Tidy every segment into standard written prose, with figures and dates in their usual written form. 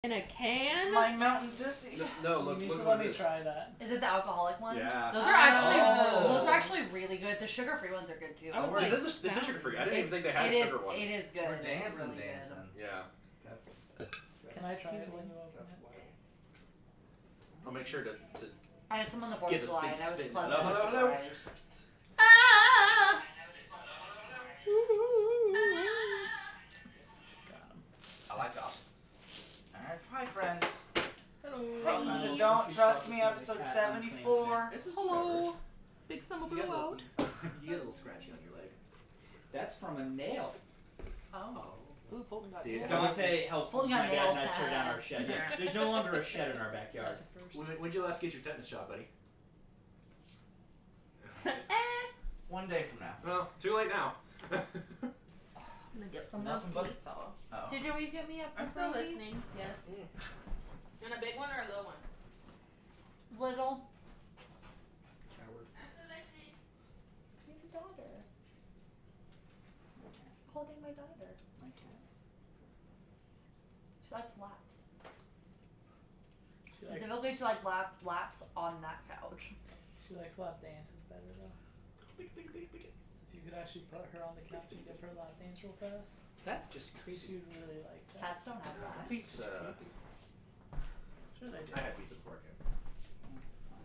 In a can? My Mountain Dew. No, look Let me try that. Is it the alcoholic one? Yeah. Those are actually really good. The sugar-free ones are good too. This is sugar-free. I didn't even think they had sugar ones. It is good. We're dancing. Yeah. Can I try it when you open it? I'll make sure to I had some on the give it a 4th of July big and I was spin. pleasantly No. surprised. I like that. Alright, hi friends. Hello. Welcome to Don't Trust Me, episode 74. Hello. Big summer blue out. You get a little scratchy on your leg. That's from a nail. Oh. Ooh, Fulton got Dude. it. Dante helped Fulton my got dad nailed. and I tear down our shed. Yeah. There's no longer a shed in our backyard. That's the first. When'd you last get your tetanus shot, buddy? One day from now. Well, too late now. I'm gonna get some Nothing more but- pizza. Oh. CJ, will you get me a I'm still pepperoni? listening. Yes. And a big one or a little one? Little. I'm still listening. You have a daughter. Holding my daughter. My cat. She likes laps. She likes, Specifically, she likes laps on that couch. she likes lap dances better though. If you could actually put her on the couch and give her a lap dance real fast, That's just creepy. she would really like that. Cats don't have laps. Pizza. Sure they do. I had pizza before I came.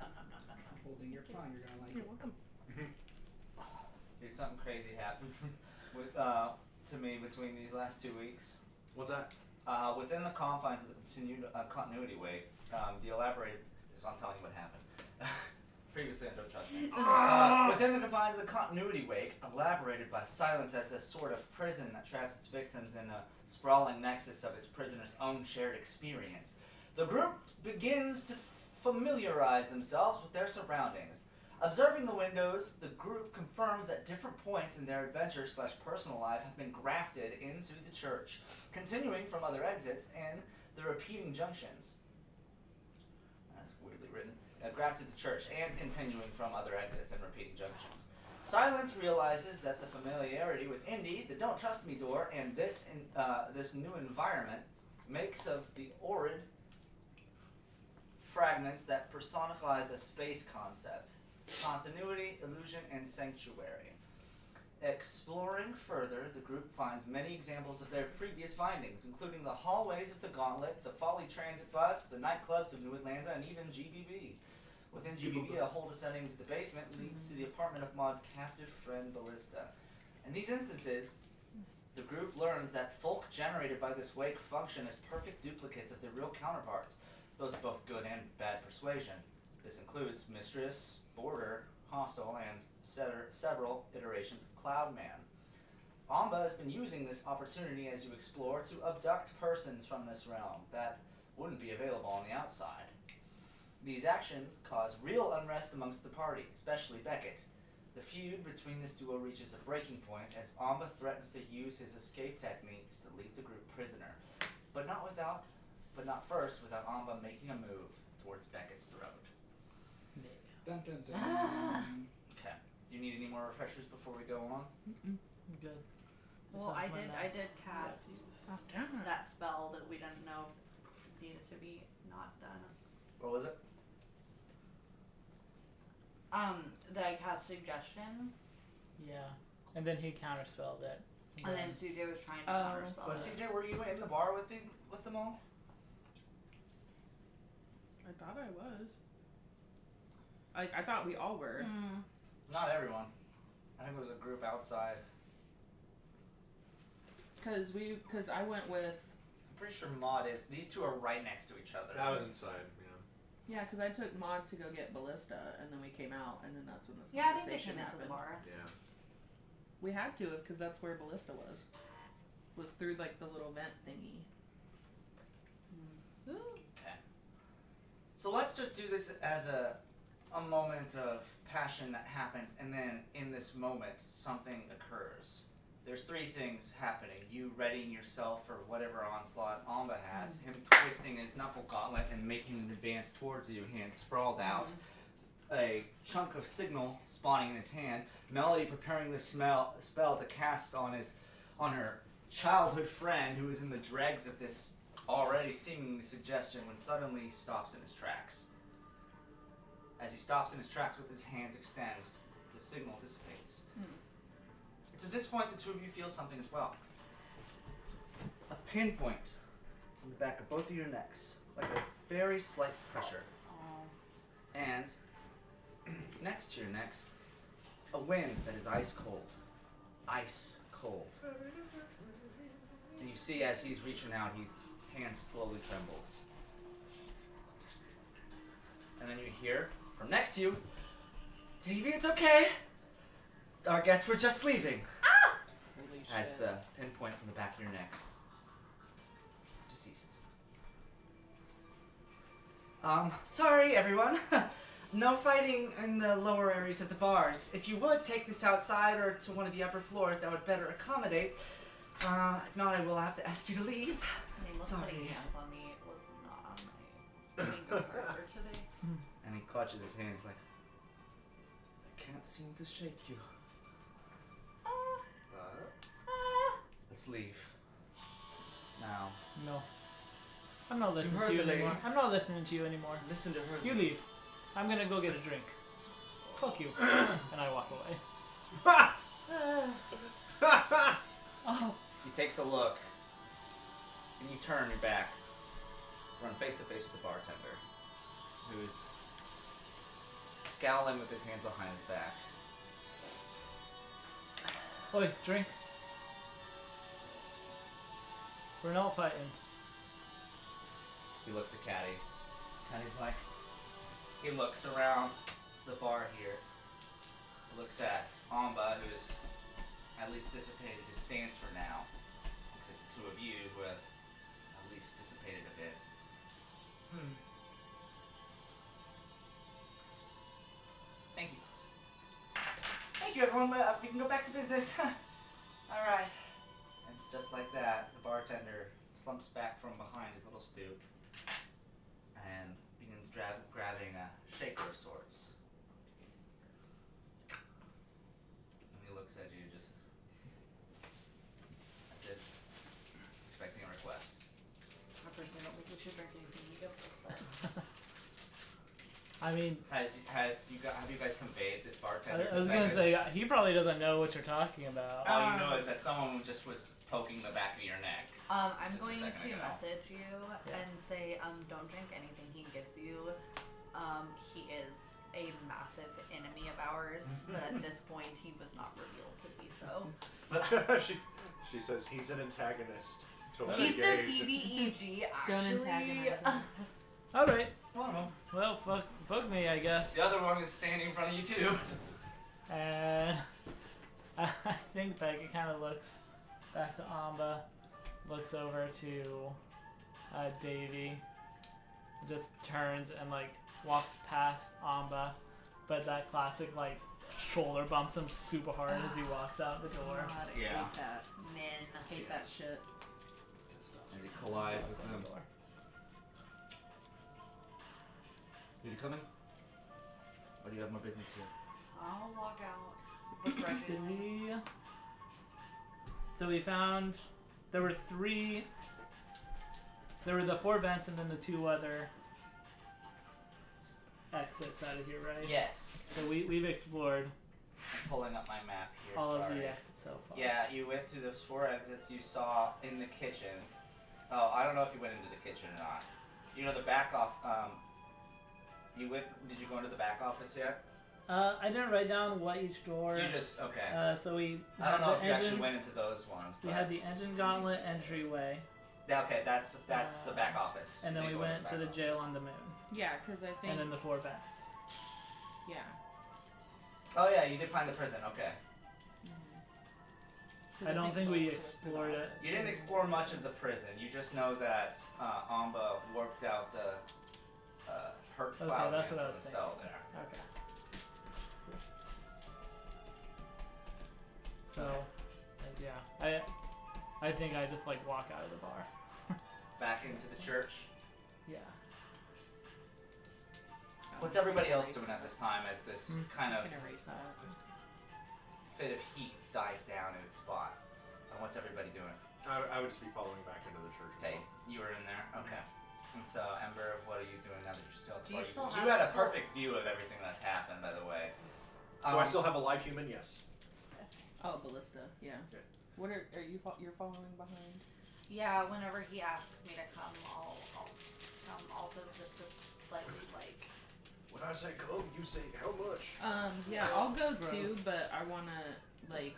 I'm holding your paw. You're gonna like You're it. welcome. Dude, something crazy happened with to me between these last 2 weeks. What's that? Within the confines of the continuity wake, the elaborated is I'm telling you what happened. Previously on Don't Trust Me. Within the confines of the continuity wake, elaborated by silence as a sort of prison that traps its victims in a sprawling nexus of its prisoners' own shared experience, the group begins to familiarize themselves with their surroundings. Observing the windows, the group confirms that different points in their adventure/personal life have been grafted into the church, continuing from other exits and the repeating junctions. That's weirdly written. Grafted the church and continuing from other exits and repeating junctions. Silence realizes that the familiarity with Indy, the Don't Trust Me door, and this new environment makes of the orid fragments that personify the space concept. Continuity, illusion, and sanctuary. Exploring further, the group finds many examples of their previous findings, including the hallways of the Gauntlet, the Folly Transit Bus, the nightclubs of New Atlanta, and even GBB. Within GBB, a hole descending into the basement leads to the apartment of Maud's captive friend, Ballista. In these instances, the group learns that folk generated by this wake function as perfect duplicates of their real counterparts, those of both good and bad persuasion. This includes Mistress, Border, Hostel, and several iterations of Cloudman. Amba has been using this opportunity as you explore to abduct persons from this realm that wouldn't be available on the outside. These actions cause real unrest amongst the party, especially Beckett. The feud between this duo reaches a breaking point as Amba threatens to use his escape techniques to leave the group prisoner, but not first without Amba making a move towards Beckett's throat. Dun, dun, dun. Okay. Do you need any more refreshers before we go on? I'm good. Well, I did cast Oh, damn it. that spell that we didn't know needed to be not done. What was it? That I cast suggestion, Yeah. And then he counterspelled it. and then CJ was trying to Oh. counterspell Was it. CJ, were you in the bar with them all? I thought I was. I thought we all were. Mm. Not everyone. I think it was a group outside. Cause I went with. I'm pretty sure Maud is. These two are right next to each other. I was inside, Yeah, cause I took Maud to go get Ballista, and then we came out, and then that's when this Yeah, I think they conversation came into happened. the bar. yeah. We had to, cause that's where Ballista was. Was through like the little vent thingy. Okay. So let's just do this as a moment of passion that happens, and then in this moment, something occurs. There's three things happening. You readying yourself for whatever onslaught Amba has, him twisting his knuckle gauntlet and making an advance towards you, hand sprawled out. A chunk of signal spawning in his hand. Melody preparing the spell to cast on her childhood friend who is in the dregs of this already seemingly suggestion when suddenly he stops in his tracks. As he stops in his tracks with his hands extended, the signal dissipates. It's at this point the two of you feel something as well. A pinpoint on the back of both of your necks, like a very slight pressure. Oh. And next to your necks, a wind that is ice cold. Ice cold. And you see as he's reaching out, his hand slowly trembles. And then you hear from next to you, Davey, it's okay. Our guests were just leaving. Holy As shit. the pinpoint from the back of your neck just ceases. Sorry everyone. No fighting in the lower areas of the bars. If you would, take this outside or to one of the upper floors that would better accommodate. If not, I will have to ask you to leave. Nameless Sorry. putting hands on me was not on my bingo card for today. And he clutches his hands like, I can't seem to shake you. Let's leave. Now, No. I'm not listening heard to you the lady. anymore. I'm not listening to you anymore. listen to her. You leave. I'm gonna go get a drink. Fuck you. And I walk away. Oh. He takes a look, and you turn your back, run face to face with the bartender, who's scowling with his hands behind his back. Oi, drink. We're not fighting. He looks to Caddy, and he's like, he looks around the bar here, looks at Amba, who's at least dissipated his stance for now, looks at the two of you, who have at least dissipated a bit. Thank you. Thank you, everyone. We can go back to business. All right. And it's just like that. The bartender slumps back from behind his little stoop and begins grabbing a shaker of sorts. And he looks at you just as if expecting a request. I personally don't think we should drink anything he gives us, but I mean, Have you guys conveyed this bartender? I was gonna say, he probably doesn't know what you're talking about. All you know is that someone just was poking the back of your neck. I'm Just a going to second ago. message you Yeah. and say, don't drink anything he gives you. He is a massive enemy of ours, but at this point he was not revealed to be so. she says he's an antagonist. Totally He's the BBEG, Don't actually. antagonize him. Alright. Well, Well, fuck me, I guess. the other one is standing in front of you too. And I think Becky kind of looks back to Amba, looks over to Davy, just turns and like walks past Amba, but that classic like shoulder bumps him super hard as he walks out the door. God, I Yeah. hate that. Men. I hate that shit. As he collides Walks with out him. the door. Are you coming? Or do you have more business here? I'll walk out Did begrudgingly. we? So we found there were three. There were the 4 vents and then the 2 other exits out of here, right? Yes. So we've explored I'm pulling up my map here. all sorry. of the exits so far. Yeah, you went through those 4 exits you saw in the kitchen. Oh, I don't know if you went into the kitchen or not. You know the back off. You went. Did you go into the back office yet? I didn't write down what each door. You just okay. So we I don't had know if the you engine. actually went into those ones. We but- had the engine gauntlet entryway, Yeah, okay, that's the back office. and then You we go into went to back the office. jail on the moon, Yeah, because I think. and then the 4 vents. Yeah. Oh yeah, you did find the prison. Okay. 'Cause I don't think we both was through the explored it. office. You didn't explore much of the prison. You just know that Amba worked out the hurt Okay, cloud that's man what I for was the cell there. Okay. So, yeah, I think I just like walk out of the bar. Back into the church. Yeah. What's everybody else doing at this time as this kind I of can erase that. fit of heat dies down in its spot? And what's everybody doing? I would just be following back into the church. Okay, you were in there. Okay. And so, Ember, what are you doing now that you're still? Do you still you have had a full- perfect view of everything that's happened, by the way. Do I still have a live human? Yes. Oh, Ballista. Yeah. Okay. What are you? You're following behind? Yeah, whenever he asks me to come, I'll come also just to slightly like. When I say come, you say how much? Yeah, I'll go Gross. too, but I wanna like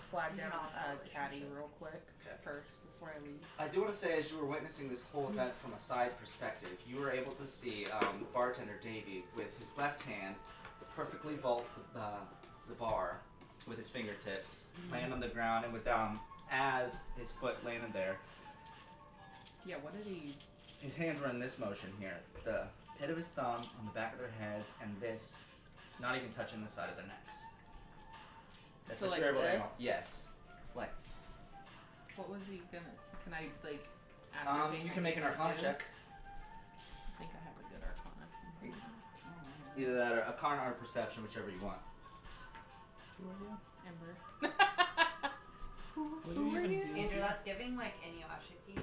flag down Not really Caddy sure. real quick Okay. first before I leave. I do want to say, as you were witnessing this whole event from a side perspective, you were able to see bartender Davey with his left hand perfectly vault the bar with his fingertips, land on the ground, and with as his foot landed there, Yeah, what did he? his hands were in this motion here. The pit of his thumb on the back of their heads, and this not even touching the side of their necks. That's So what like you're able to this? yes. Like What was he gonna? Can I like ascertain? you what can make he's an gonna Arcana do? check. I think I have a good Arcana. Either that or Arcana or Perception, whichever you want. Who are you? Ember. What do Who you are even you? do? Andrew, that's giving like Inuyashiki.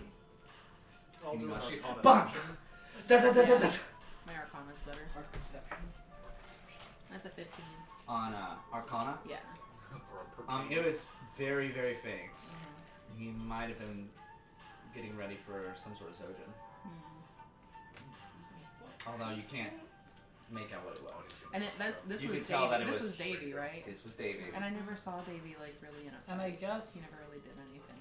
I'll do an Inuyasha. Arcana Bam! perception. My Arcana's better. Our perception. That's a 15. On Arcana. Yeah. Or a It was very, very faint. Mm-hmm. He might have been getting ready for some sort of Zojin. Although you can't make out what it was. And this You was could tell that Davey. it This was- was Davey, right? This was Davey. And I never saw Davey like really in a fight. And I guess- he never really did anything.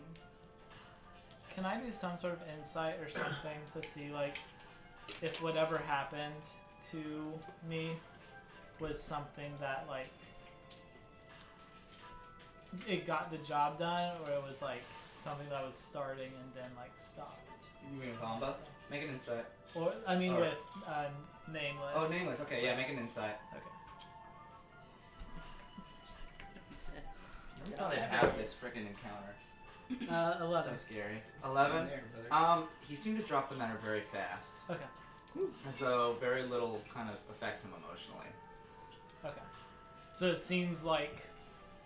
Can I do some sort of insight or something to see like if whatever happened to me was something that like it got the job done, or it was like something that was starting and then like stopped? You mean combo? Make an insight. Or I mean Or- with nameless. Oh, nameless. Okay, yeah, make an insight. Okay. I thought I'd have this freaking encounter. 11. So scary. 11. There, brother. He seemed to drop the matter very fast. Okay. As though very little kind of affects him emotionally. Okay. So it seems like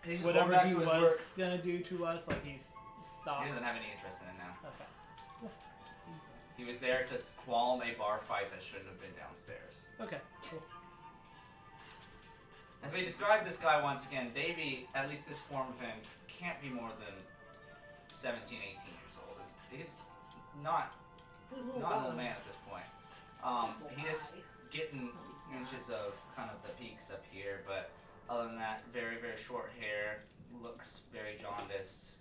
He's going whatever back he to his was work. gonna do to us, like he's stopped. He doesn't have any interest in it now. Okay. He was there to qualm a bar fight that shouldn't have been downstairs. Okay. Cool. As they described this guy once again, Davey, at least this form of him, can't be more than 17, 18 years old. He's not an old man at this point. He is getting inches of kind of the peaks up here, but other than that, very, very short hair, looks very jaundiced.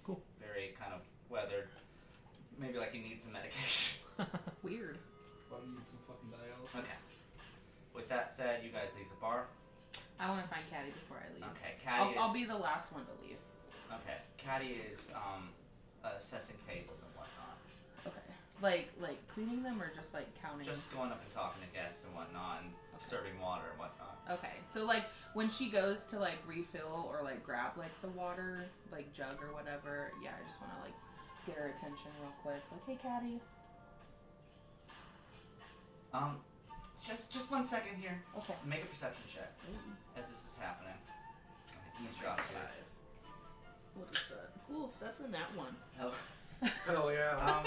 Cool. Very kind of weathered. Maybe like he needs some medication. Weird. Probably need some fucking dialysis. Okay. With that said, you guys leave the bar. I want to find Caddy before I leave. Okay, Caddy I'll be the last one to leave. Okay, Caddy is assessing tables and whatnot. Okay. Like cleaning them or just like counting? Just going up and talking to guests and whatnot and serving water and whatnot. Okay. So like when she goes to like refill or like grab like the water like jug or whatever, yeah, I just want to like get her attention real quick. Like, hey, Caddy. Just 1 second here. Okay. Make a perception check as this is happening. Eavesdrop here. What is that? Cool. That's a nat one. Oh. Hell yeah.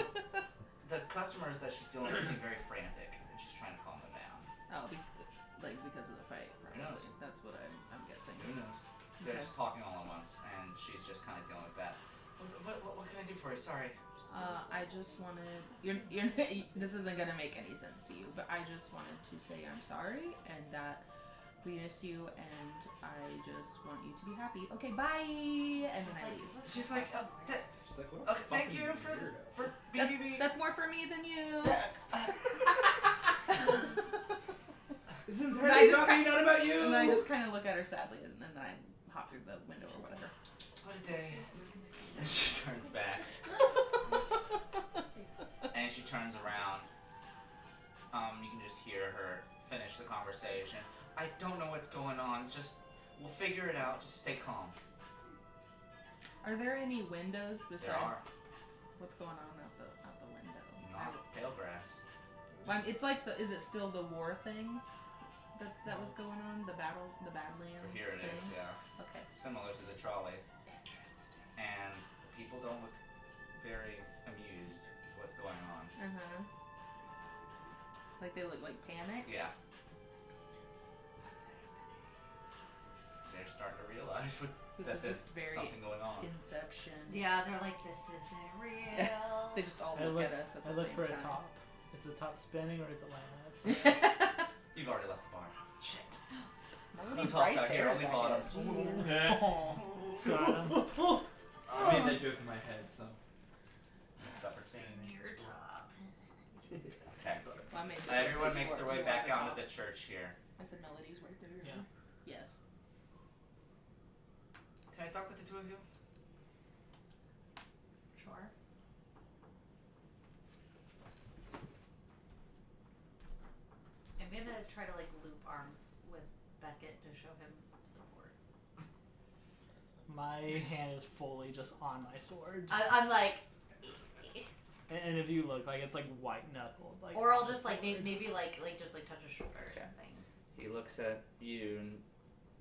The customers that she's dealing with seem very frantic, and she's trying to calm them down. Oh, because of the fight, Who knows? probably. That's what I'm guessing. Who knows? They're Okay. just talking all at once, and she's just kind of dealing with that. What can I do for you? Sorry. I just wanted you're this isn't gonna make any sense to you, but I just wanted to say I'm sorry and that we miss you and I just want you to be happy. Okay, bye. And then I leave. She's like, She's like, what a okay, thank fucking you for That's, BBB. that's more for me than you. This is I entirely just about me, not about you. And then I just kind of look at her sadly, and then I hop through the window or whatever. What a day. And she turns back. And she turns around. You can just hear her finish the conversation. I don't know what's going on. We'll figure it out. Just stay calm. Are there any windows besides? There are. What's going on out the window? Not pale grass. It's like is it still the war thing that was going on? The Badlands Here it thing? is, yeah. Okay. Similar to the trolley. Interesting. And people don't look very amused with what's going on. Like they look like panicked. Yeah. What's happening? They're starting to realize This that is there's just very something going on. Inception. Yeah, they're like, this isn't real. They just all I look look, at us at the I look same for time. a top. Is the top spinning or is it landing? You've already left the bar. Shit. Nobody's tops right out here, there. only Becca. bottoms. Jeez. Got him. I made that joke in my head, so. Missed opportunity. Your top. Okay. Well, I made the Everyone joke makes their before. way You back like onto top. the church here. I said Melody's right there. Yeah. Yes. Can I talk with the two of you? Sure. I'm gonna try to like loop arms with Beckett to show him support. My hand is fully just on my sword. I'm like, And if you look, like it's like white knuckled. Like or I'll on the just like sword. maybe like just like touch his shoulder or Okay. something. He looks at you, and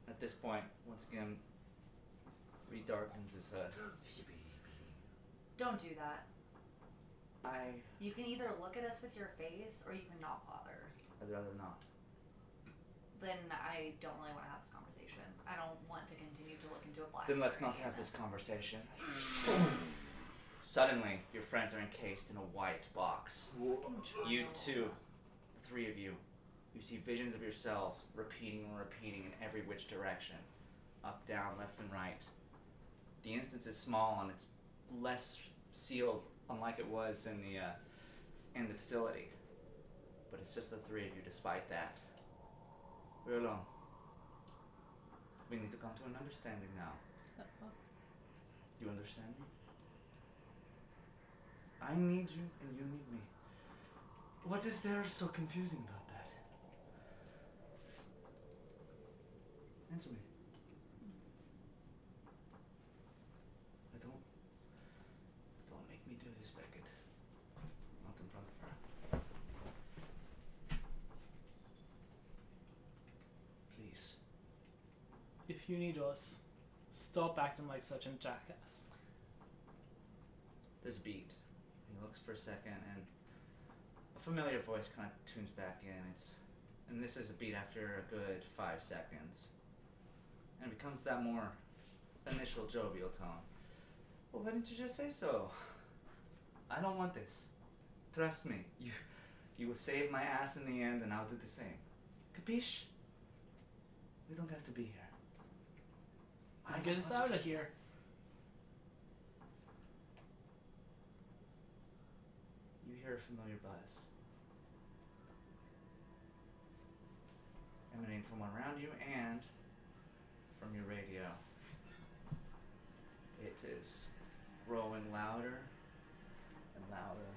at this point, once again, redarkens his hood. Don't do that. I'd You can either look at us with your face or you can not bother. rather not. Then I don't really want to have this conversation. I don't want to continue to look into a black. Then let's not screen. have this conversation. Suddenly, your friends are encased in a white box. You two, the three of you, you see visions of yourselves repeating and repeating in every which direction. Up, down, left, and right. The instance is small and it's less sealed, unlike it was in the facility. But it's just the three of you despite that. We're alone. We need to come to an understanding now. The fuck? You understand me? I need you and you need me. What is there so confusing about that? Answer me. Don't make me do this, Beckett. Not in front of her. Please. If you need us, stop acting like such a jackass. There's a beat. He looks for a second, and a familiar voice kind of tunes back in. And this is a beat after a good 5 seconds, and it becomes that more initial jovial tone. Well, why didn't you just say so? I don't want this. Trust me. You will save my ass in the end, and I'll do the same. Capiche? We don't have to be here. Get us out of here. You hear a familiar buzz emanating from around you and from your radio. It is growing louder and louder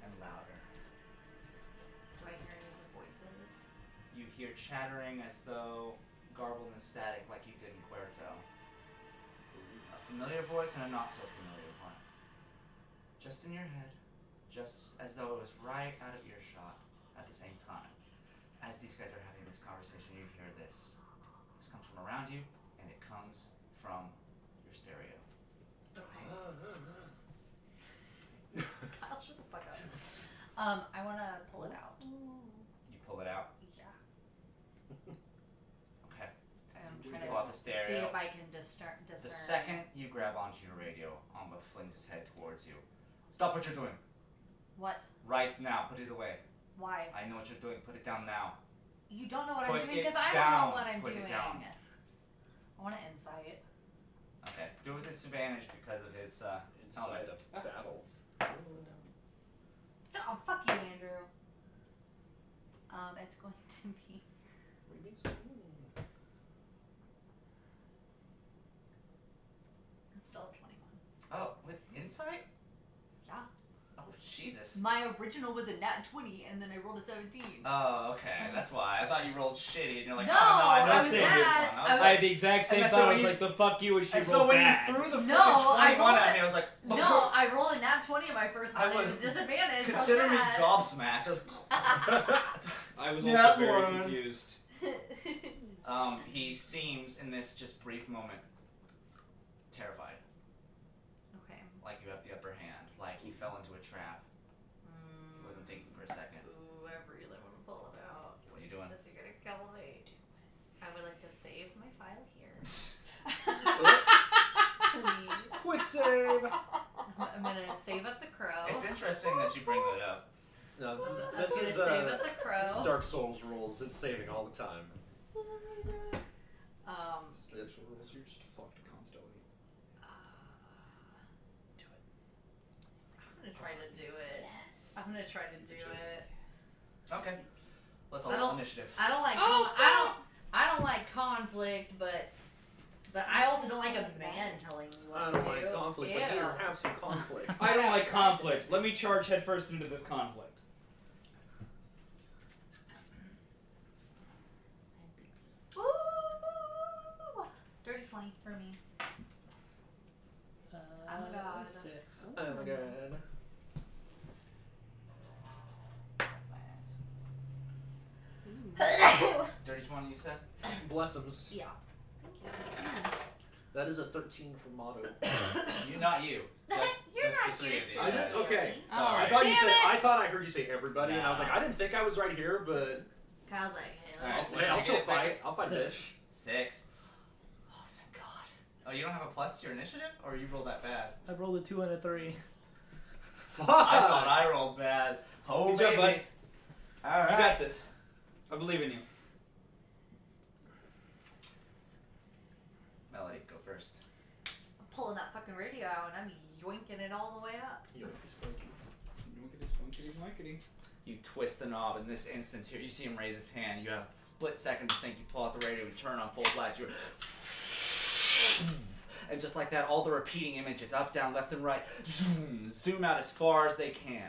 and louder. Do I hear any of the voices? You hear chattering as though garbled and static like you did in Puerto. A familiar voice and a not so familiar one. Just in your head. Just as though it was right out of earshot at the same time. As these guys are having this conversation, you hear this. This comes from around you, and it comes from your stereo. Okay. Kyle, shut the fuck up. I want to pull it out. You pull it out. Yeah. Okay. I'm You trying pull out to the see stereo. if I can discern. The second you grab onto your radio, Amba flings his head towards you. Stop what you're doing. What? Right now. Put it away. Why? I know what you're doing. Put it down now. You don't know what Put I'm doing it because I don't down. know what I'm Put doing. it down. I want to insight. Okay. Do it with disadvantage because of his, Inside of battles. Oh, fuck you, Andrew. It's going to be. What do you mean? So? It's still a 21. Oh, with insight? Yeah. Oh, Jesus. My original was a nat 20, and then I rolled a 17. Oh, okay. That's why. I thought you rolled shitty, and you're like, No, oh, no, I know I was save this mad. one. I had the exact same that's thought. so I was when like, the fuck you, and she and rolled so when bad. you threw the No, freaking 21 I rolled at it. me, I was like, No, I rolled a nat 20 on my first I one. was- It was disadvantage. So consider me bad. gobsmacked. I was, I was Yeah, also very Lauren. confused. he seems, in this just brief moment, terrified. Okay. Like you have the upper hand. interesting that you bring that up. No, I was gonna say with the this is crow. Dark Souls rules. It's saving all the time. The actual rules, you're just fucked constantly. Do it. I'm gonna try to do it. Yes. I'm gonna try to do it. Okay. Let's I all don't- initiative. I don't like. Oh, I don't like conflict, but I also don't like a man telling me what I to don't do. like conflict, Ew. but here, have some conflict. I don't like conflict. Let me charge headfirst into this conflict. Ooh! Dirty 20 for me. I'm a god. 6. Oh my god. Dirty 20, you said? Blessums. Yeah. That is a 13 for motto. Not you. Just, You're just not the three here of you. I didn't- okay. Sorry. I thought you Damn said. it! I thought I heard you say everybody, and I was Nah. like, I didn't think I was right here, but Kyle's like, hey, Alright, let's so hey, I'll make still it- make fight. it I'll fight 6. bitch. 6. Oh, thank God. Oh, you don't have a plus to your initiative? Or you rolled that bad? I rolled a 2 and a 3. I thought I rolled bad. Oh, Good job, baby. bud. Alright. You got this. I believe in you. Melody, go first. I'm pulling that fucking radio out and I'm yoinking it all the way up. You twist the knob. In this instance here, you see him raise his hand. You have a split second to think. You pull out the radio, you turn on full blast. You're... And just like that, all the repeating images, up, down, left, and right, zoom out as far as they can.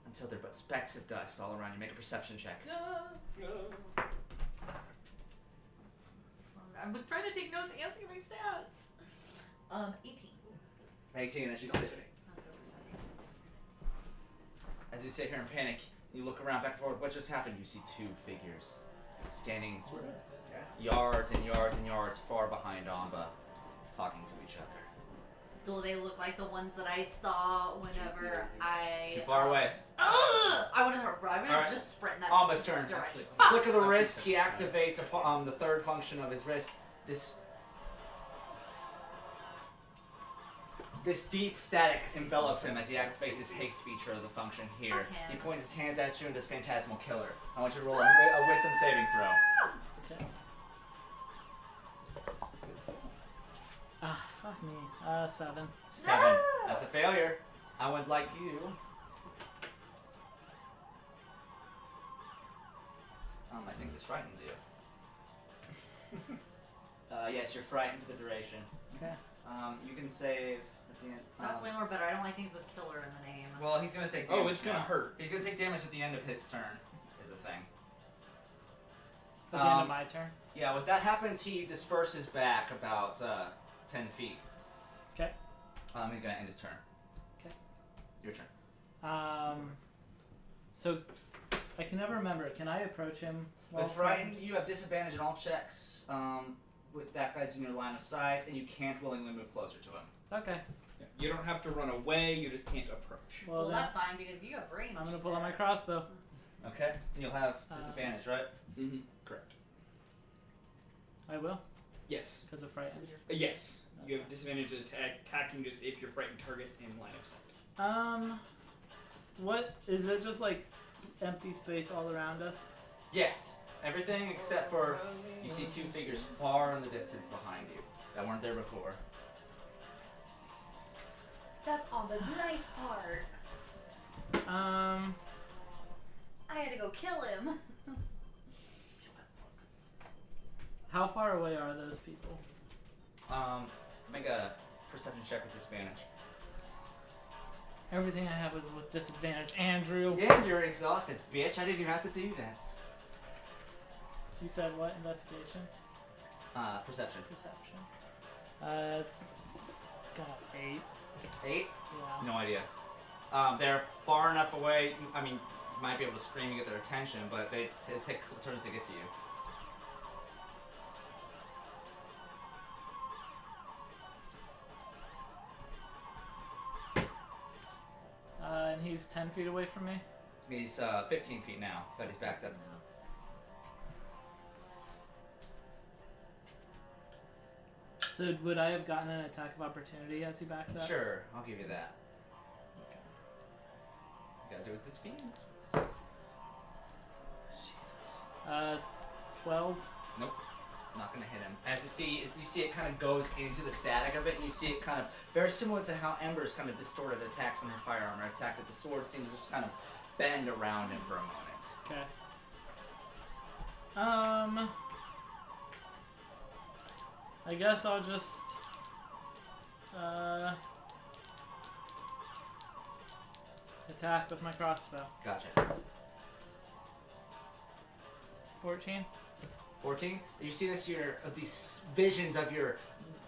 Until they're but specks of dust all around you. Make a perception check. I'm trying to take notes and see my stats. 18. 18, as you sit here in panic, you look around back and forth. What just happened? You see 2 figures standing yards and yards and yards far behind Amba, talking to each other. Do they look like the ones that I saw whenever I... Too far away. I would have Alright. just sprint in that Amba's turn. direction. Flick of the wrist, he activates the third function of his wrist. This deep static envelops him as he activates his haste feature of the function here. Okay. He points his hands at you and does Phantasmal Killer. I want you to roll a wisdom saving throw. Okay. Ah, fuck me. 7. 7. That's a failure. I would like you. I think this frightens you. Yes, you're frightened for the duration. Okay. You can save at the end. That's way more better. I don't like things with killer in the name. Well, he's gonna take damage. Oh, it's gonna now. hurt. He's gonna take damage at the end of his turn, is the thing. At the end of my turn. Yeah, when that happens, he disperses back about 10 feet. Okay. He's gonna end his turn. Okay. Your turn. So I can never remember. Can I approach him while With frightened, you have disadvantage in all checks. With that guy's in your line of sight, and you can't willingly move closer to him. Okay. Yeah, you don't have to run away, you just can't approach. Well, then that's fine because you have brain. I'm gonna pull out my crossbow. Okay? And you'll have disadvantage, right? Mm-hmm. Correct. I will, Yes. because of frightened. Yes. You have disadvantage attacking just if your frightened target's in line of sight. What is it? Just like empty space all around us? Yes. Everything except for you see 2 figures far in the distance behind you that weren't there before. That's all the nice part. I had to go kill him. How far away are those people? Make a perception check with disadvantage. Everything I have is with disadvantage, Andrew. Yeah, you're exhausted, bitch. I didn't even have to do that. You said what? Investigation? Perception. Perception. Got 8. 8? Yeah. No idea. They're far enough away. I mean, you might be able to scream and get their attention, but they take turns to get to you. And he's 10 feet away from me? He's 15 feet now, but he's backed up. So would I have gotten an attack of opportunity as he backed up? Sure, I'll give you that. gotta do it this speed. Jesus. 12. Nope. Not gonna hit him. As you see it kind of goes into the static of it, and you see it kind of very similar to how Ember's kind of distorted attacks when her firearm are attacked. That the sword seems to just kind of bend around him for a moment. Okay. I guess I'll just attack with my crossbow. Gotcha. 14. 14. You see these visions of your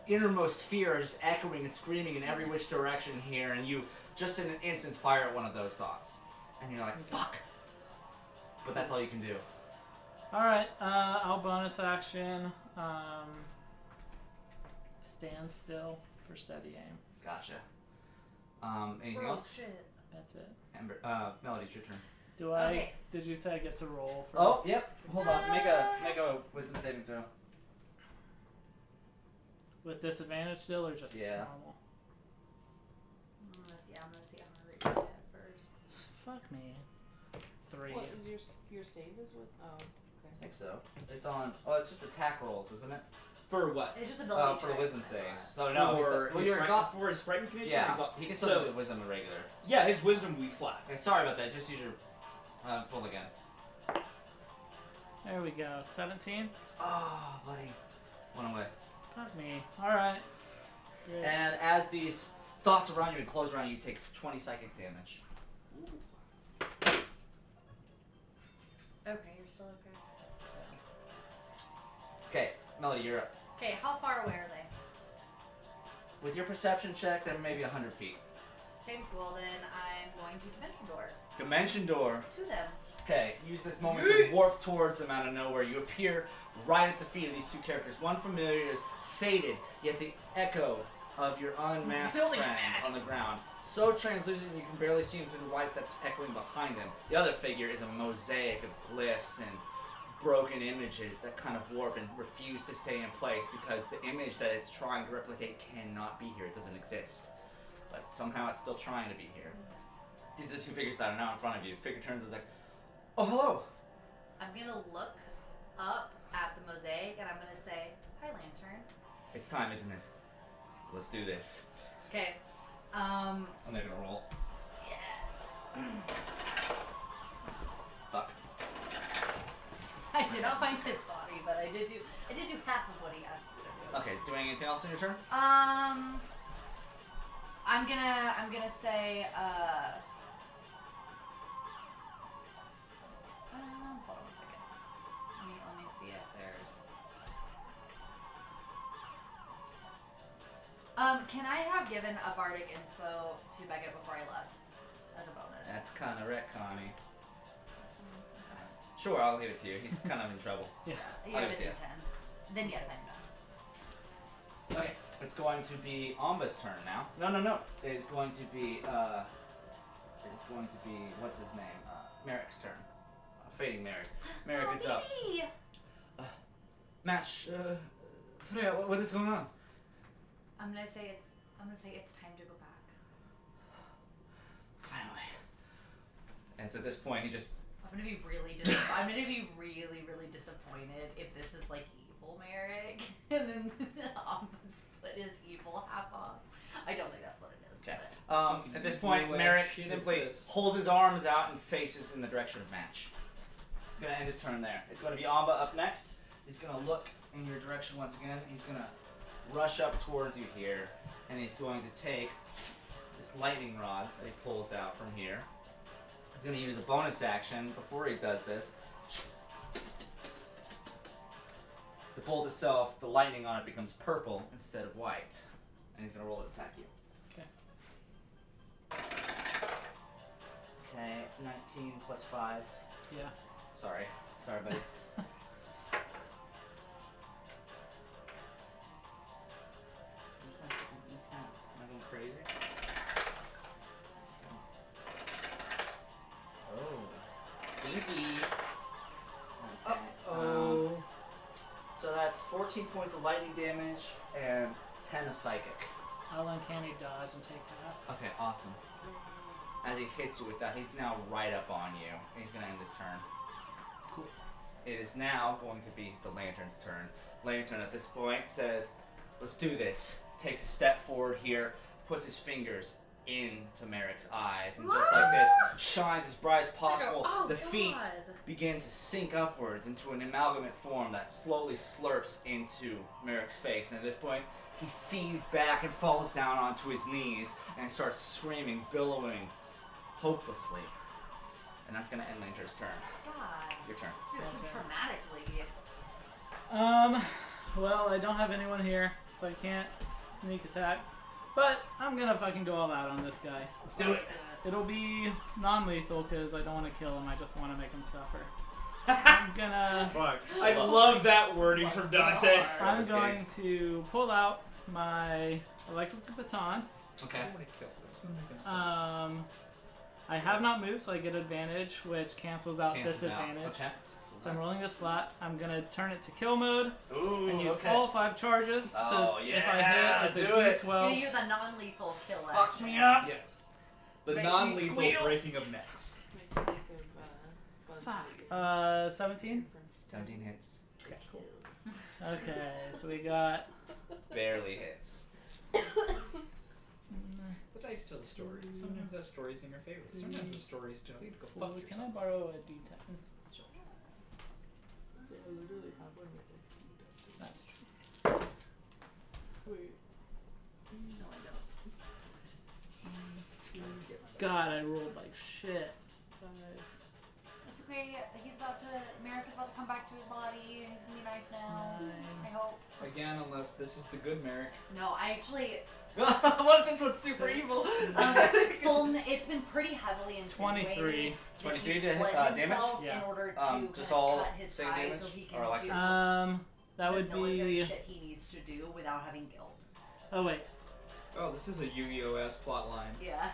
innermost fears echoing and screaming in every which direction here, and you just in an instant fire at one of those thoughts, and you're like, "Fuck!" But that's all you can do. All right. I'll bonus action. Stand still for steady aim. Gotcha. Anything Oh, else? shit. That's it. Ember, Melody's your turn. Do I? Okay. Did you say I get to roll for? Oh, yep. Hold on. Make a wisdom saving throw. With disadvantage still, or just Yeah. normal? I'm gonna see how I'm reaching it first. Fuck me. 3. What is your save is with? Oh, I okay. think so. It's on. Oh, it's just attack rolls, isn't it? For what? It's just ability For the checks. wisdom saves. So no. For Well, his you're exhausted. for his frightened condition. Yeah. He He can still so do the wisdom regular. yeah, his wisdom will be flat. Okay, sorry about that. Just use your pull again. There we go. 17. Oh, buddy. One away. Fuck me. All right. Great. And as these thoughts around you and close around you, you take 20 psychic damage. Okay, you're still okay. Okay, Melody, you're up. Okay, how far away are they? With your perception check, they're maybe 100 feet. Okay, well then I'm going to Dimension Door Dimension door. to them. Okay, use this moment to warp towards them out of nowhere. You appear right at the feet of these two characters. One familiar is faded, yet the echo of your unmasked Really friend mad. on the ground. So translucent you can barely see him through the light that's echoing behind him. The other figure is a mosaic of glyphs and broken images that kind of warp and refuse to stay in place because the image that it's trying to replicate cannot be here. It doesn't exist. But somehow it's still trying to be here. These are the two figures that are now in front of you. Figure turns and is like, "Oh, hello." I'm gonna look up at the mosaic and I'm gonna say, "Hi, Lantern." It's time, isn't it? Let's do this. Okay. I'm not gonna roll. Yeah. Fuck. I did not find his body, but I did do half of what he asked me to do. Okay, doing anything else on your turn? I'm gonna say, hold on 1 second. Let me see if there's. Can I have given a bardic inspo to Beckett before I left as a bonus? That's kind of retconny. Sure, I'll give it to you. He's kind of in trouble. Yeah. You I'll have a give it to you. D10. Then yes, I'm done. Okay, it's going to be Amba's turn now. No. It's going to be, what's his name? Merrick's turn. Fading Merrick. Merrick, it's up. baby! Match, Freya, what is going on? I'm gonna say it's time to go back. Finally. And so at this point, he just, I'm gonna be really disappointed if this is like evil Merrick and then split his evil half off. I don't think that's what it is. Okay. but- At this point, What Merrick shit is simply this? holds his arms out and faces in the direction of Match. It's going to end his turn there. It's going to be Amba up next. He's going to look in your direction once again. He's going to rush up towards you here, and he's going to take this lightning rod that he pulls out from here. He's going to use a bonus action before he does this. The bolt itself, the lightning on it becomes purple instead of white, and he's going to roll to attack you. Okay, 19 plus 5. Yeah. Sorry, buddy. Am I going crazy? Oh. Inky. Okay. So that's 14 points of lightning damage and 10 of psychic. I'll uncanny dodge and take half. Okay, awesome. As he hits you with that, he's now right up on you. He's gonna end his turn. Cool. It is now going to be the Lantern's turn. Lantern at this point says, let's do this. Takes a step forward here, puts his fingers into Merrick's eyes, and just like this, shines as bright as possible. Oh, The God. feet begin to sink upwards into an amalgamate form that slowly slurps into Merrick's face. And at this point, he sees back and falls down onto his knees and starts screaming, billowing hopelessly. And that's going to end Lantern's turn. God. Your turn. Dude, That's so right. dramatically. Well, I don't have anyone here, so I can't sneak attack. But I'm gonna fucking go all out on this guy. Let's do it. It'll be non-lethal because I don't want to kill him. I just want to make him suffer. I'm gonna. Fuck. I love that wording from Dante. I'm This going game. to pull out my electric baton. Okay. I have not moved, so I get advantage, which cancels out Cancels out. disadvantage. Okay. So I'm rolling this flat. I'm gonna turn it to kill mode Ooh, and use okay. all 5 charges. Oh, so if I yeah, hit, it's a do it. You're gonna D12. use a non-lethal kill Fuck action. me up. Yes. The Make me non-lethal squeal. breaking of necks. 17. 17 hits. Okay, cool. Okay, so we got. Barely hits. But I tell the story. Sometimes that story's in your favor. Sometimes the stories don't. Go fuck Can I yourself. borrow a D10? That's true. Wait. No, I don't. God, I rolled like shit. It's okay. Merrick is about to come back to his body. He's gonna be nice now. 9. I hope. Again, unless this is the good Merrick. No, I actually. What if this one's super evil? It's been pretty heavily insinuated 23. that 23 he to split damage? himself Yeah. in order to Just kind all of cut his same ties damage? so he can Or electric? do That the would military be. shit he needs to do without having guilt. Oh wait. Oh, this is a Yu-Gi-Oh-esque plot line. Yeah.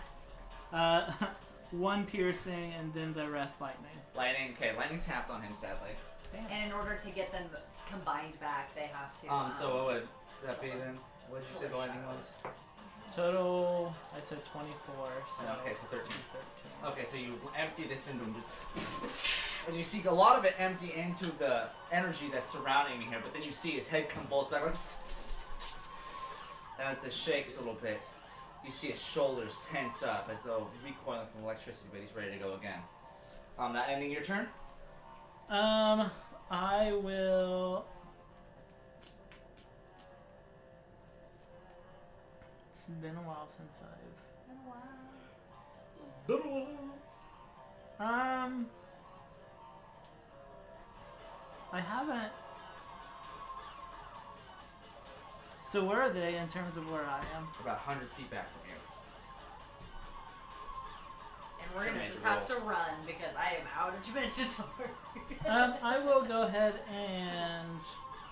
1 piercing and then the rest lightning. Lightning. Okay, lightning's halved on him, sadly. Damn. And in order to get them combined back, they have to. So what would that be then? What did you say the lightning was? Total, I said 24. So Okay, so 13. 13. Okay, so you empty this into him, just, and you see a lot of it empty into the energy that's surrounding him here. But then you see his head convulse back, like, and as this shakes a little bit, you see his shoulders tense up as though recoiling from electricity. But he's ready to go again. That ending your turn. I will. It's been a while since I haven't. So where are they in terms of where I am? About 100 feet back from you. And we're Should gonna make just a have roll. to run because I am out of dimension door. I will go ahead and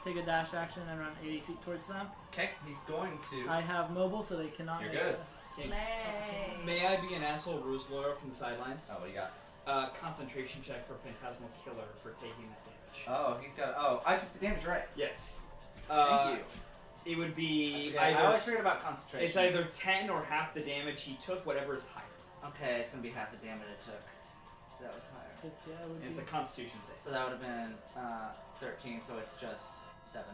take a dash action and run 80 feet towards them. Okay, he's going to. I have mobile, so they cannot You're make good. Slay. May I be an asshole ruse lawyer from the sidelines? Oh, what do you got? Concentration check for Phantasmal Killer for taking that damage. Oh, he's got. Oh, I took the damage, right? Yes. Thank you. It would be I either. always forget about concentration. It's either 10 or half the damage he took, whatever is higher. Okay, it's gonna be half the damage it took. So that was higher. Just, yeah, it would It's be. a Constitution save. So that would have been 13. So it's just 7.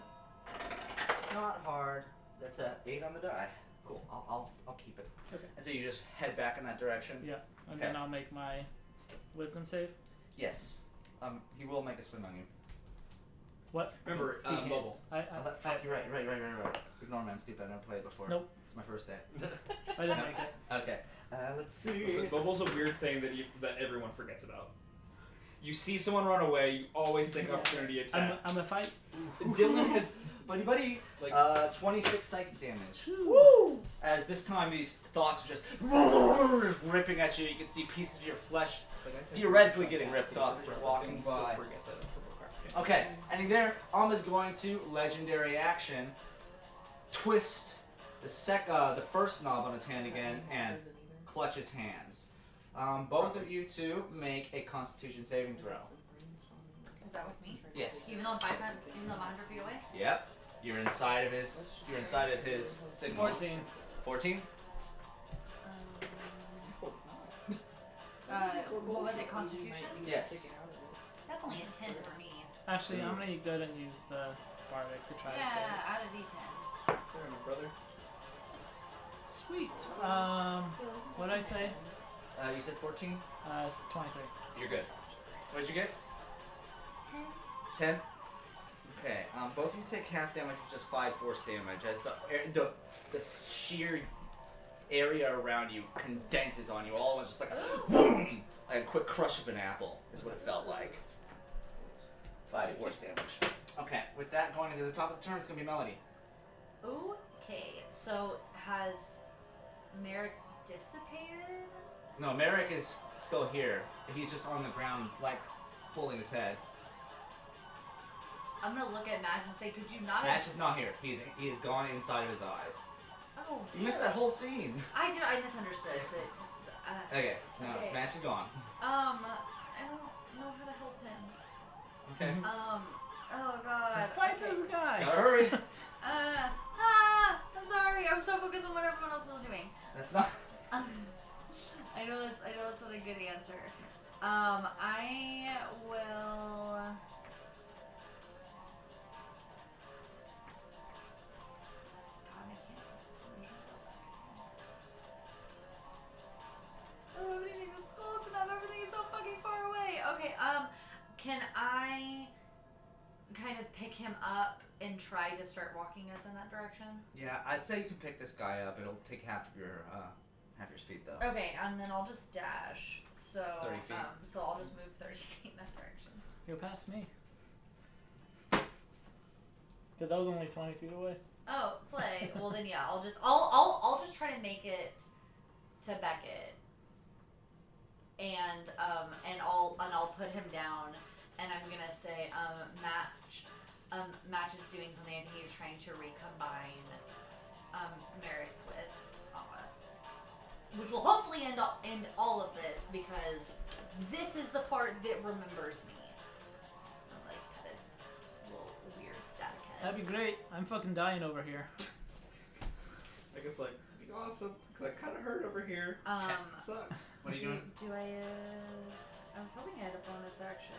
Not hard. That's a 8 on the die. Cool. I'll keep it. Okay. And so you just head back in that direction. Yeah, and Okay. then I'll make my wisdom save. Yes. He will make a swing on you. What? Remember, He can't. mobile. Fuck, you're right. Ignore me. I'm stupid. I've never played before. Nope. It's my first day. I didn't make it. Okay. Let's see. Listen, mobile's a weird thing that everyone forgets about. You see someone run away, you always think opportunity attack. I'm a fight. Dylan has Buddy, like 26 psychic damage. Woo! As this time these thoughts are just ripping at you. You can see pieces of your flesh theoretically getting ripped off as you're walking by. Okay, and there, Alma's going to legendary action, twist the first knob on his hand again, and clutch his hands. Both of you two make a Constitution saving throw. Is that with me? Yes. Even though I'm 100 feet away? Yep. You're inside of his signal. 14. 14. What was it? Constitution? Yes. That's only a 10 for me. Actually, I'm gonna go ahead and use the bardic to try to Yeah, save. out of D10. There, my brother. Sweet. What did I say? You said 14? It's 23. You're good. What did you get? 10. 10? Okay, both of you take half damage with just 5 force damage as the sheer area around you condenses on you all at once, just like a boom! Like a quick crush of an apple is what it felt like. 5 force damage. Okay, with that going into the top of the turn, it's going to be Melody. Okay, so has Merrick dissipated? No, Merrick is still here. He's just on the ground, like, holding his head. I'm gonna look at Match and say, could you not have... Match is not here. He is gone inside of his eyes. Oh, You missed that whole scene. I misunderstood. But, Okay, no, Okay. Match is gone. I don't know how to help him. Okay. Oh god. Fight Okay. this guy! Hurry! I'm sorry. I was so focused on what everyone else was doing. That's not... I know that's not a good answer. I will. God, I can't. Oh, everything is close enough. Everything is so fucking far away. Okay. Can I kind of pick him up and try to start walking us in that direction? Yeah, I'd say you can pick this guy up. It'll take half your speed, though. Okay, and then I'll just dash. So 30 feet. So I'll just move 30 feet in that direction. Go past me. Because I was only 20 feet away. Oh, slay. Well then, yeah, I'll just try to make it to Beckett, and I'll put him down, and I'm gonna say Match is doing something. I think he was trying to recombine Merrick with Alma, which will hopefully end all of this because this is the part that remembers me. Like that is a little weird static head. That'd be great. I'm fucking dying over here. Like it's like, be awesome. Cause I kind of hurt over here. Sucks. What are you doing? Do I? I was hoping I had a bonus action.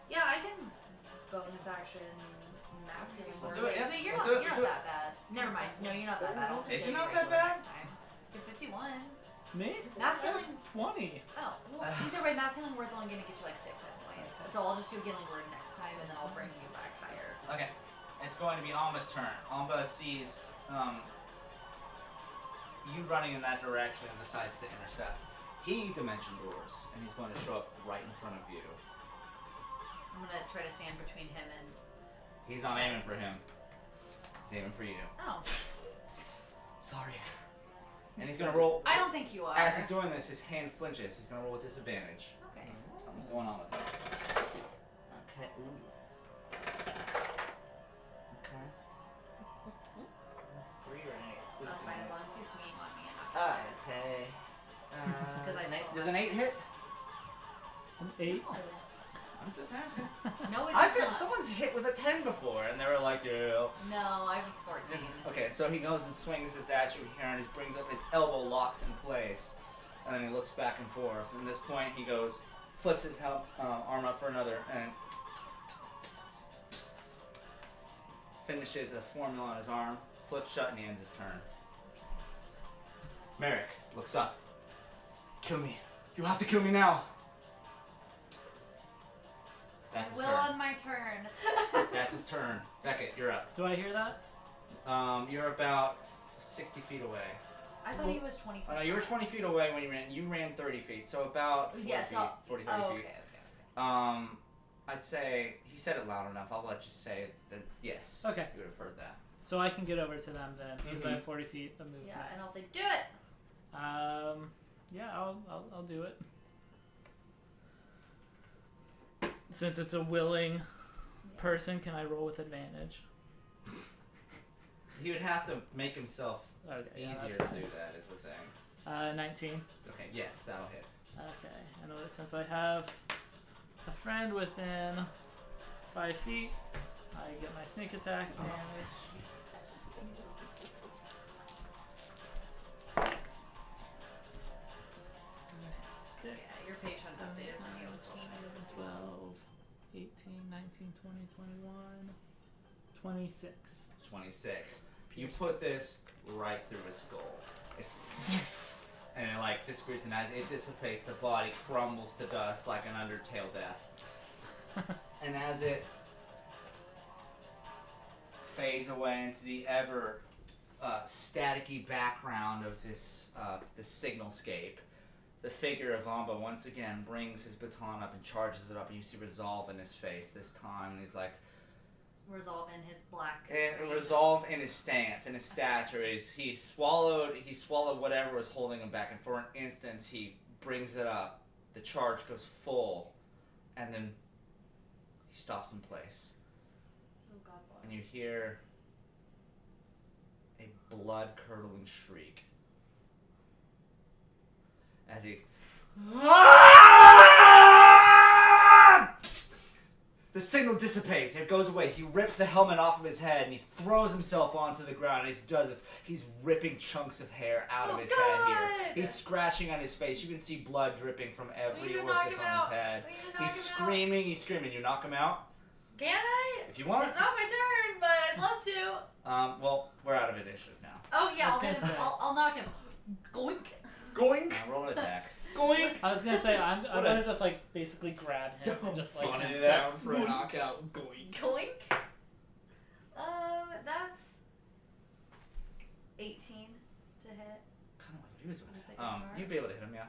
Yeah, I can bonus action math healing Let's word. do it, yeah. But you're Let's not do it, you're let's not that bad. Never mind. No, you're not that bad. I'll just Is he give you not that regular bad? next time. You're 51. Me? Mass healing. 20. Oh, well, either way, mass healing word's only gonna get you like 6 hit points. So I'll just do healing word next time, and then I'll bring you back higher. Okay. It's going to be Alma's turn. Alma sees you running in that direction and decides to intercept. He dimension doors, and he's going to show up right in front of you. I'm gonna try to stand between him and. He's not aiming for him. He's aiming for you. Oh, Sorry. And he's going to roll. I don't think you are. As he's doing this, his hand flinches. He's going to roll with disadvantage. Okay. Something's going on with him. Okay. Ooh. Okay. 3 or an 8? That's fine as long as you swing on me and not Okay. Because I still Does an 8 hit? An 8? I'm just asking. No, it I does feel not. someone's hit with a 10 before, and they were like, yeah. No, I have a 14. Okay, so he goes and swings this at you here, and he brings up his elbow, locks in place, and then he looks back and forth. And at this point, he goes, flips his arm up for another, and finishes a formula on his arm, flips shut, and he ends his turn. Merrick looks up. Kill me. You have to kill me now. That's his Will turn. on my turn. That's his turn. Beckett, you're up. Do I hear that? You're about 60 feet away. I thought he was 20 feet. Oh, no, you were 20 feet away when you ran. You ran 30 feet, so about 40 Yeah, feet, so 40, 30 oh, feet. okay. I'd say he said it loud enough. I'll let you say that. Yes. Okay. You would have heard that. So I can get over to them then, because I Mhm. have 40 feet of movement. Yeah, and I'll say, do it. Yeah, I'll do it. Since it's a willing person, can I roll with advantage? He would have to make himself Okay, yeah, easier that's to fine. do that. Is the thing. 19. Okay. Yes, that'll hit. Okay, I know that since I have a friend within 5 feet, I get my sneak attack damage. Six. Your page hasn't updated when you 12, 18, 19, 20, 21, 26. 26. You put this right through his skull. And it like disappears, and as it dissipates, the body crumbles to dust like an Undertale death. And as it fades away into the ever staticky background of this signalscape, the figure of Amba once again brings his baton up and charges it up, and you see resolve in his face this time, and he's like, resolve in his black. and resolve in his stance, in his stature. He swallowed whatever was holding him back, and for an instant he brings it up. The charge goes full, and then he stops in place. Oh God, boy. And you hear a blood-curdling shriek as he. The signal dissipates. It goes away. He rips the helmet off of his head and he throws himself onto the ground. As he does this, he's ripping chunks of hair out of his head here. He's scratching on his face. You can see blood dripping from every orifice on his head. He's screaming. He's screaming. You knock him out? Can I? If you want. It's not my turn, but I'd love to. Well, we're out of initiative now. Oh yeah, I'll knock him. Goink. Goink. Roll an attack. Goink. I was gonna say I'm gonna just like basically grab him and just like Funny sound for a knockout. Goink. Goink. That's 18 to hit. Kind of what he was With doing. the guitar? You'd be able to hit him, yeah.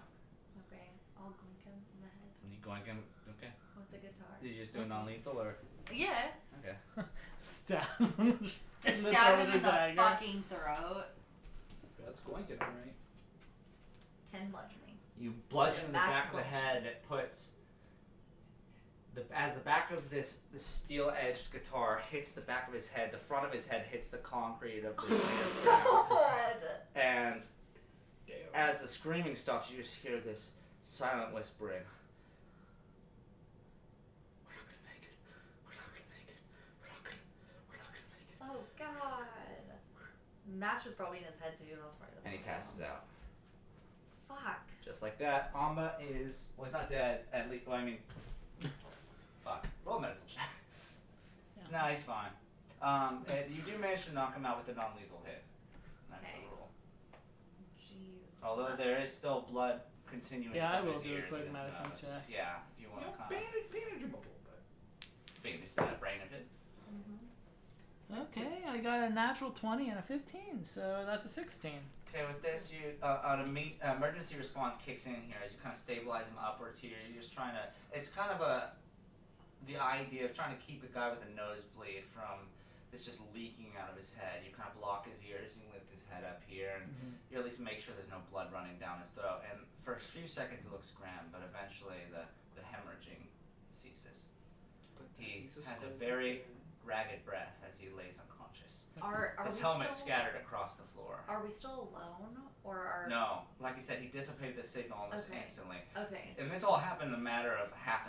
Okay, I'll goink him in the head When you going him, okay. with the guitar. Did you just do a non-lethal or? Yeah. Okay. stabs him. Just in the Stab throat him with in a the dagger. fucking throat. That's goinking, right? 10 bludgeoning. You bludgeon the That's back of the bludgeoning. head. It puts as the back of this steel-edged guitar hits the back of his head. The front of his head hits the concrete of this native ground. God. And Damn. as the screaming stops, you just hear this silent whispering. We're not gonna make it. We're not gonna make it. We're not gonna make it. Oh God. Match was probably in his head too. That's probably the And he passes out. Fuck. Just like that. Amba is, well, he's not dead. At least, well, I mean, fuck. Roll medicine check. Yeah. No, he's fine. And you do manage to knock him out with a non-lethal hit. That's Okay. the rule. Jeez. Although there is still blood continuing Yeah, I from will his do a ears quick and his medicine nose. check. Yeah, if you want to kind of Bandageable, but. bandage that brain of his. Okay, I got a natural 20 and a 15, so that's a 16. Okay, with this, you emergency response kicks in here as you kind of stabilize him upwards here. You're just trying to. It's kind of the idea of trying to keep a guy with a nosebleed from this just leaking out of his head. You kind of block his ears, you lift his head up here, and you at least make sure there's no blood running down his throat. And for a few seconds, it looks grim, but eventually the hemorrhaging ceases. He has a very ragged breath as he lays unconscious. Are His we helmet still, scattered across the floor. Are we still alone, or are? No, like I said, he dissipated the signal almost Okay. instantly. Okay. And this all happened in a matter of half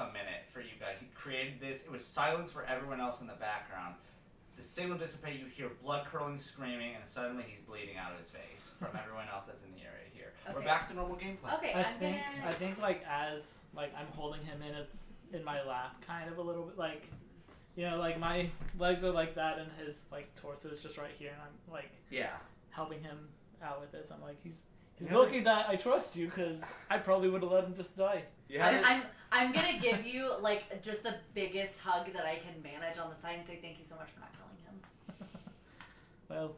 a minute for you guys. He created this. It was silence for everyone else in the background. The signal dissipated. You hear blood-curdling screaming, and suddenly he's bleeding out of his face from everyone else that's in the area here. We're Okay. back to normal gameplay. Okay, I I'm think gonna. like as like I'm holding him in my lap, kind of a little bit like, you know, like my legs are like that and his like torso is just right here, and I'm like Yeah. helping him out with this. I'm like he's You know lucky that I trust you, because I probably would have let him just die. You have it. I'm gonna give you like just the biggest hug that I can manage on the side and say thank you so much for not killing him. Well,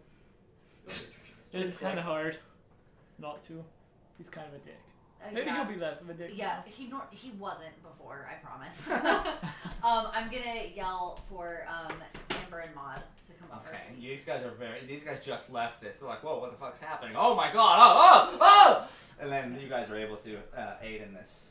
it's kind of hard not to. He's kind of a dick. Maybe yeah. he'll be less of a dick. Yeah, he wasn't before, I promise. I'm gonna yell for Amber and Maud to come over. Okay, please. these guys are these guys just left this. They're like, whoa, what the fuck's happening? Oh my god, oh! And then you guys are able to aid in this.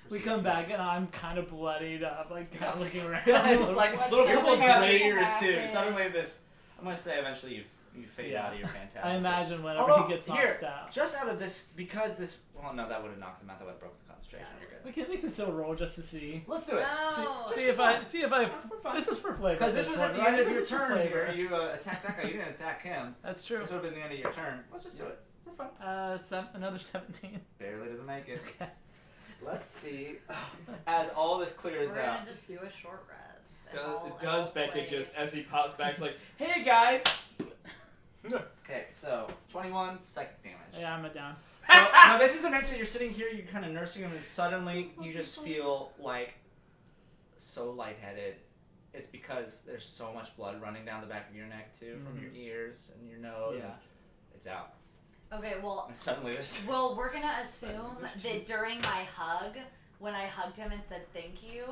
We come back and I'm kind of bloodied up, like kind of looking around. It's like What little the couple of fuck gray ears too. happened? Suddenly this, I'm gonna say eventually you fade out of your fantastic. I imagine whenever Although, he gets knocked here, out. just out of this, because this, well no, that would have knocked him out, that would have broke the concentration. You're good. We can still roll just to see. Let's do it. No. See if I this is for flavor. Because this was at the end of your turn flavor. here. You attacked that guy. You didn't attack him. That's true. This would have been the end of your turn. Let's just do it. For fun. Another 17. Barely doesn't make it. Okay. Let's see. As all this clears We're out. gonna just do a short rest. And I'll Does play. Becca just, as he pops back, is like, hey guys! Okay, so 21 psychic damage. Yeah, I'm down. So now this is an instant. You're sitting here, you're kind of nursing him, and suddenly you just feel like so lightheaded. It's because there's so much blood running down the back of your neck too, from your ears and your nose. Yeah. And it's out. Okay, well, And suddenly there's. well, we're gonna assume that during my hug, when I hugged him and said thank you,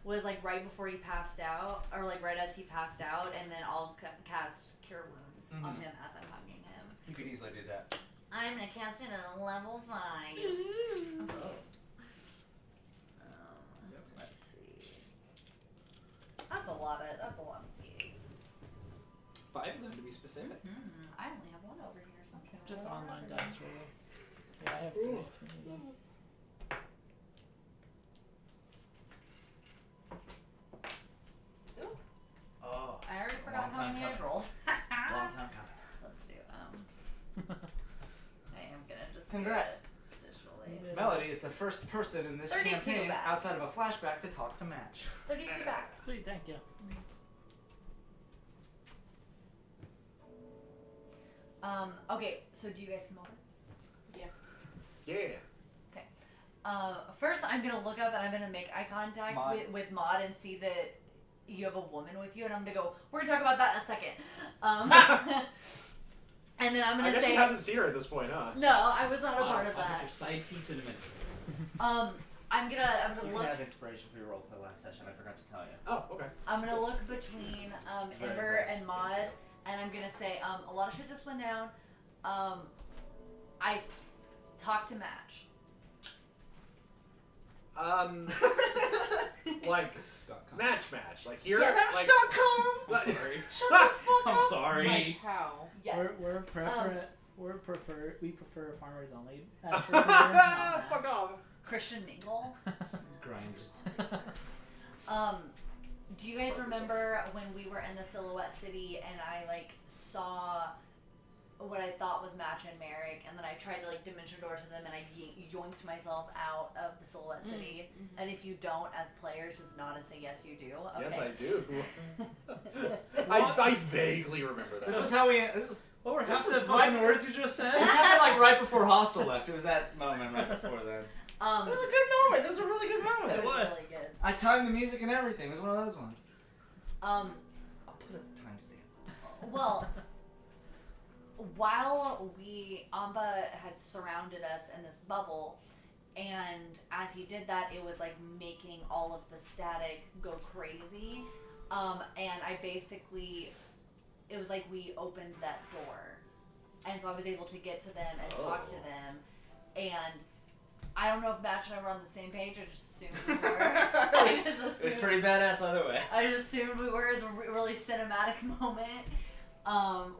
was like right before he passed out, or like right as he passed out, and then I'll cast Cure Wounds on him as I'm hugging him. You could easily do that. I'm gonna cast it at a level 5. Let's see. That's a lot of d8s. 5 of them to be specific. I only have one over here, so I'm trying to Just roll online over. dice roll. Yeah, I have 3 of them. Ooh, Oh. I already a forgot long how time many I coming. rolled. Long time coming. Let's do I am gonna just Congrats. do it visually. Melody is the first person in this 32 campaign back. outside of a flashback to talk to Match. 32 back. Sweet, thank you. Okay, so do you guys come over? Yeah. First I'm gonna look up and I'm gonna make eye contact Maud. with Maud and see that you have a woman with you, and I'm gonna go, we're gonna talk about that in a second. And then I'm I gonna guess say, she hasn't seen her at this point, huh? no, I was not a I'll part of get that. your side piece in a minute. I'm gonna You look. had inspiration for your roleplay last session. I forgot to tell you. Oh, okay. I'm gonna look between Very Ember impressed. and Maud, and I'm gonna say, a lot of shit just went down. I've talked to Match. Like match, like here, Yeah, like. I'm sorry. Shut the fuck I'm up. sorry. Like how? Yes. We prefer farmers only. Fuck off. Christian Mingle. Grimes. Do you guys remember when we were in the Silhouette City and I like saw what I thought was Match and Merrick, and then I tried to like dimension door to them and I yoinked myself out of the Silhouette City? And if you don't, as players, just nod and say yes, you do. Okay. Yes, I do. I vaguely remember that. This was how we. This was. What were This half was the right- fucking words you just said? This happened like right before Hostel left. It was that moment right before then. It Um, was a good moment. It was a really good moment. it was was. really good. I timed the music and everything. It was one of those ones. Um, I'll put a timestamp. well, while Amba had surrounded us in this bubble, and as he did that, it was like making all of the static go crazy. And I basically, it was like we opened that door. And so I was able to get to them and talk to them. And I don't know if Match and I were on the same page. I just assumed we were. I just assumed, It's pretty badass either way. I just assumed we were. It was a really cinematic moment.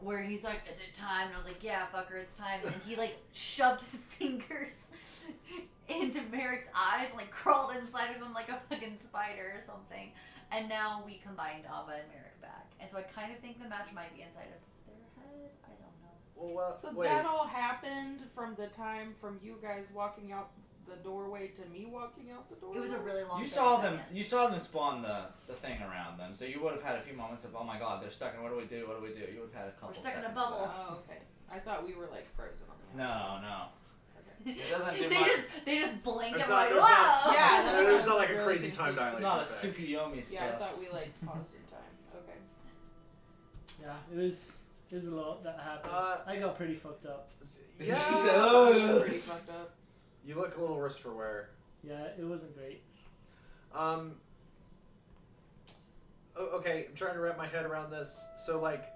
Where he's like, is it time? And I was like, yeah, fucker, it's time. And then he like shoved his fingers into Merrick's eyes and like crawled inside of him like a fucking spider or something. And now we combined Ava and Merrick back. And so I kind of think the Match might be inside of their head. I don't know. Well, So wait. that all happened from the time from you guys walking out the doorway to me walking out the doorway? It was a really long You 30 saw them. seconds. You saw them spawn the thing around them. So you would have had a few moments of, oh my god, they're stuck. And what do we do? What do we do? You would have had a couple. We're stuck in a seconds of bubble. that. Oh, okay. I thought we were like frozen on the outside. No. Okay. It doesn't do they much. they just blink There's and not- we're there's like, not- whoa! Yeah, that's There's what not I like a was crazy really time confused. It's dilation. not a effect. Tsukuyomi stuff. Yeah, I thought we like paused in time. Okay. Yeah, it was a lot that happened. I got pretty fucked up. He Yeah. said, "Oh." You were pretty fucked up. You look a little worse for wear. Yeah, it wasn't great. Okay, I'm trying to wrap my head around this. So, like,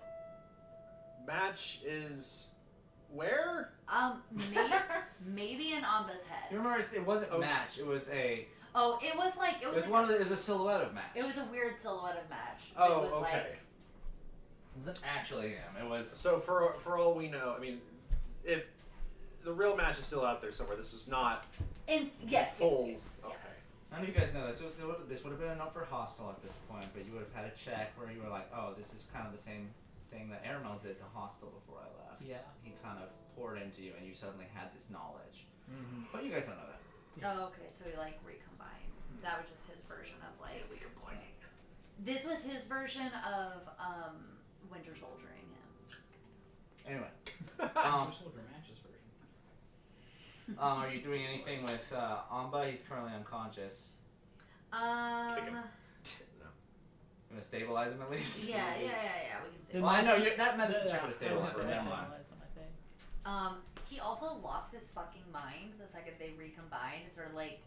Match is where? Maybe in Amba's head. You remember? It wasn't Okay. Match. It was a. Oh, it was like It was one of the. It was a silhouette of Match. It was a weird silhouette of Match. Oh, it was okay. Like, It wasn't actually him. It was. So for all we know, I mean, if the real Match is still out there somewhere, this was not yes, full. yes. Okay. None of you guys know this. This would have been enough for Hostel at this point, but you would have had a check where you were like, oh, this is kind of the same thing that Airmel did to Hostel before I left. Yeah. He kind of poured into you, and you suddenly had this knowledge. Mm-hmm. But you guys don't know that. Oh, okay. So we like recombine. That was just his version of like. This was his version of Winter Soldiering him. Anyway, Winter Soldier Match's version. are you doing anything with Amba? He's currently unconscious. Kick him. No. You gonna stabilize him at least? Yeah. We can say. Did Well, I my- know that medicine check would have I was stabilized gonna him. say Never mind. stabilize him, I think. He also lost his fucking mind the second they recombined. Sort of like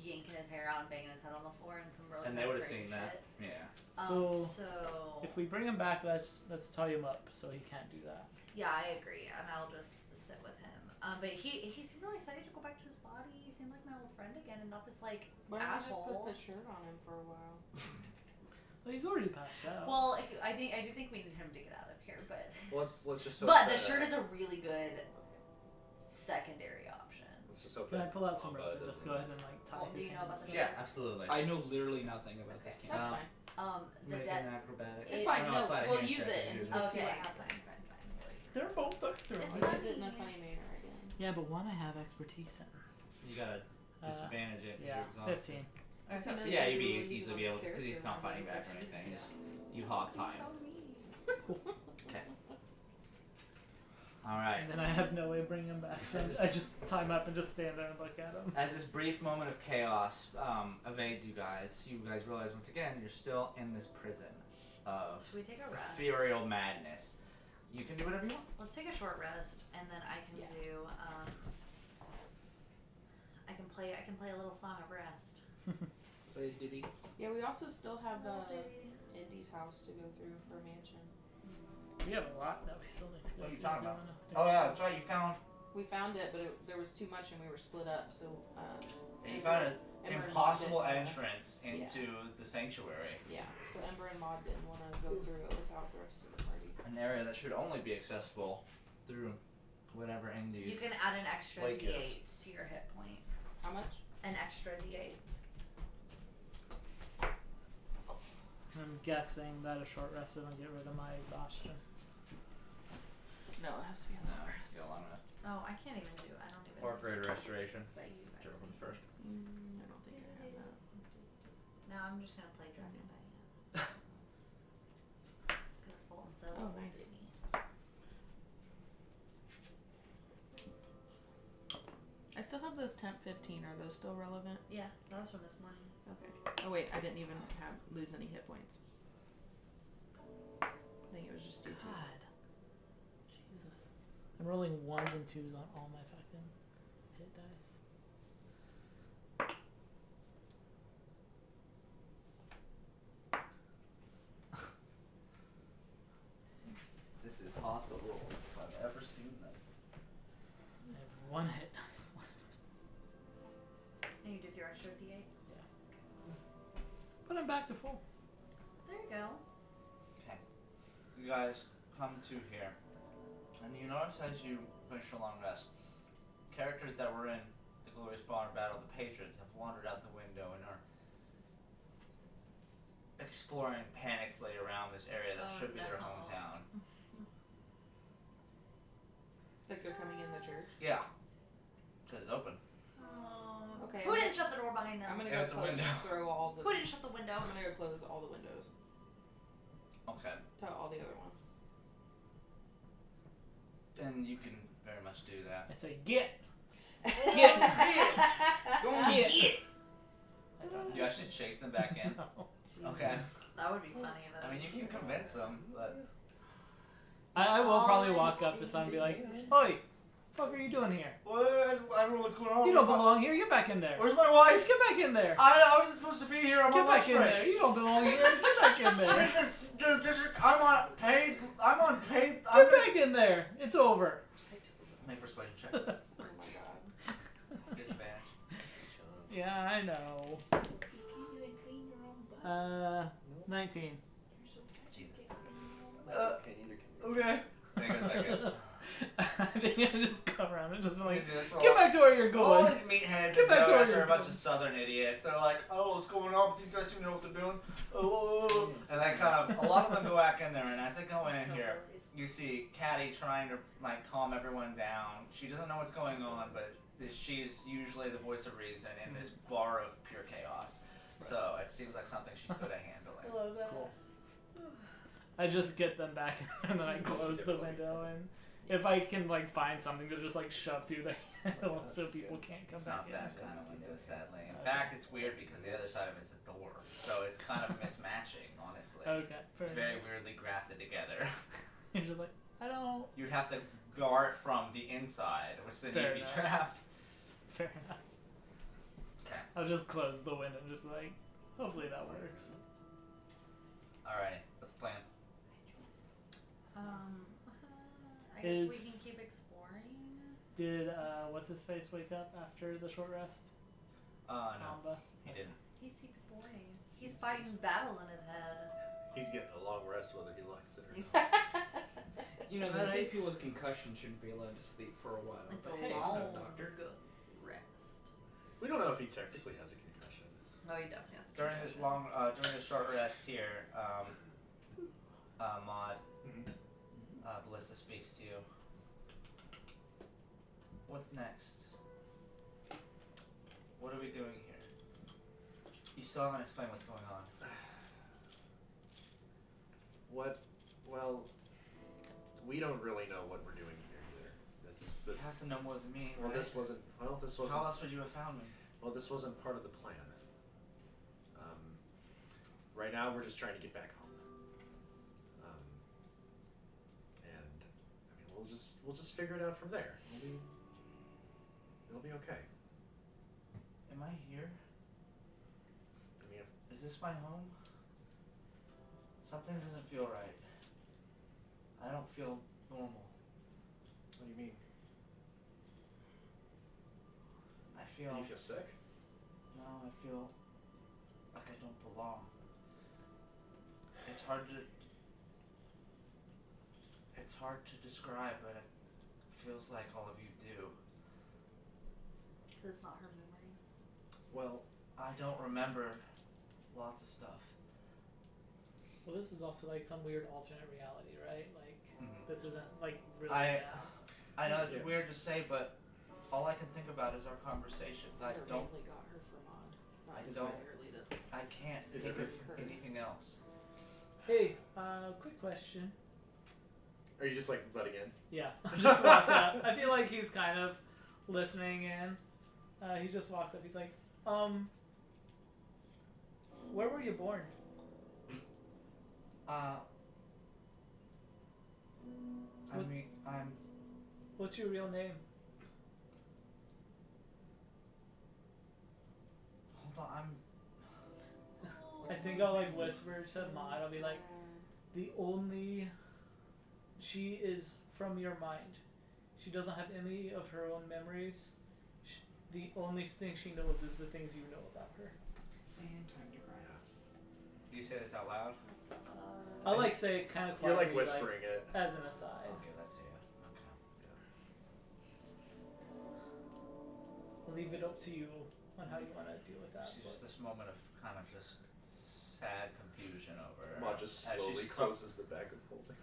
yanking his hair out and banging his head on the floor and some really And they would have crazy seen that. shit. Yeah. So, So if we bring him back, let's tie him up so he can't do that. yeah, I agree, and I'll just sit with him. But he seemed really excited to go back to his body. He seemed like my old friend again, and not this like Why don't we just asshole. put the shirt on him for a while? Well, he's already passed out. Well, I do think we need him to get out of here, but Let's just hope but the that, shirt is a really good secondary option. Let's just hope Can I that pull out some Amba rope? Just doesn't- go ahead and like tie Well, do his you know about hands. the Yeah, absolutely. I know literally nothing about this Okay. camp. That's fine. The Make dead. an acrobatic. It's fine. Oh, No, slide a we'll hand use check it if and you we'll do. see Okay, what fine. happens. They're both through. It's We'll fine. use it in a funny manner again. Yeah, but one I have expertise in. You gotta disadvantage it. 'Cause Yeah, you're exhausted. 15. I think Yeah, that you'd we be will use easily it be on able to, because he's character not fighting rather back or than anything. yeah. Just, you hog tie him. Okay. All right. And then I have no way of bringing him back, so I just tie him up and just stand there and look at him. As this brief moment of chaos evades you guys realize once again you're still in this prison of Should we take a rest? ethereal madness. You can do whatever you want. Let's take a short rest, and then I can do. I can play a little song of rest. Play a ditty. Yeah, we also still have Little ditty. Indy's house to go through for mansion. We have a lot that we still need to go What are you through talking if you about? wanna Oh yeah, explore. that's right. You found We found it, but there was too much and we were split up. So you found an Ember and impossible Maud didn't entrance into the sanctuary, Yeah, so Ember and Maud didn't want to go through it without the rest of the party. an area that should only be accessible through whatever So you Indy's. can add an extra Like D8 this. to your hit points. How much? An extra D8. I'm guessing that a short rest is gonna get rid of my exhaustion. No, it has to be on No, the rest. get a long rest. Oh, I can't even do. I don't even. Or greater restoration. But you guys Whichever comes can. first. I don't think I have that. No, I'm just gonna play Dragon Diana. Because Fulton said. Oh, nice. I still have those temp 15. Are those still relevant? Yeah, that was from this morning. Okay. Oh wait, I didn't even lose any hit points. I think it was just D2. God. Jesus. I'm rolling 1s and 2s on all my fucking hit dice. This is hostile rules if I've ever seen them. I have 1 hit dice left. And you did your extra D8? But I'm back to full. There you go. Okay. You guys come to here. And you notice as you finish your long rest, characters that were in the Glorious Bonner Battle, the patrons, have wandered out the window and are exploring panically around this area that Oh, should be their no. hometown. Like they're coming in the church. Yeah. Because it's open. Oh. Okay. Who didn't shut the door behind them? I'm gonna Yeah, go it's a close. window. Throw all the. Who didn't shut the window? I'm gonna go close all the windows Okay. to all the other ones. And you can very much do that. I say, get! Get. Go on, get! I don't know. You actually chase them back in? No. Okay. That would be funny. Though. I mean, you can convince them, but... I will probably walk up to someone and be like, Oi! What are you doing here? What? I don't know what's going on. You don't belong here, get back in there! Where's my wife? Get back in there! I wasn't supposed to be here. I'm Get on back lunch in break. there! You don't belong here, get back in there! I'm on paid. Get back in there! It's over! Make persuasion check. Oh my god. Disadvantage. Yeah, I know. 19. Jesus. Okay, neither can we. Okay. Then it goes back in. I think I just come around and just be like, Easy, that's get all- back to where you're All going! these meatheads Get back to where are you're a bunch going. of southern idiots. They're like, oh, what's going on? But these guys seem to know what they're doing. Oh. And then kind of, a lot of them go back in there, and as they go in here, you see Caddy trying to like calm everyone down. She doesn't know what's going on, but she's usually the voice of reason in this bar of pure chaos. Right. So it seems like something she's good at handling. I love that. Cool. I just get them back and then I close the window, and if I can like find something to just like shove through the handle so people can't come It's back not in. that kind of window, sadly. In fact, it's weird because the other side of it's a door, so it's kind of mismatching, honestly. Okay. It's fair very enough. weirdly grafted together. You're just like, I don't. You'd have to bar it from the inside, which then Fair you'd be enough. trapped. Fair enough. Okay. I'll just close the window and just be like, hopefully that works. Alright, let's plan. I guess we Is- can keep exploring. Did what's his face wake up after the short rest? No, Amba. he didn't. He's CP boy. He's fighting battles in his head. He's getting a long rest whether he likes it or not. You know, they say people with concussion shouldn't be allowed to sleep for a while. It's but a hey, I'm long not a doctor. rest. We don't know if he technically has a concussion. No, he definitely has. a During this concussion. during this short rest here, Maud, Ballista speaks to you. What's next? What are we doing here? You still haven't explained what's going on. What? Well, we don't really know what we're doing here either. You have to know more than me, Well, right? this wasn't. How else would you have found me? Well, this wasn't part of the plan. Right now, we're just trying to get back home. And I mean, we'll just figure it out from there. It'll be okay. Am I here? I mean, Is this my home? Something doesn't feel right. I don't feel normal. what do you mean? I feel. You feel sick? No, I feel like I don't belong. It's hard to describe, but it feels like all of you do. Because it's not her memories. Well, I don't remember lots of stuff. Well, this is also like some weird alternate reality, right? Like this isn't like really. I know it's Yeah. weird to say, but all I can think about is our conversations. I don't. mainly got her for Maud. Not I necessarily to I can't Is think it of hers? anything else. Hey, quick question. are you just like butting in? Yeah, just walked up. I feel like he's kind of listening in. He just walks up. He's like, where were you born? I'm. What's your real name? Hold on. I think I'll like whisper to Maud. I'll be like, she is from your mind. She doesn't have any of her own memories. The only thing she knows is the things you know about her. And time to cry. Do you say this out loud? I'll like say it kind of You're quietly, like whispering it. as an aside. I'll give that to you. Okay. I'll leave it up to you on how you want to deal with that. She's just this moment of kind of just sad confusion over. Maud just as slowly she's closes the bag of holding.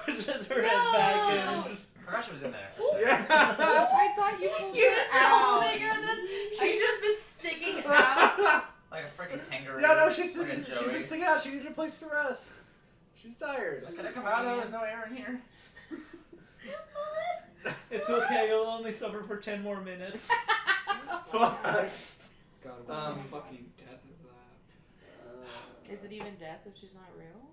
Pushes her head back in. I forgot she was in there. For a second. Yeah. I thought you pulled You're her just out. holding her and then she's just been sticking out. Like a freaking kangaroo. Yeah, no, she's like a been Joey. sitting out. She needed a place to rest. She's tired. Can I come out? There's no air in here. It's okay. You'll only suffer for 10 more minutes. Fuck. God, what fucking death is that? Is it even death if she's not real?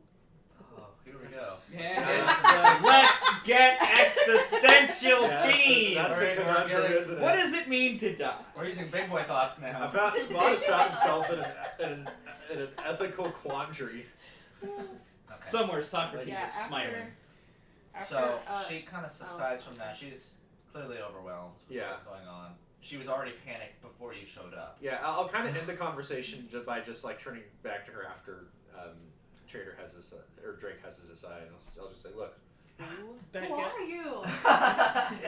Oh, here we go. Yeah, Let's get existential Yeah, that's team. the Alright, we're conundrum, getting- isn't it? What does it mean to die? We're using big boy thoughts now. Maud has found himself in an ethical quandary. Okay. Somewhere Socrates Yeah, is smiling. After, So she kind of subsides from that. She's clearly overwhelmed with Yeah. what's going on. She was already panicked before you showed up. Yeah, I'll kind of end the conversation by just like turning back to her after Trader has his or Drake has his aside, and I'll just say, look, Beckett. Who are you?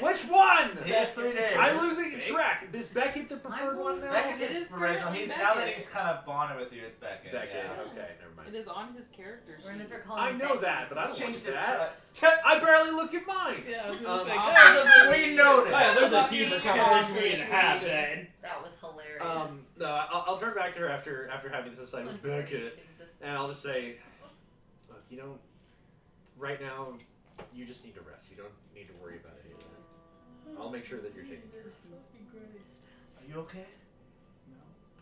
Which one? He has 3 days. I'm losing track. Is Beckett the preferred one now? Beckett It is is original. currently He's now that Beckett. he's kind of bonded with you. It's Beckett. Beckett. Yeah. Okay, never mind. It is on his character We're gonna sheet. start calling I him know Becky. that, but I don't Change want it. that. I barely look at mine. Yeah, I was gonna say. We noticed. Oh, yeah, there's a Fucking deeper come conversation on, we need to please. have then. That was hilarious. No, I'll turn back to her after having this aside with Beckett, and I'll just say, look, right now, you just need to rest. You don't need to worry about any of that. I'll make sure that you're taken care of. Are you okay?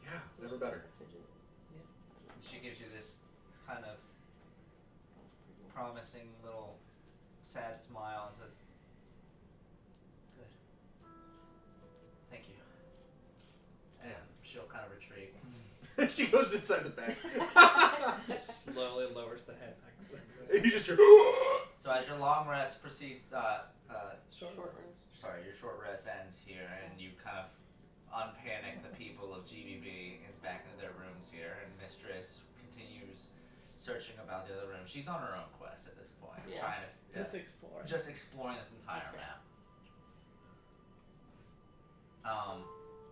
Yeah, never better. She gives you this kind of promising little sad smile and says, "Good. Thank you." And she'll kind of retreat. She goes inside the bag. Slowly lowers the head back inside. You just hear. So as your long rest proceeds, Short rest. sorry, your short rest ends here, and you kind of unpanic the people of GBB and back into their rooms here, and Mistress continues searching about the other room. She's on her own quest at this point, Yeah. trying to Just explore. just exploring this entire That's fair. map.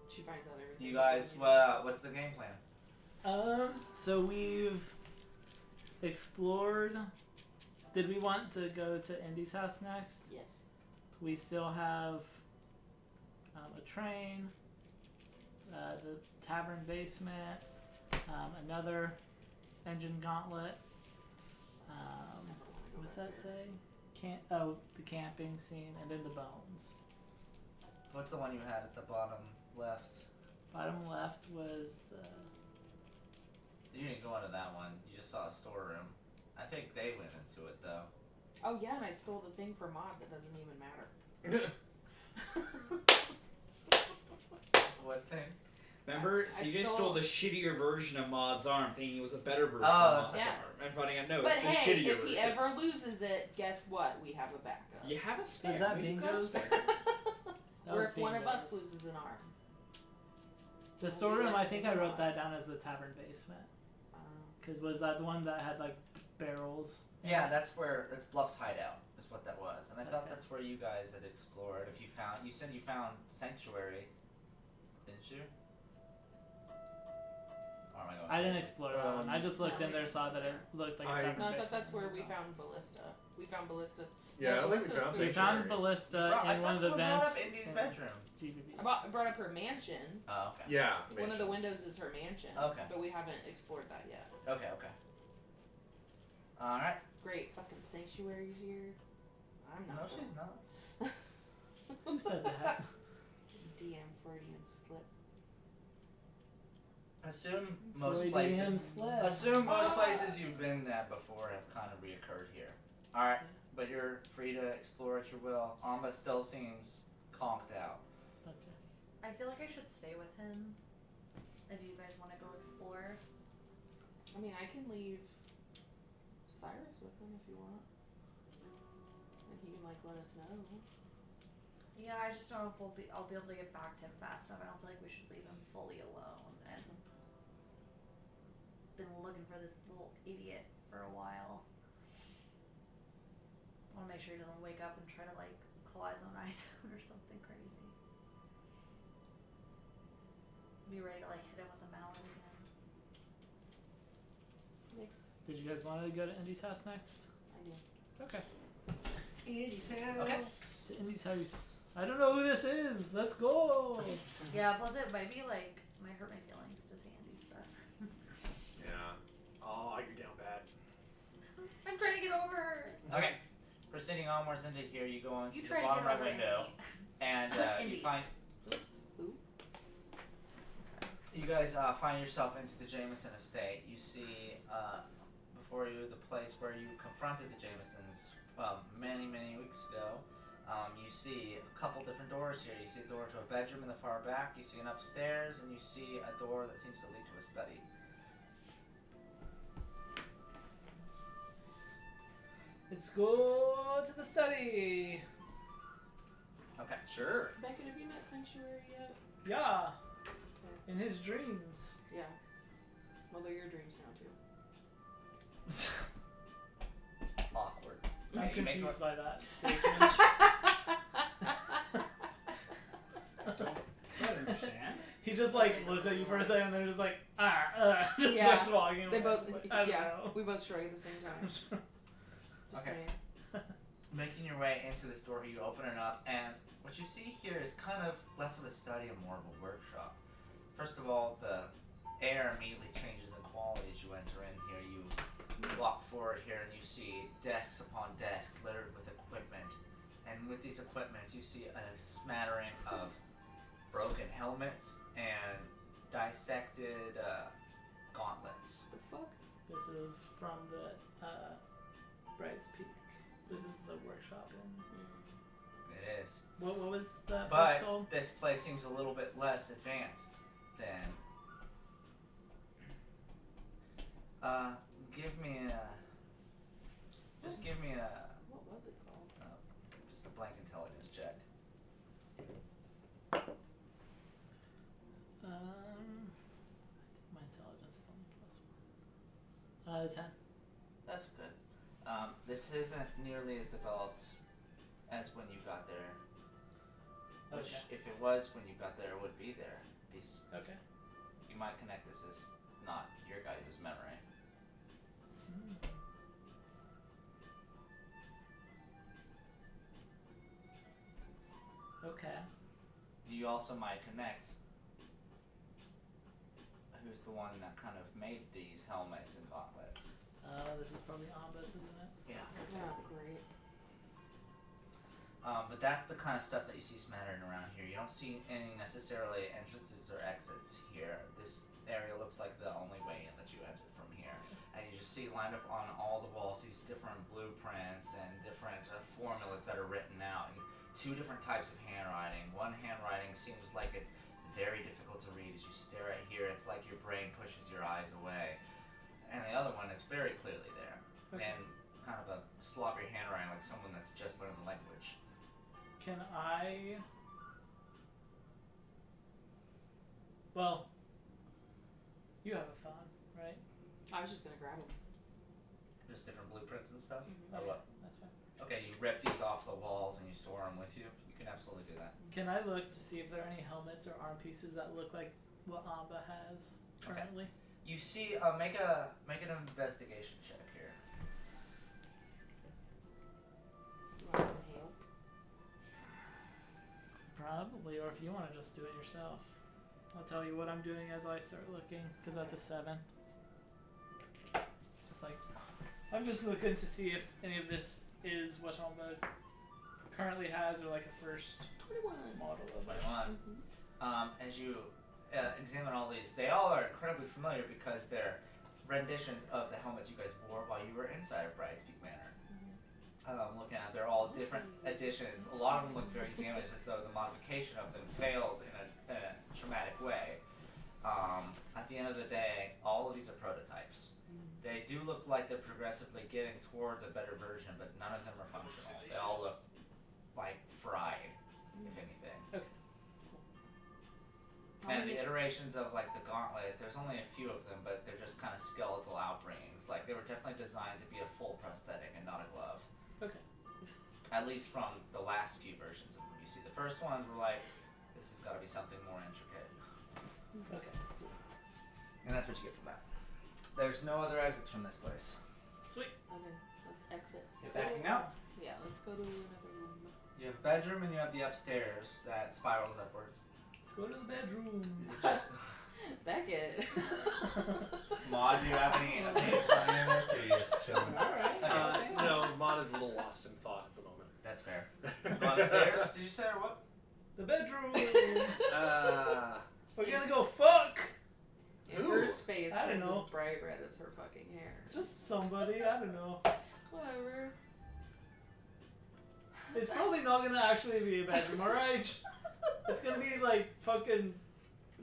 She finds out everything. You guys, what's the game plan? So we've explored. Did we want to go to Indy's house next? Yes. We still have a train, the tavern basement, another engine gauntlet. What's that say? The camping scene, and then the bones. What's the one you had at the bottom left? Bottom left was the. You didn't go into that one. You just saw a storeroom. I think they went into it though. Oh yeah, and I stole the thing from Maud that doesn't even matter. What thing? Remember, I CJ stole- stole the shittier version of Maud's arm, thinking it was a better version Oh, of Maud's yeah. arm, and finding out no, But it's the hey, shittier if version. he ever loses it, guess what? We have a backup. You have a spare. Is that Maybe you got a Bingo's? spare. That Or was if one of us Bingo's. loses an arm. The storeroom, like I think I wrote that down as the tavern basement. Cause was that the one that had like barrels? Yeah, that's Bluff's hideout. Is what that was, and I thought Okay. that's where you guys had explored. If you said you found Sanctuary, didn't you? Or am I going? I didn't explore that one. I just looked No, in there, saw that it looked like a I- tavern No, I thought basement. that's where we found Ballista. We found Ballista. Yeah, I don't think we Ballista's found pretty- We found Sanctuary. Ballista I in one of thought the someone brought vents. up Indy's in bedroom. GBB. I brought up her mansion. Oh, okay. Yeah. One of the windows is her mansion. Okay. But we haven't explored that yet. Okay. All right. Great, fucking sanctuary's here. I'm No, not. she's not. Who said that? DM Freudian slip. Assume most Freudian places. slip. Assume most places you've been at before have kind of reoccurred here. All right, but you're free to explore at your will. Amba still seems conked out. Okay. I feel like I should stay with him. If you guys want to go explore. I mean, I can leave Cyrus with him if you want. And he can, like, let us know. Yeah, I just don't know if I'll be able to get back to him fast enough. I don't feel like we should leave him fully alone. And been looking for this little idiot for a while. I want to make sure he doesn't wake up and try to like claw his own eyes out or something crazy. Be ready to like hit him with a mallet again. Did you guys want to go to Indy's house next? I do. Okay. Indy's house. Okay. To Indy's house. I don't know who this is. Let's go. Yeah, plus it might hurt my feelings to see Andy's stuff. Yeah. Oh, you're down bad. I'm trying to get over her. Okay. Proceeding onwards into here, you go into You the try to bottom get right over window, Andy. and you Indy. find. Who? You guys find yourself into the Jameson estate. You see before you the place where you confronted the Jamesons many, many weeks ago. You see a couple different doors here. You see a door to a bedroom in the far back. You see an upstairs, and you see a door that seems to lead to a study. Let's go to the study. Okay. Sure. Beckett, have you met Sanctuary yet? Yeah. Okay. In his dreams. Yeah. Well, they're your dreams now, too. Awkward. I'm Okay, you make confused by that statement. I don't understand. He just like looks at you for a second and then just like just Yeah. starts walking. They away. both, It's like, I don't yeah, know. we both shrug at the same time. Just Okay. saying. Making your way into this door, you open it up, and what you see here is kind of less of a study and more of a workshop. First of all, the air immediately changes in quality as you enter in here. You walk forward here and you see desks upon desks littered with equipment. And with these equipments, you see a smattering of broken helmets and dissected gauntlets. The fuck? This is from the Bride's Peak. This is the workshop in. It is. What was that But place called? this place seems a little bit less advanced than. Give me a. What was it called? Just a blank intelligence check. I think my intelligence is only +1. 10. That's good. This isn't nearly as developed as when you got there. Which, Okay. if it was when you got there, it would be there. Okay. You might connect this as not your guys' memory. Okay. You also might connect who's the one that kind of made these helmets and gauntlets. This is probably Ambas, isn't it? Yeah. Oh, great. But that's the kind of stuff that you see smattering around here. You don't see any necessarily entrances or exits here. This area looks like the only way in that you enter from here. And you just see lined up on all the walls these different blueprints and different formulas that are written out in two different types of handwriting. One handwriting seems like it's very difficult to read as you stare at here. It's like your brain pushes your eyes away. And the other one is very clearly there. Okay. And kind of a sloppy handwriting like someone that's just learned the language. Can I? Well, you have a phone, right? I was just gonna grab him. Just different blueprints and stuff? Okay, Or what? that's fine. Okay, you rip these off the walls and you store them with you. You can absolutely do that. Can I look to see if there are any helmets or arm pieces that look like what Amba has currently? You see, make an investigation check here. Do I want help? Probably, or if you want to just do it yourself. I'll tell you what I'm doing as I start looking, because that's a 7. It's like, I'm just looking to see if any of this is what Amba currently has, or like a first 21. model of it. 21. As you examine all these, they all are incredibly familiar because they're renditions of the helmets you guys wore while you were inside of Bride's Peak Manor. Looking at, they're all different editions. A lot of them look very damaged, as though the modification of them failed in a traumatic way. At the end of the day, all of these are prototypes. They do look like they're progressively getting towards a better version, but none of them are functional. They all look like fried, if anything. Okay. And the iterations of like the gauntlet, there's only a few of them, but they're just kind of skeletal outbringings. Like they were definitely designed to be a full prosthetic and not a glove. Okay. At least from the last few versions of them. You see, the first ones were like, this has got to be something more intricate. Okay. And that's what you get from that. There's no other exits from this place. Sweet. Okay, let's exit. It's backing out. Yeah, let's go to another room. You have a bedroom and you have the upstairs that spirals upwards. Let's go to the bedroom. Is it just Beckett. Maud? Do you have any opinions on any of this, or are you just chilling? Alright. No, Mon is a little lost in thought at the moment. That's fair. Go upstairs. Did you say or what? The bedroom. Uh, We're gonna go fuck. Amber's face I don't turns know. as bright red as her fucking hair. Just somebody. I don't know. Whatever. It's probably not gonna actually be a bedroom, alright? It's gonna be like fucking.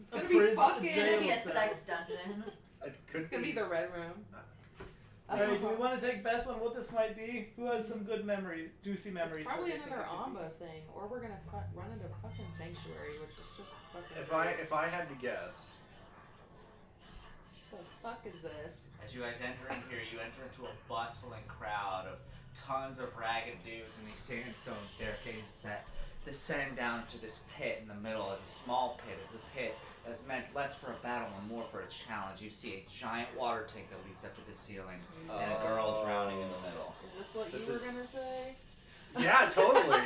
It's gonna be fucking. It's gonna be a cell. sex dungeon. it could It's gonna be the red room. Alright, do we want to take bets on what this might be? Who has some good juicy memories? It's probably that they think another it could be? Amba thing, or we're gonna run into fucking Sanctuary, which is just fucking. If I had to guess, What the fuck is this? As you guys enter in here, you enter into a bustling crowd of tons of ragged dudes in these sandstone staircases that descend down to this pit in the middle. It's a small pit. It's a pit that's meant less for a battle and more for a challenge. You see a giant water tank that leads up to the ceiling and a girl drowning in the middle. Is this what you were gonna say? Yeah, totally.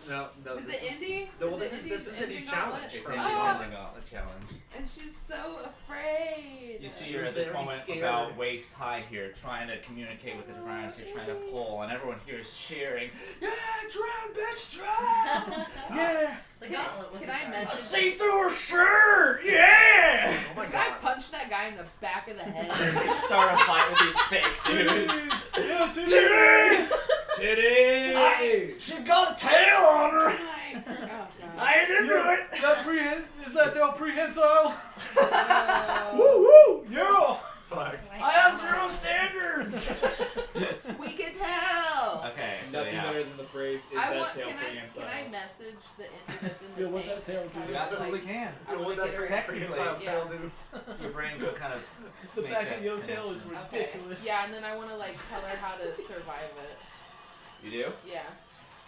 No, Is this it Indy? No, well, this is Indy's challenge. It's from- Indy's ending gauntlet challenge. And she's so afraid. You see She's her at this very moment scared. about waist high here, trying to communicate with the different items. You're trying to pull, and everyone here is cheering. Yeah, drown, bitch, drown! Yeah! The gauntlet was Can I I message? see through her shirt! Yeah! Oh my Can I god. punch that guy in the back of the head? Start a fight with these fake dudes. Yeah, Titty! Titty! She's got a tail on her! Oh god. I ain't into it! Is that tail prehensile? No. Woo! Yeah! Fuck. I have zero standards! We can tell. Okay, so Nothing yeah. better than the phrase, is I that want. tail Can prehensile? I message the Indy that's in the Yeah, what tank? that tail do? Tell You her, absolutely like, can. I wanna Well, that's get her- prehensile Yeah. tail, dude. Your brain could kind of. The make back that of your tail is connection. Okay. ridiculous. Yeah, and then I want to like tell her how to survive it. You do? Yeah,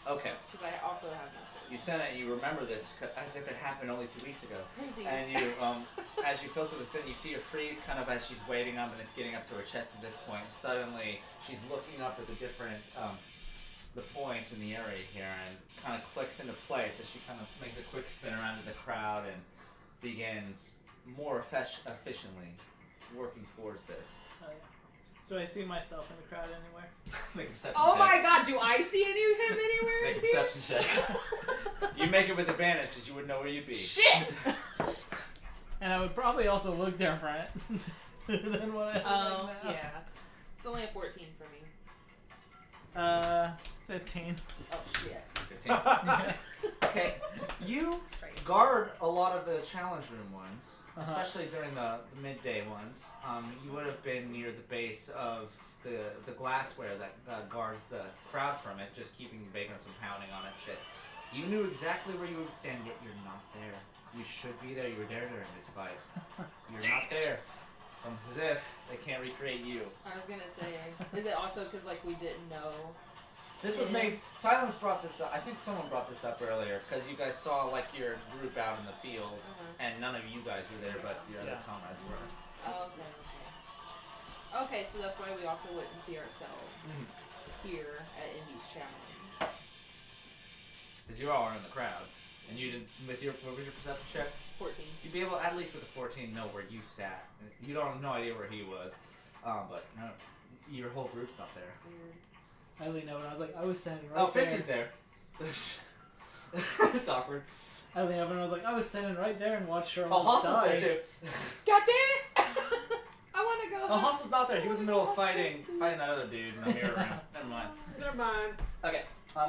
Okay. because I also have message. You sent it. You remember this as if it happened only 2 weeks ago. Crazy. And you, as you filter this in, you see her freeze kind of as she's waiting up, and it's getting up to her chest at this point. And suddenly, she's looking up at the different, the points in the area here, and kind of clicks into place as she kind of makes a quick spin around to the crowd and begins more efficiently working towards this. Oh, yeah. Do I see myself in the crowd anywhere? Make a perception Oh check. my god, do I see him anywhere? Make a perception check. You make it with advantage because you wouldn't know where you'd be. Shit! And I would probably also look different than what I Oh, look like now. yeah. It's only a 14 for me. 15. Oh, shit. 15. Okay, you guard a lot of the challenge room ones, especially during the midday ones. You would have been near the base of the glassware that guards the crowd from it, just keeping the bacon from pounding on it shit. You knew exactly where you would stand, yet you're not there. You should be there. You were there during this fight. You're not there. It's almost as if they can't recreate you. I was gonna say, is it also because like we didn't know? This was made. Silence brought this up. I think someone brought this up earlier because you guys saw like your group out in the field, and none of you guys were there, but your other comrades were. Oh, okay. Okay, so that's why we also wouldn't see ourselves here at Indy's challenge. Because you all were in the crowd, and you did with your what was your perception check? 14. You'd be able, at least with a 14, know where you sat. You don't have no idea where he was, but no, your whole group's not there. Weird. I leaned over and I was like, I was standing right Oh, there. Fissy's there. It's awkward. I leaned over and I was like, I was standing right there and watched her Oh, almost Hustle's die. there too. God damn it! I want to go. Oh, Hustle's not there. He was in the middle of fighting that other dude in the mirror room. Never mind. Never mind. Okay,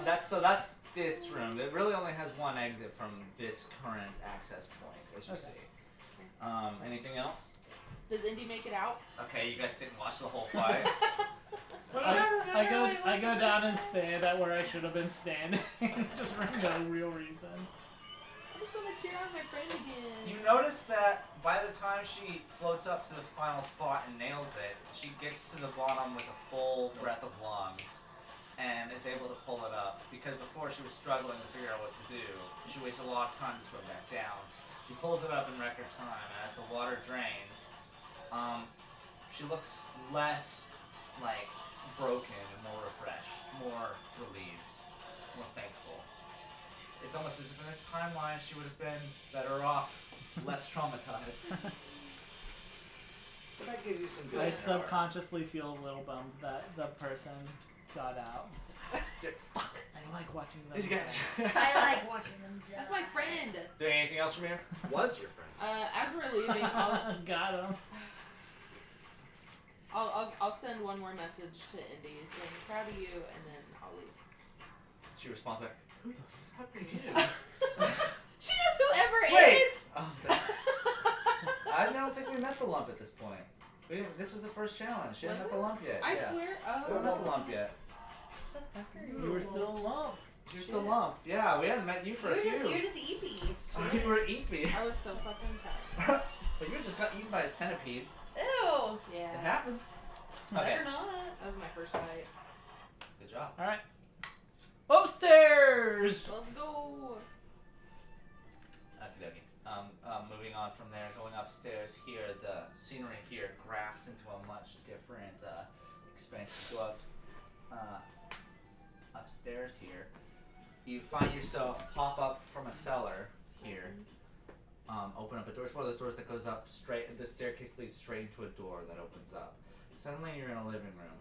that's this room. It really only has one exit from this current access point, as you Okay. see. Anything else? Does Indy make it out? Okay, you guys sit and watch the whole fight. I go down and stand at where I should have been standing, just for no real reason. I'm just gonna cheer on my friend again. You notice that by the time she floats up to the final spot and nails it, she gets to the bottom with a full breath of lungs and is able to pull it up. Because before she was struggling to figure out what to do, she wasted a lot of time to swim back down. She pulls it up in record time, and as the water drains, she looks less like broken and more refreshed, more relieved, more thankful. It's almost as if in this timeline she would have been better off, less traumatized. But that gives you some good I power. subconsciously feel a little bummed that the person got out. Fuck. I like watching them. These guys. I like watching them die. That's my friend. Doing anything else from here? Was your friend? As we're leaving, Got him. I'll send one more message to Indy saying proud of you, and then I'll leave. She responds back, who the fuck are you? She knows whoever Wait! is. Oh, I don't think we met the lump at this point. We didn't, this was the first challenge. She hasn't met the lump yet. I yeah. swear. We haven't met the lump yet. You were still a lump. You're still lump. Yeah, we hadn't met you for a few. You're just eepy. Oh, you were eepy. I was so fucking tired. But you just got eaten by a centipede. Ew. It Yeah. happens. Okay. Better not. That was my first fight. Good job. All right. Upstairs. Let's go. Okey-dokey. Moving on from there, going upstairs here, the scenery here graphs into a much different expanse. You go up upstairs here. You find yourself pop up from a cellar here. Open up a door. It's one of those doors that goes up straight. The staircase leads straight into a door that opens up. Suddenly you're in a living room.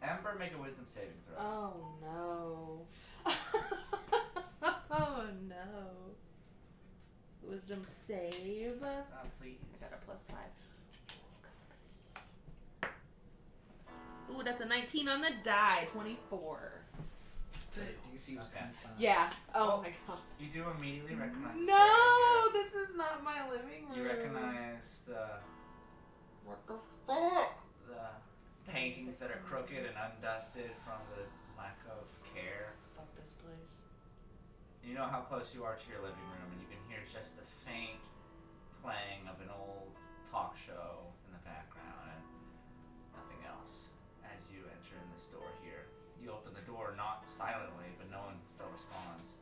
Ember, make a wisdom saving throw. Oh no. Oh no. Wisdom save. Please. I got a +5. Ooh, that's a 19 on the die. 24. Do you see what's Okay. coming from? Yeah. Oh my god. You do immediately recognize the No, staircase. this is not my living room. You recognize the What the fuck? paintings that are crooked and undusted from the lack of care. Fuck this place. You know how close you are to your living room, and you can hear just the faint playing of an old talk show in the background, and nothing else. As you enter in this door here, you open the door not silently, but no one still responds.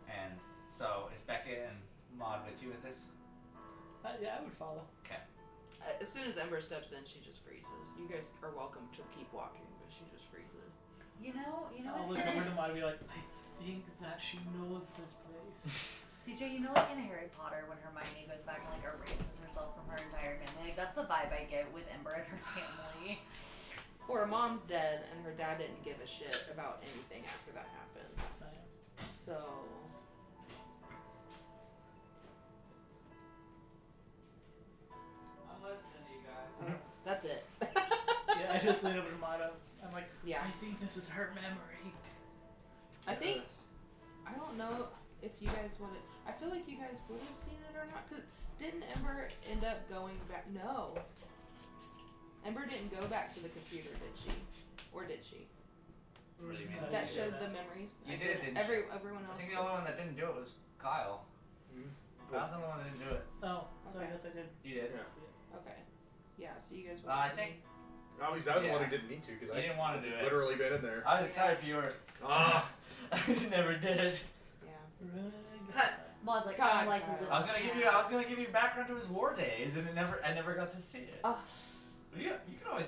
And so, is Becca and Maud with you at this? Yeah, I would follow. Okay. As soon as Ember steps in, she just freezes. You guys are welcome to keep walking, but she just freezes. You know I'll what? look over to Maud and be like, I think that she knows this place. CJ, you know like in Harry Potter when Hermione goes back and like erases herself from her entire family? Like, that's the vibe I get with Ember and her family. Or her mom's dead, and her dad didn't give a shit about anything after that happened. So... I'm listening to you guys. That's it. Yeah, I just lean over to Maud. I'm like, Yeah. I think this is her memory. I think... I don't know if you guys would have... I feel like you guys would have seen it or not, because didn't Ember end up going back... No. Ember didn't go back to the computer, did she? Or did she? What do you mean? That Yeah. showed the memories? You I did, didn't Everyone I else think the did. only one that didn't do it was Kyle. Kyle's the only one that didn't do it. Oh, so I Okay. guess I did. You did. Yeah. See it. Okay. Yeah, so you guys would I have think Obviously, I was the one Yeah. who didn't need to because you I didn't want to do it. literally been in there. I was excited for yours. Ah, You never did. Yeah. Cut. Maud's like, God, I like to God. live I was in gonna the give you. I was gonna give you background to his war days, and I never got to see it. Oh. You can always.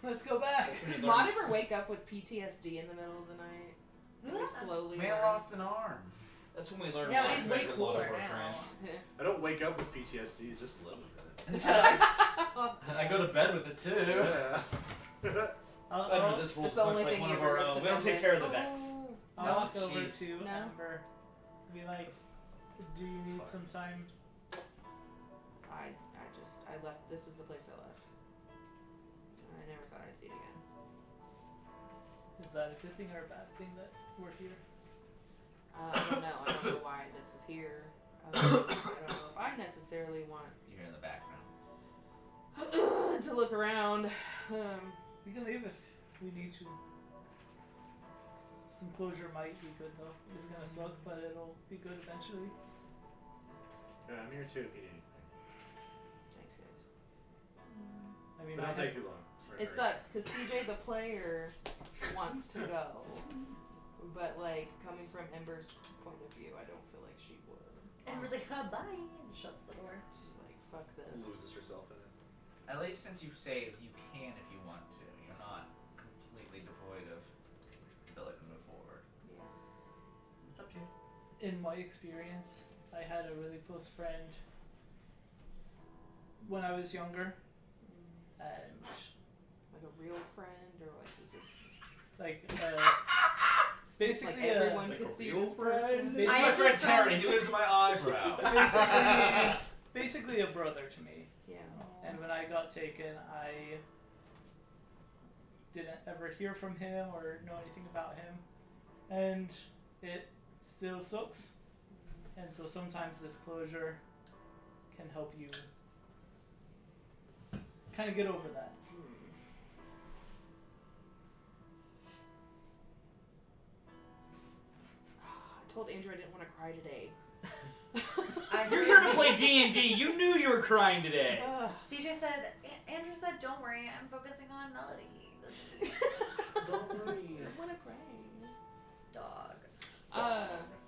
Let's go back. Does Maud ever wake up with PTSD in the middle of the night? We slowly Man learn. lost an arm. That's when we learned Yeah, a lot he's to way make a lot cooler of our now. crimes. I don't wake up with PTSD. Just live with it. I go to bed with it too. Yeah. Under this rule, It's the only like thing one you of ever our missed own. a We don't take bit care of with. the vets. I'll No, walk over jeez. to No. Amber and be like, do you need some time? I left. This is the place I left. I never thought I'd see it again. Is that a good thing or a bad thing that we're here? I don't know. I don't know why this is here. I don't know if I necessarily want You hear in the background. to look around. We can leave if we need to. Some closure might be good though. It's gonna suck, but it'll be good eventually. Yeah, I'm here too if you need anything. Thanks, guys. I mean, But I don't have- take too long. It sucks because CJ the player wants to go, but like coming from Ember's point of view, I don't feel like she would. Ember's like, bye, and shuts the door. She's like, fuck this. Loses herself in it. At least since you saved, you can if you want to. You're not completely devoid of ability to move forward. Yeah. It's up to you. in my experience, I had a really close friend when I was younger, and Like a real friend, or like was this like basically like everyone like could a see real this person? friend? This I This is my have friend this friend- Terry. He lives in my eyebrow. basically a brother to me. Yeah. And when I got taken, I didn't ever hear from him or know anything about him, and it still sucks. And so sometimes this closure can help you kind of get over that. I told Andrew I didn't want to cry today. I You're here to play D&D. You knew you were crying today. Ugh. CJ said, Don't worry, I'm focusing on Melody. Don't worry. What a cry. Dog.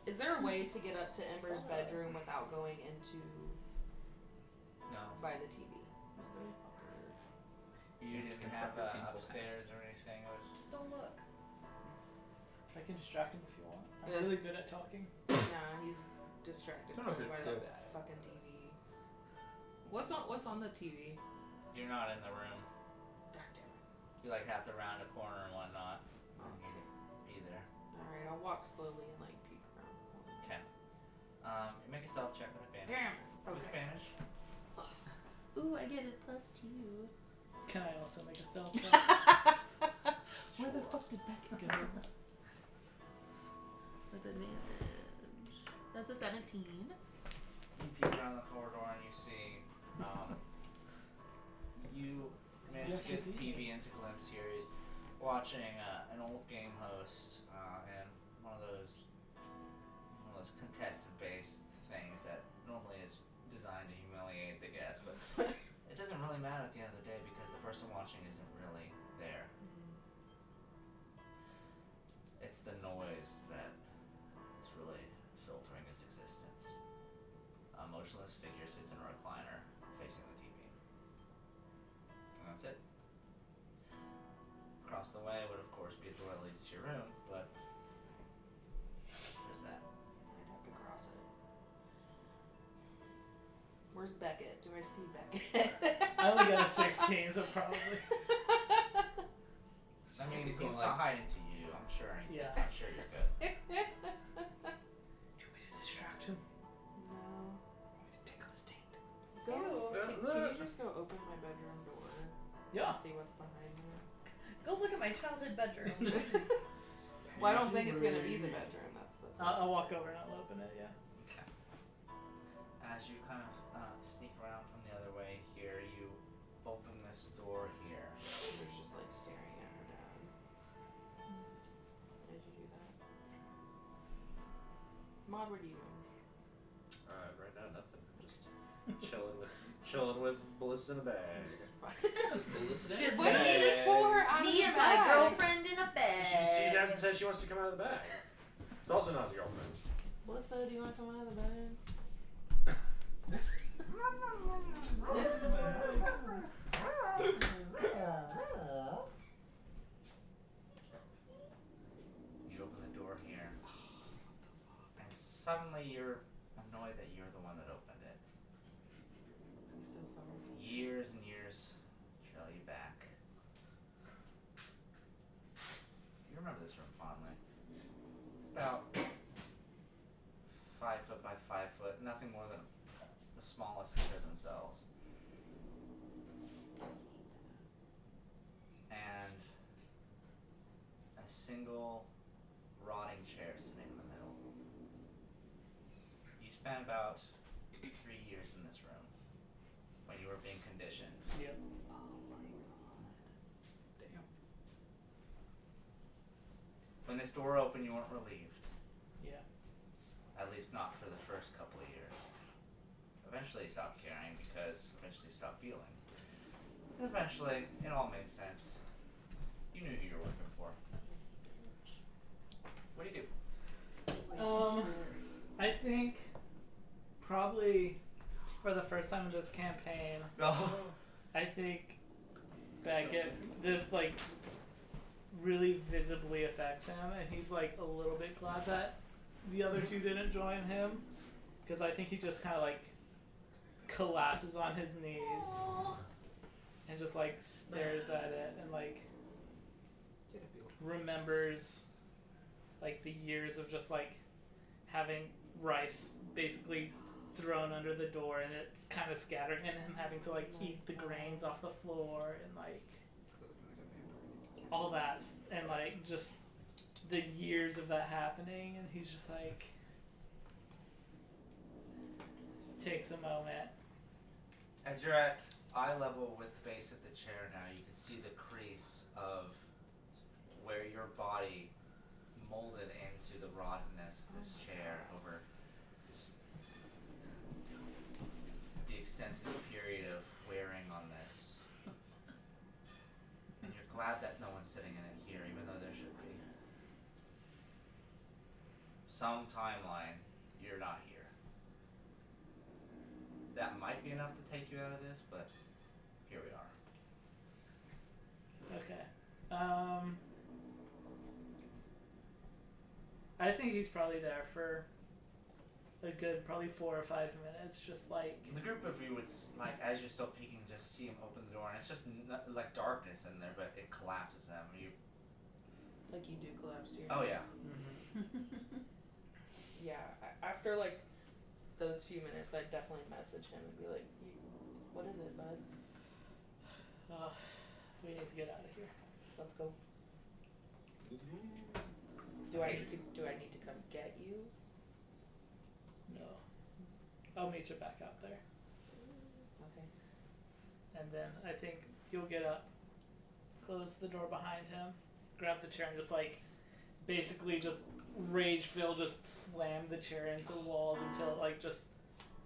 Is there a way to get up to Ember's bedroom without going into No. by the TV? You didn't have upstairs or anything. It was Just don't look. I can distract him if you want. I'm Yeah. really good at talking. Nah, he's distracted Don't know if by you're that good at it. fucking TV. What's on the TV? you're not in the room. God damn it. You like have to round a corner and whatnot. Okay. Be there. Alright, I'll walk slowly and like peek around the corner. Okay. You make a stealth check with advantage. Damn. With advantage. Ooh, I get it +2. Can I also make a stealth check? Where the fuck did Beckett go? With advantage. That's a 17. You peek around the corridor and you see, you managed to get the TV into glimpse here. He's watching an old game host and one of those contested-based things that normally is designed to humiliate the guest, but it doesn't really matter at the end of the day because the person watching isn't really there. It's the noise that is really filtering his existence. A motionless figure sits in a recliner facing the TV. And that's it. Across the way would of course be a door that leads to your room, but there's that. I'd have to cross it. Where's Beckett? Do I see Beckett? I only got a 16, so probably. I mean, he's not hiding to you. I'm sure Yeah. I'm sure you're good. Do you want me to distract him? No. Tickle his taint. Go. Ew. Can you just go open my bedroom door Yeah. and see what's behind me? Go look at my childhood bedroom. Well, I don't think it's gonna be the bedroom. That's the thing. I'll walk over and I'll open it, yeah. Okay. As you kind of sneak around from the other way here, you open this door here. There's just like staring at her dad. Did you do that? Maud, what are you doing? Right now, nothing. Just chilling with Melissa in a bag. Just Why don't you just pull her out of me the and my bag? girlfriend in a bed. She hasn't said she wants to come out of the bag. It's also not his girlfriend. Melissa, do you want to come out of the bed? You open the door here, and suddenly you're annoyed that you're the one that opened it. I'm so sorry. Years and years trail you back. You remember this room fondly. It's about 5 foot by 5 foot, nothing more than the smallest of prison cells. And a single rotting chair sitting in the middle. You spent about 3 years in this room when you were being conditioned. Yep. When this door opened, you weren't relieved. Yeah. At least not for the first couple of years. Eventually you stopped caring because eventually you stopped feeling. And eventually, it all made sense. You knew who you were working for. What do you do? I think probably for the first time in this campaign, I think Beckett, this like really visibly affects him, and he's like a little bit glad that the other two didn't join him, because I think he just kind of like collapses on his knees and just like stares at it and like remembers like the years of just like having rice basically thrown under the door and it's kind of scattered, and him having to like eat the grains off the floor and like all that, and like just the years of that happening, and he's just like takes a moment. As you're at eye level with the base of the chair now, you can see the crease of where your body molded into the rottenness of this chair over just the extensive period of wearing on this. one sitting in it here, even though there should be. Some timeline, you're not here. That might be enough to take you out of this, but here we are. Okay. I think he's probably there for a good probably 4 or 5 minutes, just like. The group of you would, like, as you're still peeking, just see him open the door, and it's just like darkness in there, but it collapses them. You. Like you do collapse to your. Oh yeah. Mm-hmm. Yeah. After like those few minutes, I'd definitely message him and be like, "What is it, bud? We need to get out of here. Let's go." Do I need to come get you? No. I'll meet you back out there. Okay. And then I think you'll get up, close the door behind him, grab the chair, and just like basically just rage-filled, just slam the chair into the walls until it like just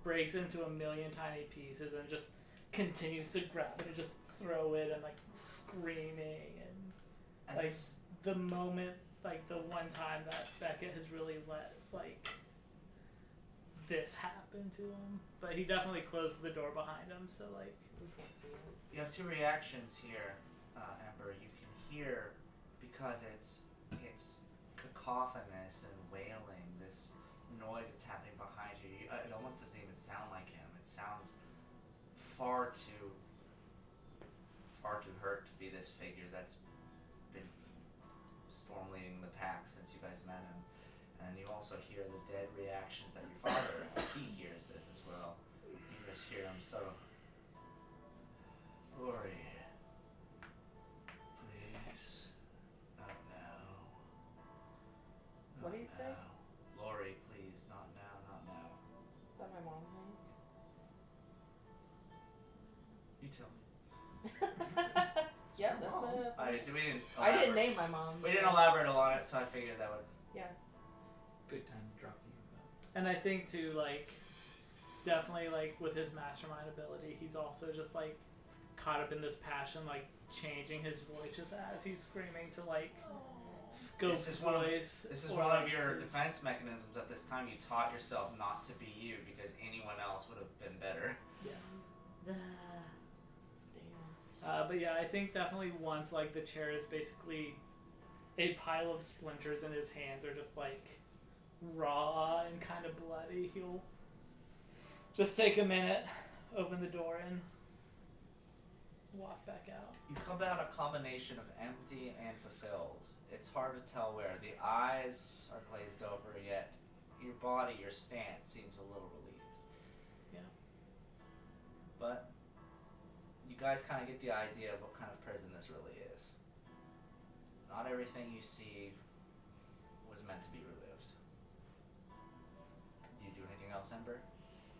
breaks into a million tiny pieces and just continues to grab it and just throw it and like screaming and like the moment, like the one time that Beckett has really let like this happen to him, but he definitely closed the door behind him, so like We can't see it. You have two reactions here, Amber. You can hear, because it's cacophonous and wailing, this noise that's happening behind you. It almost doesn't even sound like him. It sounds far too hurt to be this figure that's been storm leading the pack since you guys met him. And you also hear the dead reactions that your father has. He hears this as well. You just hear him so. Lori, please, not now. What did he say? Lori, please, not now, not now. Is that my mom's name? You tell me. Yeah, that's it. Alright, so we didn't. I didn't name my mom. We didn't elaborate on it, so I figured that would. Yeah. Good time to drop the info. And I think too, like, definitely like with his mastermind ability, he's also just like caught up in this passion, like changing his voice just as he's screaming to like scope This his is one of- voice. This is or, one like, of your his- defense mechanisms at this time. You taught yourself not to be you because anyone else would have been better. Damn. But yeah, I think definitely once like the chair is basically a pile of splinters and his hands are just like raw and kind of bloody, he'll just take a minute, open the door and walk back out. You come out a combination of empty and fulfilled. It's hard to tell where. The eyes are glazed over, yet your body, your stance seems a little relieved. Yeah. But you guys kind of get the idea of what kind of prison this really is. Not everything you see was meant to be relived. Do you do anything else, Ember,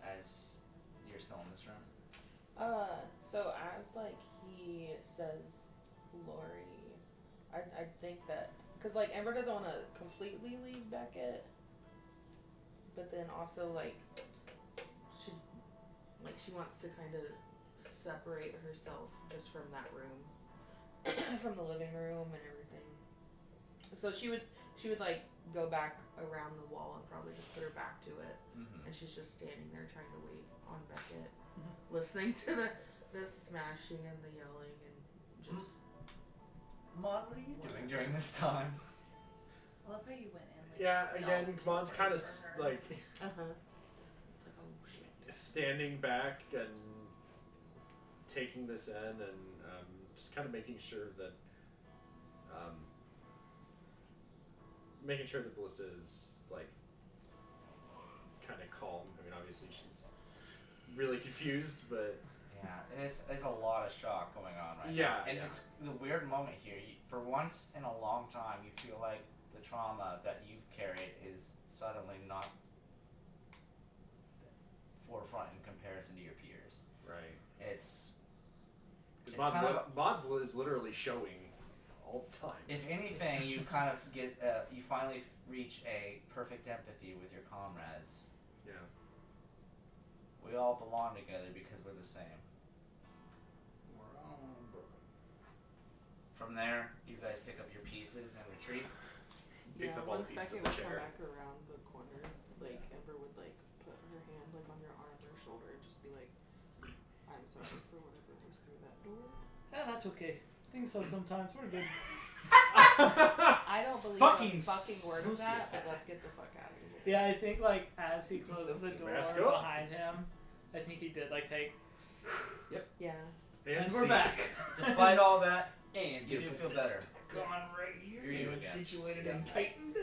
as you're still in this room? So as like he says, Lori, I think that, cause like Amber doesn't want to completely leave Beckett, but then also like she wants to kind of separate herself just from that room, from the living room and everything. So she would like go back around the wall and probably just put her back to it, Mm-hmm. and she's just standing there trying to wait on Beckett, listening to the smashing and the yelling and just. Mon, what are you doing during this time? I love how you went in. Like, Yeah, we again, all Mon's kind of for her. like Uh huh. It's like, oh shit. standing back and taking this in and just kind of making sure that Ballista is like kind of calm. I mean, obviously she's really confused, but Yeah, it's a lot of shock going on right Yeah, now. And yeah. it's the weird moment here. For once in a long time, you feel like the trauma that you've carried is suddenly not forefront in comparison to your peers. right. It's Because kind of- Mod's is literally showing all the time. if anything, you kind of get you finally reach a perfect empathy with your comrades. Yeah. We all belong together because we're the same. We're all broken. From there, you guys pick up your pieces and retreat. Picks up all the once pieces Becky of the would come chair. back around the corner, like Ember would like put her hand like on your arm or shoulder and just be like, "I'm sorry for whatever was through that door." Yeah, that's okay. Things suck sometimes. We're good. I don't believe Fucking a fucking word of that, but sociopath. let's get the fuck out of here. Yeah, I think like as he closes the door Mask up. behind him, I think he did like take. Yeah. And see. we're back. Despite all that, And you do feel better. Gone right here. Here you go. Situated and tightened.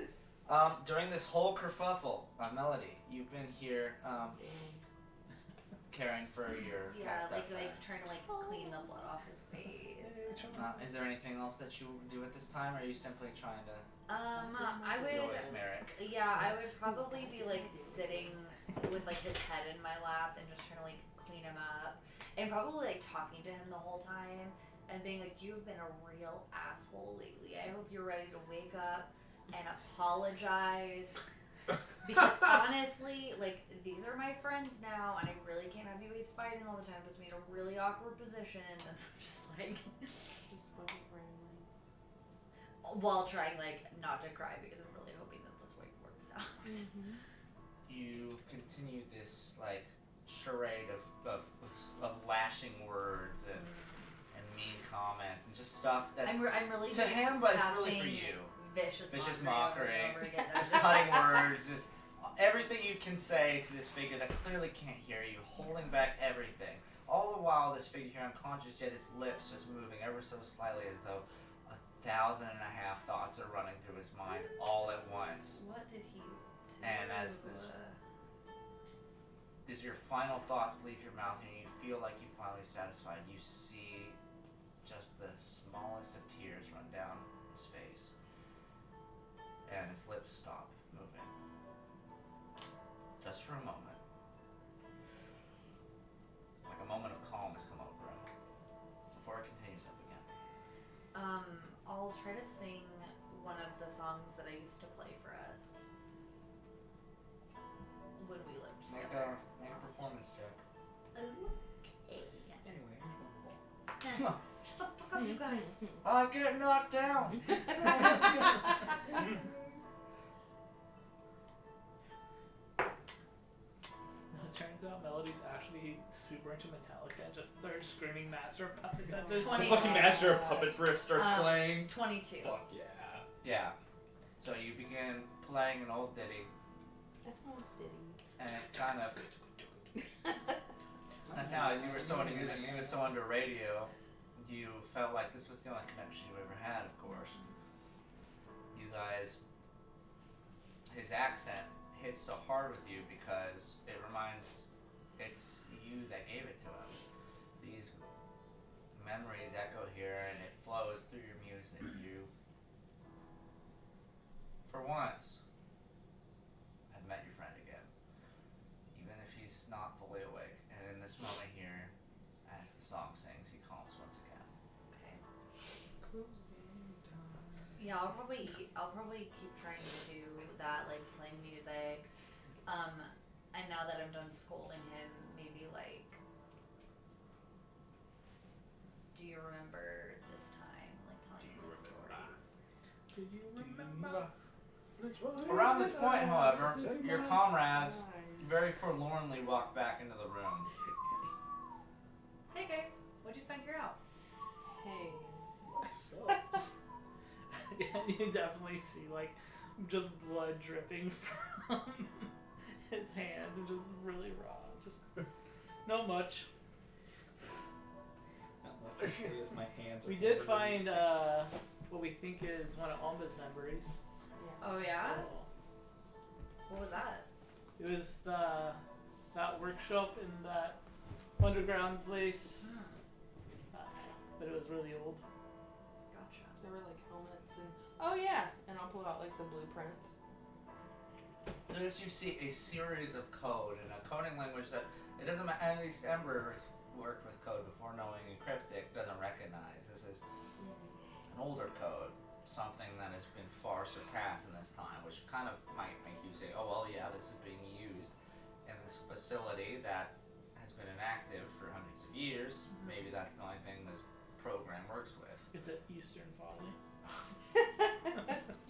During this whole kerfuffle, Melody, you've been here caring for your Yeah, cast like friend. trying to like clean the blood off his face. Is there anything else that you do at this time, or are you simply trying to I deal would. with Merrick? Yeah, I would probably be like sitting with like his head in my lap and just trying to like clean him up, and probably like talking to him the whole time and being like, "You've been a real asshole lately. I hope you're ready to wake up and apologize." Because honestly, like, these are my friends now, and I really can't have you guys fighting all the time. It puts me in a really awkward position, and so I'm just like, Just fucking randomly. while trying like not to cry because I'm really hoping that this works out. You continue this like charade of lashing words and mean comments and just stuff that's I'm really to just him, but it's really for passing you. Vicious Mockery, over and over again. just cutting words, just everything you can say to this figure that clearly can't hear you, holding back everything. All the while, this figure here unconscious, yet its lips just moving ever so slightly as though 1,500 thoughts are running through his mind all at once. What did he do? And as your final thoughts leave your mouth and you feel like you finally satisfied, you see just the smallest of tears run down his face. And his lips stop moving. Just for a moment. Like a moment of calm has come over him. Before it continues up again. I'll try to sing one of the songs that I used to play for us when we lived together. Make a performance check. Okay. Anyway, here's one ball. Shut the fuck up, you guys. I get knocked down! It turns out Melody's actually super into Metallica and just started screaming Master of Puppets at this The 20. fucking Master of Puppets riff starts playing. 22. Fuck yeah. Yeah. So you begin playing an old ditty, and it kind of. Now, as you were so into music, you were so into radio, you felt like this was the only connection you ever had, of course. You guys, his accent hits so hard with you because it reminds, it's you that gave it to him. These memories echo here and it flows through your music. You, for once, have met your friend again. Even if he's not fully awake. And in this moment here, as the song sings, he calms once again. Okay. Yeah, I'll probably keep trying to do that, like playing music. And now that I'm done scolding him, maybe like, do you remember this time? Like telling me stories. Do you remember? Around this point, however, your comrades very forlornly walk back into the room. Hey guys, what'd you figure out? Hey. Yeah, you definitely see like just blood dripping from his hands and just really raw. Just not much. Not much I see as my hands are We did covered in- find what we think is one of Omba's memories. Oh yeah? So, What was that? it was that workshop in that underground place. But it was really old. Gotcha. There were like helmets and oh yeah, and I'll pull out like the blueprints. As you see a series of code in a coding language that it doesn't matter. At least Ember has worked with code before, knowing encryptic doesn't recognize. This is an older code, something that has been far surpassed in this time, which kind of might make you say, "Oh well, yeah, this is being used in this facility that has been inactive for hundreds of years. Maybe that's the only thing this program works with." It's to Eastern Folly.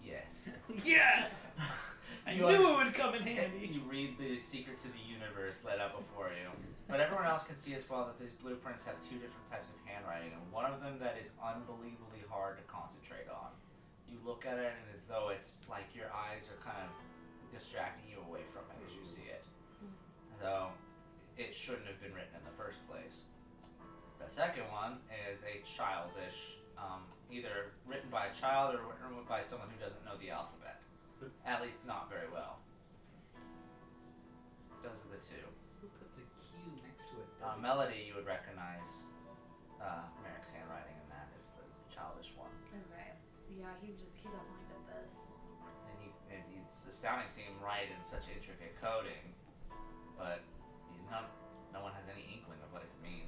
Yes. Yes! I You knew it understand- would come in handy. You read the secrets of the universe laid out before you. But everyone else can see as well that these blueprints have two different types of handwriting, and one of them that is unbelievably hard to concentrate on. You look at it and as though it's like your eyes are kind of distracting you away from it as you see it. So it shouldn't have been written in the first place. The second one is a childish, either written by a child or written by someone who doesn't know the alphabet. At least not very well. Those are the two. Who puts a Q next to it? Melody, you would recognize Merrick's handwriting, and that is the childish one. Okay. Yeah, he definitely did this. And it's astounding seeing him write in such intricate coding, but no one has any inkling of what it could mean.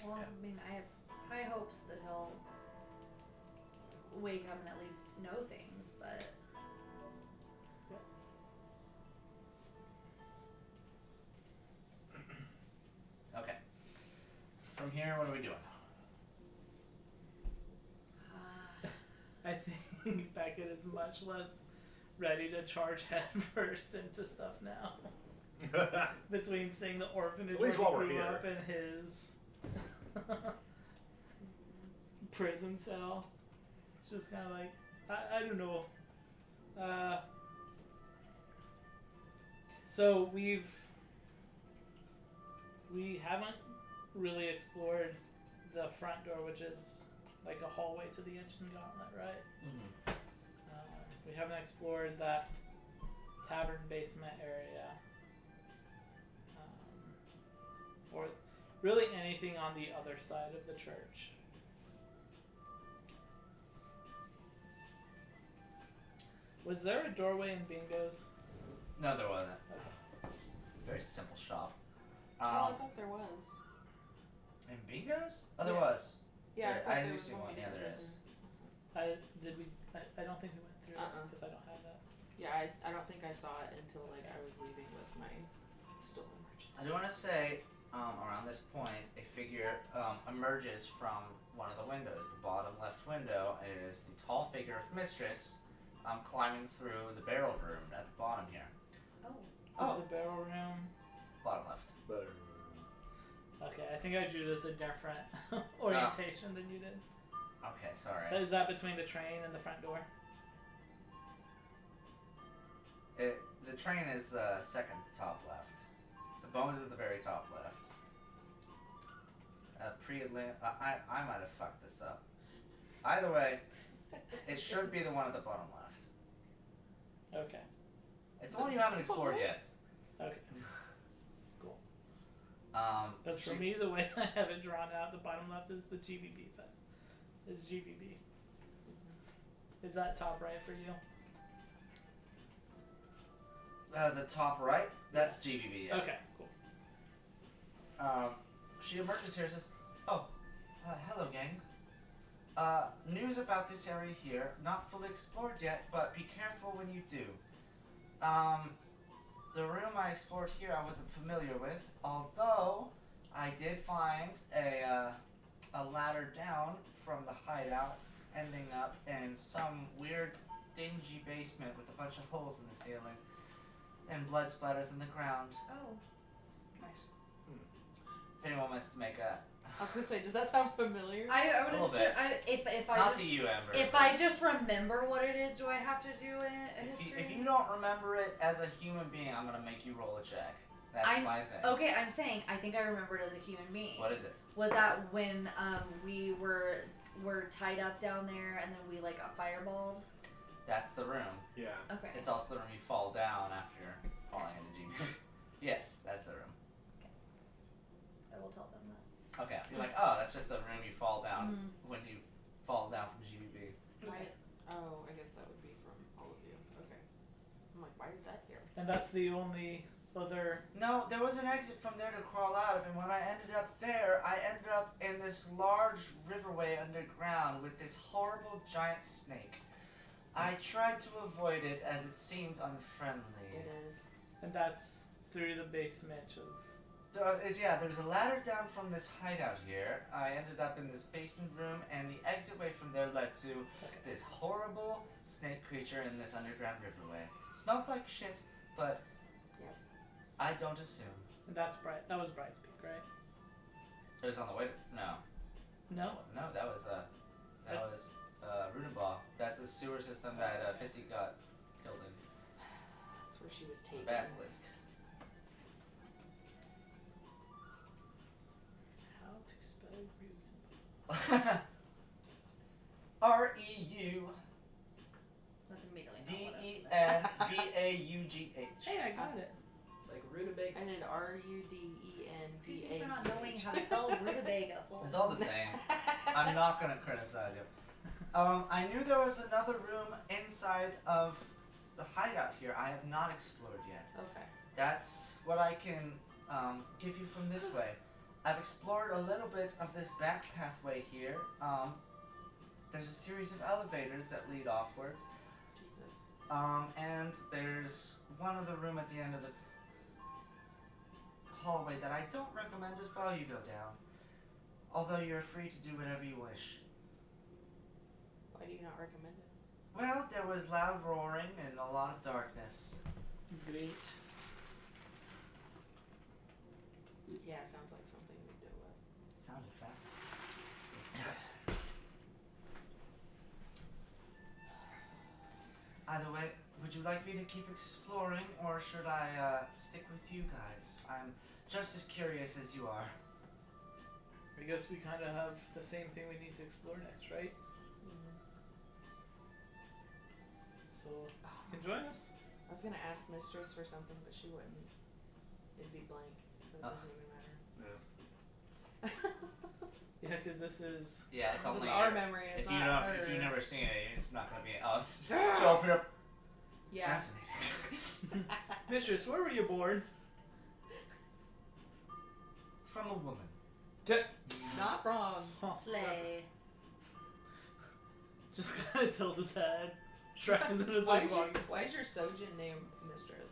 Well, I mean, I have high hopes that he'll wake up and at least know things, but Okay. From here, what are we doing? I think Beckett is much less ready to charge headfirst into stuff now. Between seeing the orphanage At least where while he we're grew here. up in his prison cell. It's just kind of like, I don't know. So we haven't really explored the front door, which is like a hallway to the engine gauntlet, right? Mm-hmm. We haven't explored that tavern basement area. Or really anything on the other side of the church. Was there a doorway in Bingo's? No, there wasn't. Okay. Very simple shop. Oh, I thought there was. In Bingo's? Oh, there Yeah. was. Yeah, There- I thought I there do was see one. one. Yeah, there is. I don't think we went through it because I don't have that. Yeah, I don't think I saw it until like I was leaving with my stolen merchandise. I do want to say, around this point, a figure emerges from one of the windows, the bottom left window. It is the tall figure of Mistress climbing through the barrel room at the bottom here. Is the barrel room? Bottom left. But Okay, I think I drew this a different orientation than you did. Okay, sorry. Is that between the train and the front door? The train is the second top left. The bones is at the very top left. I might have fucked this up. Either way, it should be the one at the bottom left. Okay. It's the one you haven't explored yet. Okay. Cool. Because for she- me, the way I have it drawn out, the bottom left is the GBB thing. Is GBB. Is that top right for you? The top right, that's GBB. Yeah. Okay, cool. She emerges here and says, hello gang. News about this area here, not fully explored yet, but be careful when you do. The room I explored here I wasn't familiar with, although I did find a ladder down from the hideout, ending up in some weird, dingy basement with a bunch of holes in the ceiling and blood splatters in the ground. oh, Nice. If anyone wants to make a I was gonna say, does that sound familiar? I would A little assume bit. if I not just to you, Amber. if but I just remember what it is, do I have to do a history? if you don't remember it as a human being, I'm gonna make you roll a check. That's I'm- my thing. Okay, I'm saying I think I remember it as a human being. What is it? Was that when we were tied up down there and then we like got fireballed? That's the room. yeah. Okay. It's also the room you fall down after falling into GB. Yes, that's the room. I will tell them that. Okay. You're like, oh, that's just the room you fall down Mhm. when you fall down from GBB. Right. Oh, I guess that would be from all of you. Okay. I'm like, why is that here? And that's the only other. No, there was an exit from there to crawl out of, and when I ended up there, I ended up in this large riverway underground with this horrible giant snake. I tried to avoid it as it seemed unfriendly. It is. And that's through the basement of. there's a ladder down from this hideout here. I ended up in this basement room, and the exit way from there led to this horrible snake creature in this underground riverway. Smelled like shit, but Yep. I don't assume. And that was Bride's Peak, right? It was on the way. No, No. that was Runabaugh. That's the sewer system that Fisty got killed in. That's where she was taken. Basilisk. How to spell Rugen? R-E-U. That's immediately not what I was D-E-N-B-A-U-G-H. Hey, I got it. Like rutabaga. I did R-U-D-E-N-B-A. Excuse me for not knowing how to spell rutabaga. It's all the same. I'm not gonna criticize you. I knew there was another room inside of the hideout here. I have not explored yet. Okay. That's what I can give you from this way. I've explored a little bit of this back pathway here. There's a series of elevators that lead offwards. Jesus. And there's one other room at the end of the hallway that I don't recommend as well you go down. Although you're free to do whatever you wish. Why do you not recommend it? Well, there was loud roaring and a lot of darkness. Great. Yeah, sounds like something we do with. Sounded fascinating. Yes. Either way, would you like me to keep exploring, or should I stick with you guys? I'm just as curious as you are. I guess we kind of have the same thing we need to explore next, right? So, you can join us. I was gonna ask Mistress for something, but she wouldn't. It'd be blank, so it doesn't even matter. Yeah, because this is... Yeah, it's only our memory. It's if not you know her. if you've never seen it, it's not gonna be. Oh, show up here. Yeah. Fascinating. Mistress, where were you born? From a woman. Not wrong. Huh. Slay. Just kind of tilts his head. Shrugs in his Why eyes is, walking. why is your Sojin name Mistress?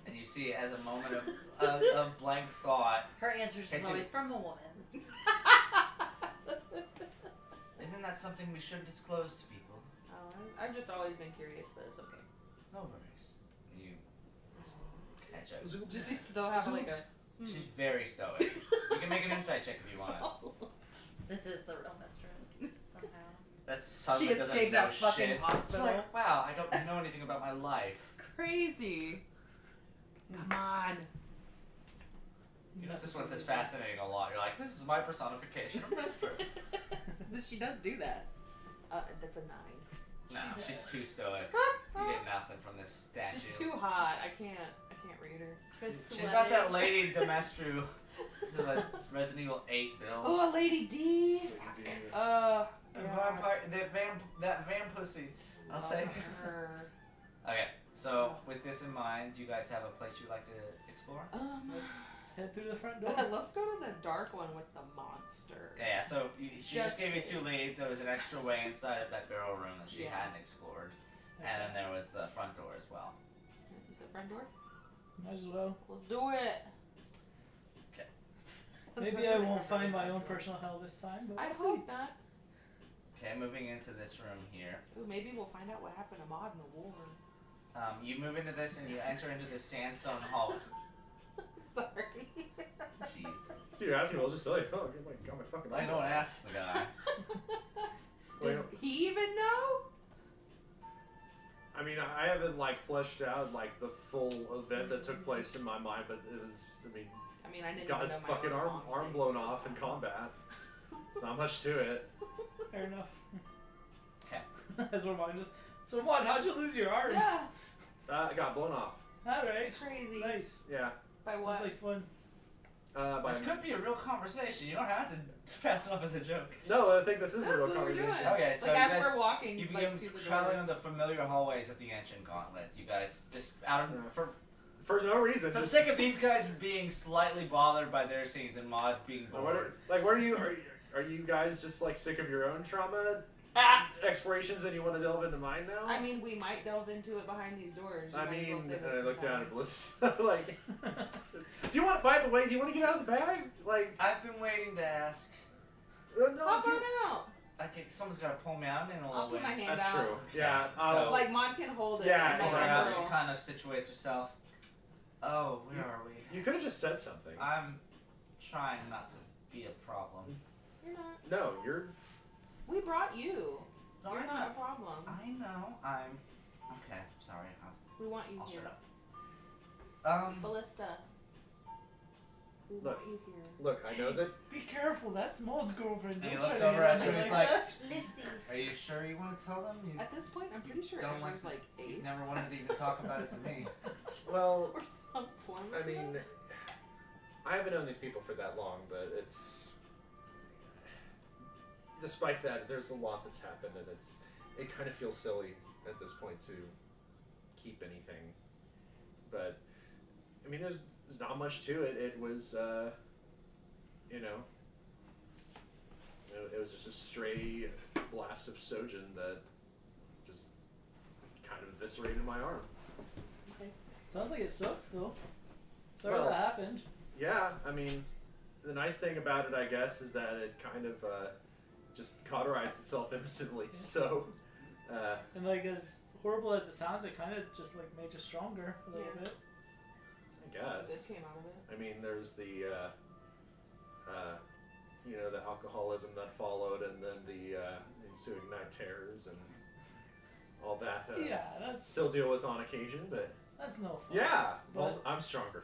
And you see, as a moment of blank thought, Her answer is It's always a- from a woman. isn't that something we should disclose to people? Oh, I've just always been curious, but it's okay. No worries. You catch up. Does he still have like a? She's very stoic. You can make an insight check if you want. This is the real mistress, somehow. That's son She that doesn't escaped know that fucking shit. hospital. It's like, wow, I don't know anything about my life. Crazy. Come on. You notice this one says fascinating a lot. You're like, this is my personification of mistress. She does do that. That's a 9. No, she's too stoic. You get nothing from this statue. She's too hot. I can't read her. She's about that Lady Demestru, the Resident Evil 8 build. Oh, a Lady D. The vampire, that van pussy. I'll take it. her. Okay, so with this in mind, do you guys have a place you'd like to explore? Let's head through the front door. Let's go to the dark one with the monster. Okay, yeah, so she just gave you kidding. 2 leads. There was an extra way inside of that barrel room that she Yeah. hadn't explored. And then there was the front door as well. Is it front door? Might as well. Let's do it. Okay. Maybe I won't find my own personal hell this time, but I we'll see. hope not. Okay, moving into this room here. Ooh, maybe we'll find out what happened to Maud in the war. You move into this and you enter into this sandstone hall. Sorry. Jesus. If you're asking, I'll just tell you. Oh, I got my fucking. I don't ask the guy. Does he even know? I mean, I haven't like fleshed out like the full event that took place in my mind, but it was. I mean, I didn't got even his know my fucking own arm mom's name, blown so it's off in fine. combat. There's not much to it. Fair enough. Okay. As we're mine just. So what? How'd you lose your arm? Yeah. It got blown off. Alright. Crazy. Nice. Yeah. By Sounds what? like fun. By This could be a real conversation. You don't have to pass it off as a joke. no, I think this is That's a real what we're doing. conversation. Okay, so like you as guys, we're walking you like begin to the traveling doors. on the familiar hallways of the ancient gauntlet. You guys just out of Yeah. for For no reason. the just, sake of these guys being slightly bothered by their scenes and Maud being What bored. are you guys just like sick of your own trauma explorations and you want to delve into mine now? I mean, we might delve into it behind these doors. You I might as mean, well save and us I some look down time. at Bliss. Like, do you want? By the way, do you want to get out of the bag? Like, I've been waiting to ask. no. Hop if you- on out. Someone's got to pull me out in a I'll little put my ways. hand That's out. true. Yeah. So- Like, Mon can hold it. Yeah, and, like, Or exactly. she girl. kind of situates herself. Oh, where are we? You could have just said something. I'm trying not to be a problem. You're not. No, you're. We brought you. No, You're I not a know. problem. I know. I'm okay. Sorry. We want you I'll here. shut up. Ballista. We Look. want you here. Look, I know that. Be careful, that's Maud's girlfriend. And he Don't looks try to over hit at on you. her He's like like, Misty. "Are you sure you want to tell them? You At this point, I'm pretty sure Don't Amber's like- like Ace. never wanted to even talk about it to me." Well, Or some form of I mean, that. I haven't known these people for that long, but it's. Despite that, there's a lot that's happened, and it kind of feels silly at this point to keep anything. But I mean, there's not much to it. It was, you know, it was just a stray blast of Sojin that just kind of eviscerated my arm. Sounds like it sucked though. Sorry Well- that happened. Yeah, I mean, the nice thing about it, I guess, is that it kind of just cauterized itself instantly. So, And like as horrible as it sounds, it kind of just like made you stronger a little Yeah. bit. I guess. This came out of it. I mean, there's the, you know, the alcoholism that followed, and then the ensuing night terrors and all that. Yeah, that's Still deal with on occasion, but that's no fun. yeah. Well, But- I'm stronger.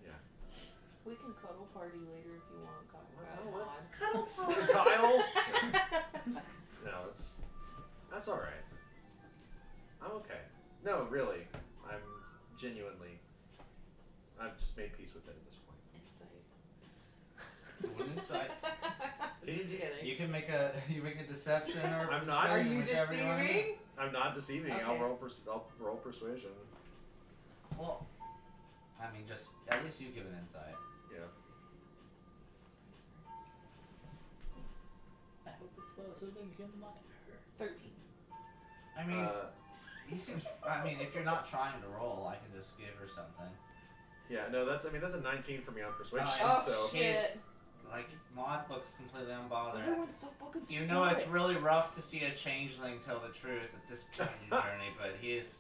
Yeah. We can cuddle party later if you want, Kyle. Well, let's- Cuddle Kyle. No, that's all right. I'm okay. No, really, I'm genuinely. I've just made peace with it at this point. Insight. One insight. Can you Just do- kidding. You can make a deception or I'm not. Are persuasion, you whichever you want. deceiving? I'm not deceiving. Okay. I'll roll persuasion. Well, I mean, just at least you give an insight. Yeah. I hope it's low so that you can mind her. 13. I mean, he seems. I mean, if you're not trying to roll, I can just give her something. Yeah. No, that's. I mean, that's a 19 for me on persuasion. Oh, Oh, so. shit. Like Maud looks completely unbothered. Everyone's so fucking You stupid. know it's really rough to see a changeling tell the truth at this point in your journey, but he is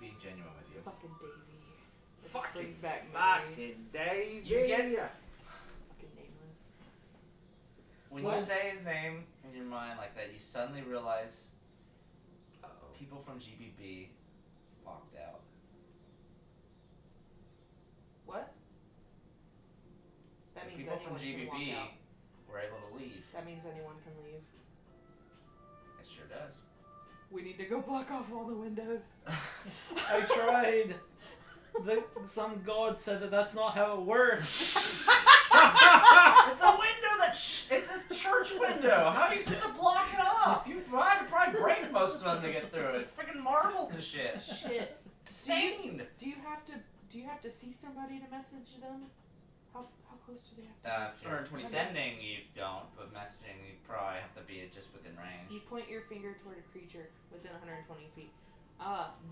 being genuine with you. Fucking Davey. It just Fucking brings back memories. Fucking Davey. You get- Fucking nameless. When What? you say his name in your mind like that, you suddenly realize Uh-oh. people from GBB walked out. What? That The means people from anyone can GBB walk out. were able to leave. That means anyone can leave. It sure does. We need to go block off all the windows. I tried. Some god said that that's not how it works. It's a window it's a church window. How are you supposed to block it off? You had to probably break most of them to get through it. It's freaking marble and shit. Shit. Stained. Do you have to see somebody to message them? How close do they have to? If you're 120 sending, you don't, but messaging, you probably have to be just within range. You point your finger toward a creature within 120 feet.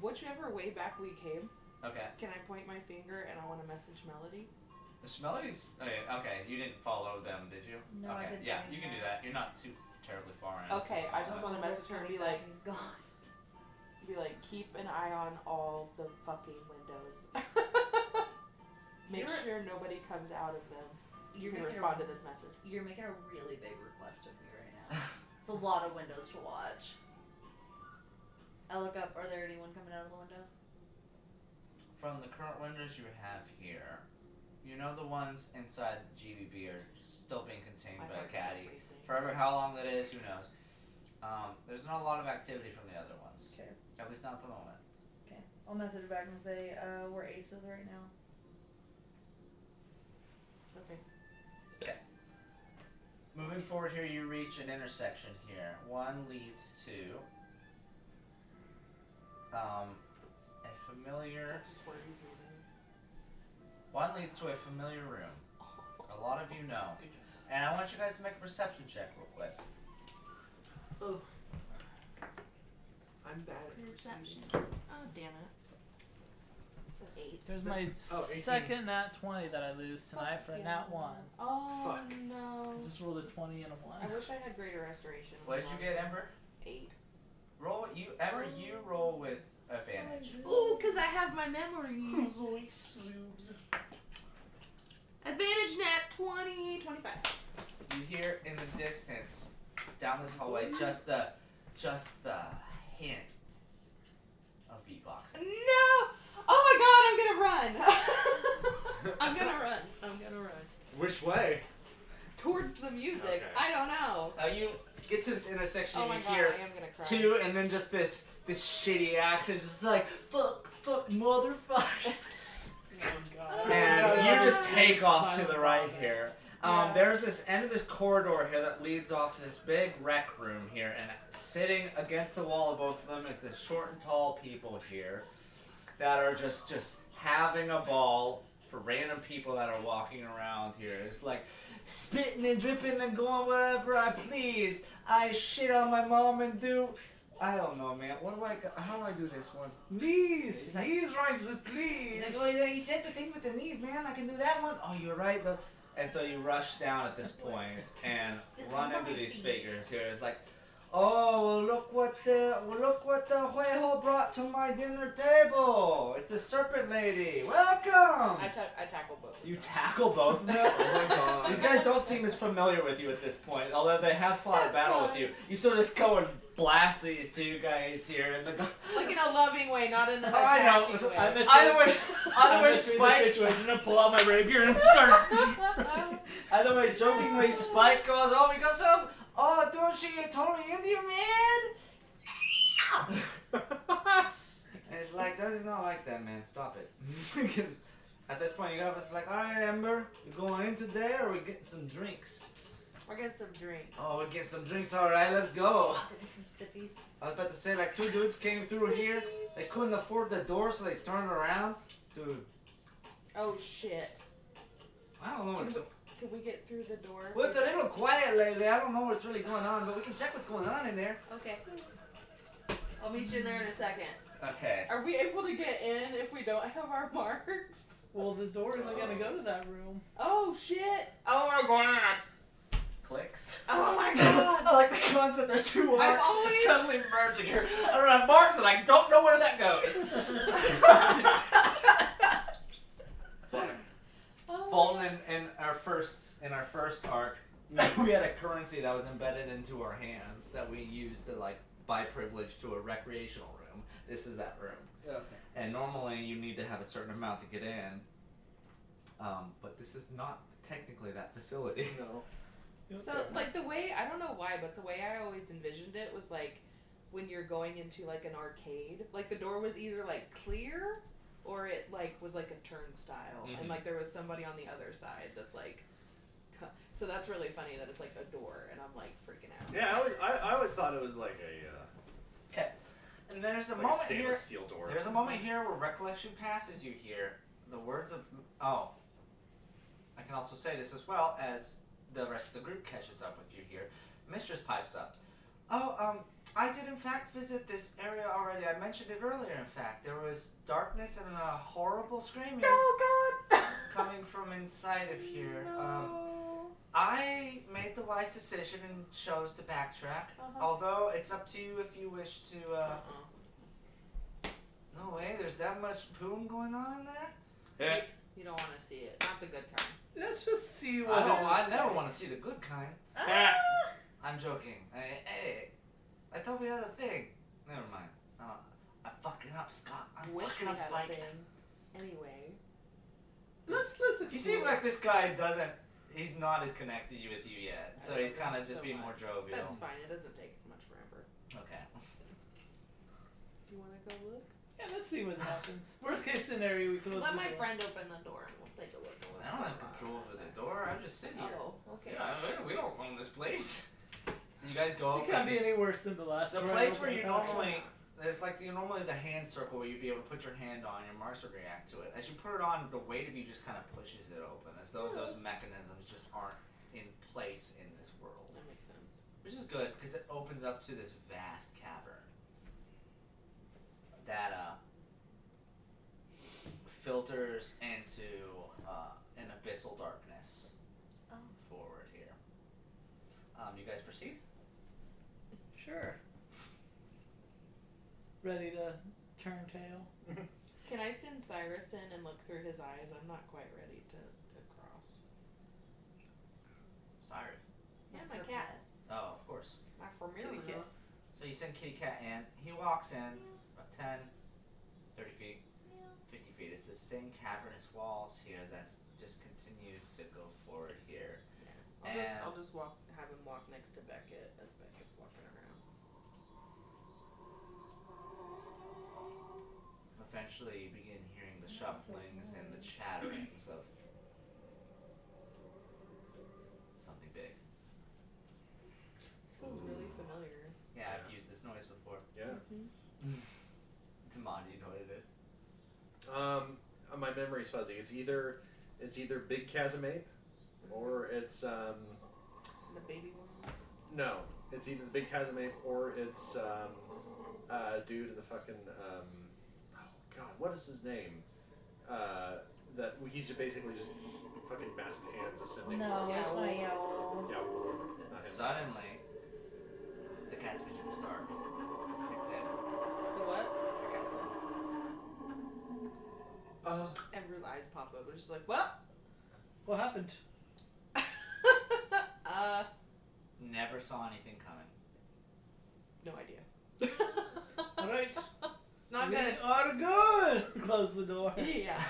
Whichever way back we came, Okay. can I point my finger and I want to message Melody? The Schmellies. Okay, you didn't follow them, did you? No, I okay. didn't Yeah, say you can do that. that. You're not too terribly far in. Okay, I just want to message her and be like, He's gone. keep an eye on all the fucking windows. Make You're- sure nobody comes out of them. You can making respond to this message. You're making a really big request of me right now. It's a lot of windows to watch. I look up. Are there anyone coming out of the windows? From the current windows you have here, you know the ones inside the GBB are still being contained My by heart a caddy. is racing. Forever, how long that is, who knows? There's not a lot of activity from the other ones. Okay. At least not at the moment. Okay. I'll message back and say, we're aces right now. Okay. Moving forward here, you reach an intersection here. One leads to a familiar. That just worries me. One leads to a familiar room. A lot of you know. Good job. And I want you guys to make a perception check real quick. Oh. I'm bad at Perception. perceiving. Oh, damn it. It's an 8. There's my 18. second nat 20 that I lose tonight for a Fuck nat yeah. 1. Oh, Fuck. no. I just rolled a 20 and a 1. I wish I had greater restoration. What did you get, Ember? 8. Roll you, Ember. You roll with advantage. Ooh, because I have my memories. Advantage net 20, 25. You hear in the distance, down this hallway, just the hint of beatboxing. No! Oh my god, I'm gonna run! I'm gonna run. Which way? Towards the music. Okay. I don't know. You get to this intersection Oh my and you god, hear I am gonna cry. 2, and then just this shitty accent, just like fuck, motherfucker. Oh, And you just take off to Silent the right Bob. here. Yeah. There's this end of this corridor here that leads off to this big rec room here, and sitting against the wall of both of them is this short and tall people here that are just having a ball for random people that are walking around here. It's like spitting and dripping and going wherever I please. I shit on my mom and do. I don't know, man. How do I do this one? Knees! He's like- Knees rhymes with please! He's like, oh, yeah, you said the thing with the knees, man. I can do that one. Oh, you're right. And so you rush down at this point and run into these figures here. It's like, oh, well, look what the Huejo brought to my dinner table. It's a serpent lady. Welcome. I tackle both. You tackle both of them? Oh my god. These guys don't seem as familiar with you at this point, although they have fought a That's battle with fine. you. You sort of just go and blast these two guys here, and the guy. Like in a loving way, not in an Oh, I know. attacking Listen, way. I miss Either way, I'm Spike. the situation to pull out my rapier and start. Either way, jokingly, Spike goes, "Oh, we got some. Oh, don't she totally into you, man?" And it's like, that is not like that, man. Stop it. At this point, you got us like, all right, Ember, you going in today, or we getting some drinks? We're getting some drink. Oh, we get some drinks. All right, let's go. Some sippies. I was about to say, like, 2 dudes came through here. They couldn't afford the door, so they turned around. Dude, Oh shit. I don't know what's going. Can we get through the door? Well, it's a little quiet lately. I don't know what's really going on, but we can check what's going on in there. Okay. I'll meet you in there in a second. Okay. Are we able to get in if we don't have our marks? Well, the door isn't gonna go to that room. Oh shit! Oh my god! Clicks. Oh my god! I like the concept. There's 2 I've arcs always- suddenly merging here. I don't have marks, and I don't know where that goes. Oh. Fulton, in our first arc, we had a currency that was embedded into our hands that we used to like buy privilege to a recreational room. This is that room. Okay. And normally you need to have a certain amount to get in, but this is not technically that facility. No. So, like, the way, I don't know why, but the way I always envisioned it was, like, when you're going into, like, an arcade, like, the door was either, like, clear, or it, like, was, like, a turnstile, Mhm. and, like, there was somebody on the other side that's, like, so that's really funny that it's, like, a door, and I'm, like, freaking out. Yeah, I always thought it was like a, Okay. And there's a like a moment stainless here. steel door. There's a moment here where recollection passes you here. The words of I can also say this as well as the rest of the group catches up with you here. Mistress pipes up. Oh, I did in fact visit this area already. I mentioned it earlier. In fact, there was darkness and a horrible screaming Oh, God! coming from inside of here. No. I made the wise decision and chose to backtrack. Although it's up to you if you wish to. No way. There's that much poom going on in there. Yeah. You don't want to see it. Not the good kind. Let's just see what. I never want to see the good kind. I'm joking. Hey, I thought we had a thing. Never mind. I'm fucking up, Scott. I'm Wish fucking we up, had a Spike. thing. Anyway. Let's explore. You seem like this guy doesn't. He's not as connected with you yet, so he's kind of just So being much. more jovial. That's fine. It doesn't take much forever. Okay. Do you want to go look? Yeah, let's see what happens. Worst case scenario, we close Let the my door. friend open the door and we'll take a look. At what's I don't have going on. control over the door. I'm just sitting here. Oh, okay. Yeah, we don't own this place. You guys go. It can't be any worse than the last. The door I place where opened you without normally, there's like normally the hand circle where you'd be able to put your hand on, your marks would react to it. As you put it on, the weight of you just kind of pushes it open, as though those mechanisms just aren't in place in this world. That makes sense. which is good because it opens up to this vast cavern that filters into an abyssal darkness forward here. You guys proceed? Sure. Ready to turn tail? Can I send Cyrus in and look through his eyes? I'm not quite ready to cross. Cyrus. Yeah, That's my her cat. pet. Oh, of course. My familiar. Kitty cat. So you send Kitty Cat in. He walks in about 10, 30 feet, 50 feet. It's the same cavernous walls here that just continues to go forward here. I'll just have him walk next to Beckett as Beckett's walking around. Eventually you begin hearing the shufflings and the chatterings of something big. This feels really familiar. Yeah, I've used this noise before. Yeah. Damon, do you know what it is? My memory's fuzzy. It's either Big Chasm Ape, or it's The baby ones. no. It's either the Big Chasm Ape or it's dude in the fucking oh god, what is his name? That he's just basically just fucking massive hands ascending. No, Yeah, it's well- not Yowl. Yeah, not him. Suddenly, the cat's vision was dark. It's dead. The what? Your cat's gone. Ember's eyes pop up and she's like, what? What happened? Never saw anything coming. No idea. All right. Not We good. are good. Close the door. Yeah.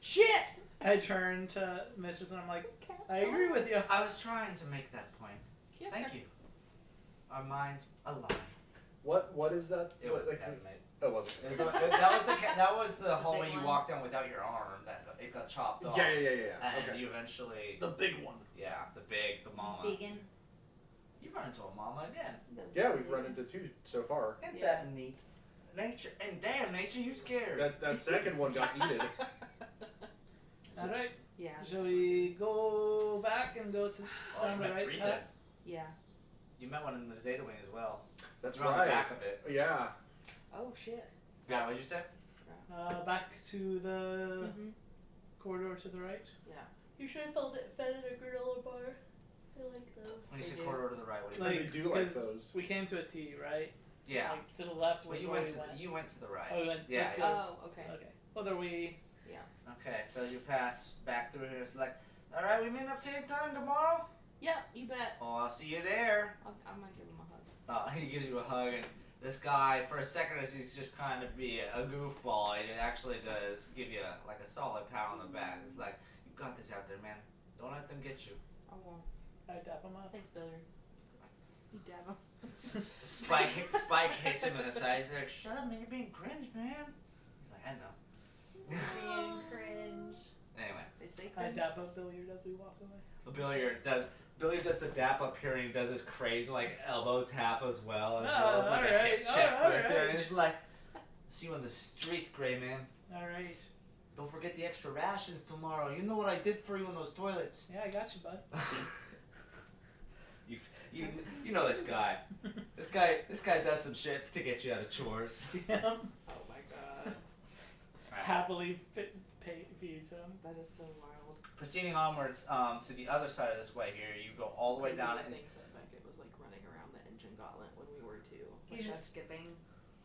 Shit! I turn to Mitchell and I'm like, I agree with you. I was trying to make that point. Yeah, Thank you. Our minds align. What is that? It was the like, cat's mate. oh, was it? That was the hallway big you one? walked down without your arm. It got chopped off. Yeah. And Okay. you eventually, The big one. the mama. Vegan. You run into a mama again. Yeah, we've run into two so far. Isn't Yeah. that neat? Nature, and damn, nature, you scared. That second one got eaten. All right. Yeah. Shall we go back and go to Oh, down you the met right three path? then. Yeah. You met one in the Zeta Wing as well. That's You're on right. the back of it. Yeah. Oh shit. Yeah, what'd you say? Back to the Mm-hmm. corridor to the right. Yeah. You should have fed it a granola bar. I like those. When you They say do. corridor to the right, what do you Like, mean? they do like 'cause those. We came to a T, right? Yeah. Like to the left was Well, you where went we to went. you went to the right. Oh, we went. Yeah, let's yeah. go. Oh, okay. Okay. What are we? Okay, so you pass back through here. It's like, all right, we meet up same time tomorrow. Yep, you bet. Oh, I'll see you there. I might give him a hug. He gives you a hug, and this guy, for a second, as he's just kind of be a goofball, he actually does give you like a solid pat on the back. It's like, you got this out there, man. Don't let them get you. I won't. I dap him up. Thanks, Billy. You dab him. Spike hits him in the side. He's like, shut up, man. You're being cringe, man. He's like, I know. Being cringe. Anyway, They say I cringe. dap up Billiard as we walk away. Billy does the dap up here, and he does this crazy like elbow tap as well as a alright, hip check alright. with it. And it's like, see you on the streets, Gray Man. All right. Don't forget the extra rations tomorrow. You know what I did for you in those toilets. Yeah, I got you, bud. You know this guy. This guy does some shit to get you out of chores. Yeah. Oh my god. Happily feeds him. That is so wild. Proceeding onwards to the other side of this way here, you go all the way down I and think that Beckett was like running around the engine gauntlet when we were too. He's just skipping.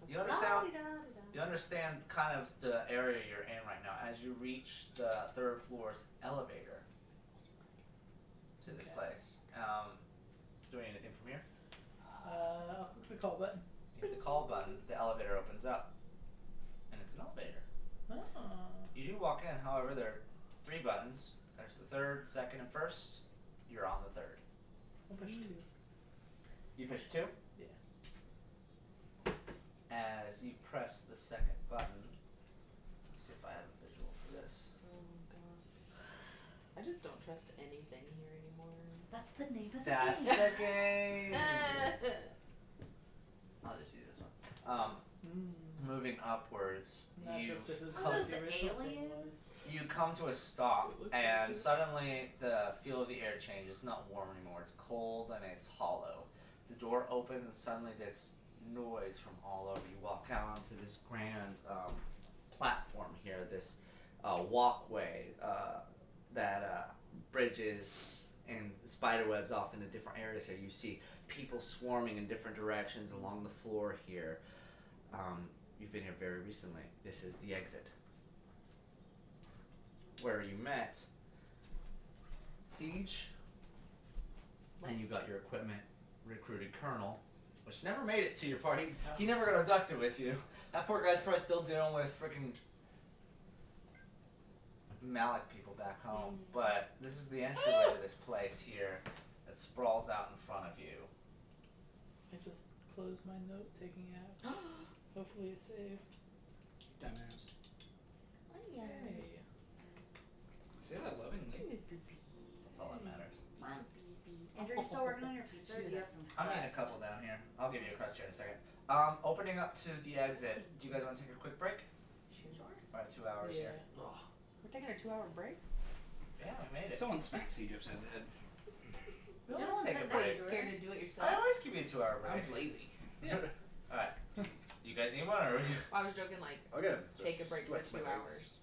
you understand. La-di-da-di-da. You understand kind of the area you're in right now as you reach the third floor's elevator to this Okay. place. Doing anything from here? I'll click the call button. You hit the call button, the elevator opens up. And it's an elevator. Oh. You do walk in, however, there are 3 buttons. There's the third, second, and first. You're on the third. I'll push 2. You push 2? Yeah. As you press the second button, let's see if I have a visual for this. Oh god. I just don't trust anything here anymore. That's the name of the That's game. the game! I'll just use this one. moving upwards, I'm not you sure if this is What what is the original thing alien? was. you come to a stop, and suddenly the feel of the air changes. It's not warm anymore. It's cold and it's hollow. The door opens, and suddenly there's noise from all over. You walk out onto this grand platform here, this walkway that bridges and spiderwebs off into different areas here. You see people swarming in different directions along the floor here. You've been here very recently. This is the exit. Where you met Siege, and you got your equipment, recruited Colonel, which never made it to your party. He never got abducted with you. That poor guy's probably still dealing with freaking Malik people back home. But this is the entryway to this place here that sprawls out in front of you. I just closed my note taking out. Hopefully it's saved. Dumbass. Hey. Say that lovingly. That's all that matters. Andrew, you're still working on your pizza? Or do you have some I'm eating a crust? couple down here. I'll give you a crust here in a second. Opening up to the exit. Do you guys want to take a quick break? Sure. About 2 hours Yeah. here. We're taking a 2-hour break. Yeah, we made it. Someone smacked Siege upside the head. We No always one take a said break. that. Scared to do it yourself. I always give you a 2-hour break. I'm lazy. Alright. You guys need one or? I was joking, like, Okay. take a break for 2 hours.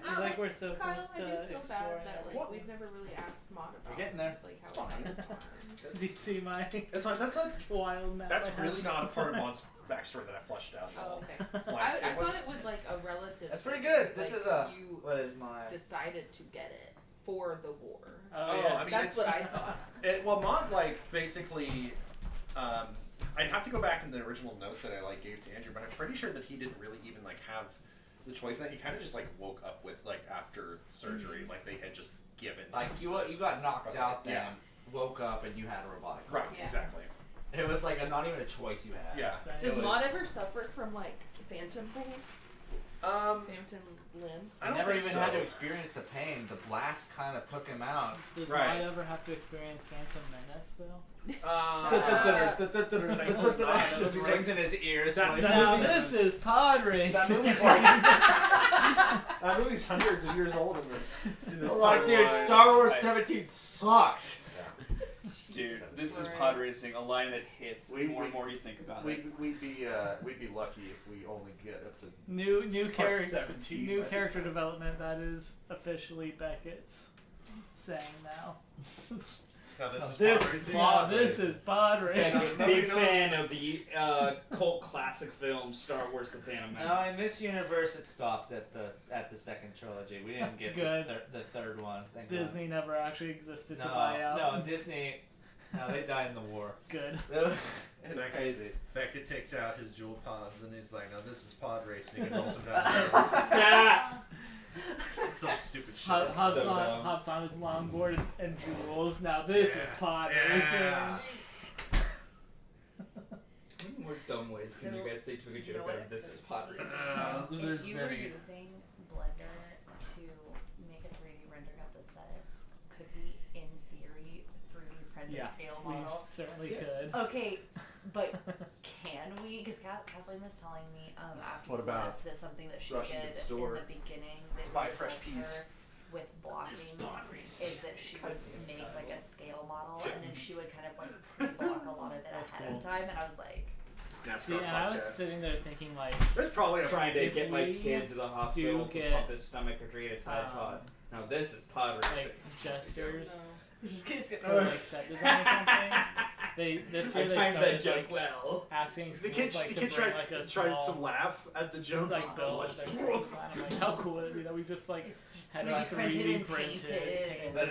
I feel like we're so Kyle, close I do to feel exploring bad that, like, What? we've never really asked Mod about We're getting there. like, how It's fine. it's fine. Do you see my That's fine. That's a, wild map? that's I really have? not a part of Mon's backstory that I fleshed out. at Oh, all. okay. Like, I it was- thought it was, like, a relative. That's pretty story, good. This like, is a. You What is my? decided to get it for the war. Oh, Oh, yeah. I mean, That's it's, what I thought. Well, Mon like basically, I'd have to go back in the original notes that I like gave to Andrew, but I'm pretty sure that he didn't really even like have the choice. That he kind of just like woke up with like after surgery, like they had just given. Like you got knocked Was out, like, then yeah. woke up, and you had a robotic. Right. Yeah. Exactly. It was like not even a choice you had. Yeah. Same. Does It was- Mod ever suffer from, like, phantom pain? Phantom limb? I I don't never think even so. had to experience the pain. The blast kind of took him out. Does Right. Mod ever have to experience Phantom Menace though? Just rings in his ears. That- 24/7. that Now movie's- this is pod That racing. movie's like that movie's hundreds of years old in this. In this Like, dude, timeline. Star Wars 17 sucked. Dude, this is Christ. pod racing, a line that hits We- more we- and more you think about it. We'd be lucky if we only get up to New Part character 17 new by the character time. development. That is officially Beckett's saying now. Now this is This pod racing. this is pod Big, racing. big fan of the cult classic film Star Wars: The Phantom Menace. No, in this universe, it stopped at the second trilogy. We didn't get Good. the third one. Thank God. Disney never actually existed to buy out. No, Disney. No, they died in the war. Good. It's crazy. Beckett takes out his jewel pods and he's like, "No, this is pod racing," and rolls them down. Ah! Some stupid shit. Hops so on dumb. hops on his longboard and jewels. Now this is pod Yeah. racing. How many more dumb ways can you guys think to make a You know joke what? out of this is pod racing? There's If you were many. using Blender to make a 3D rendering of the set, could we, in theory, 3D print Yeah, a scale we model? certainly Yes. could. Okay, but can we? Because Kathleen was telling me after What you about left that something that she rushing to did the store in the beginning that buy really fresh helped peas? her with blocking is that she would make like a scale model and then she would kind of like pre-block a lot of it That's ahead cool. of time, and I was like, See, NASCAR and I was podcast. sitting there thinking like, There's probably a Trying to If get my we kid to the hospital to get, pump his stomach or create a Tide Pod. Now this is pod racing. like gestures Just kids get for like set design or something. This year they started like, well. asking The schools kid, like the to kid bring tries, like a tries small, to laugh at the joke. like build their set design. I'm like, how cool would it be that we just like it's just had 3D it printed 3D and printed, painted. The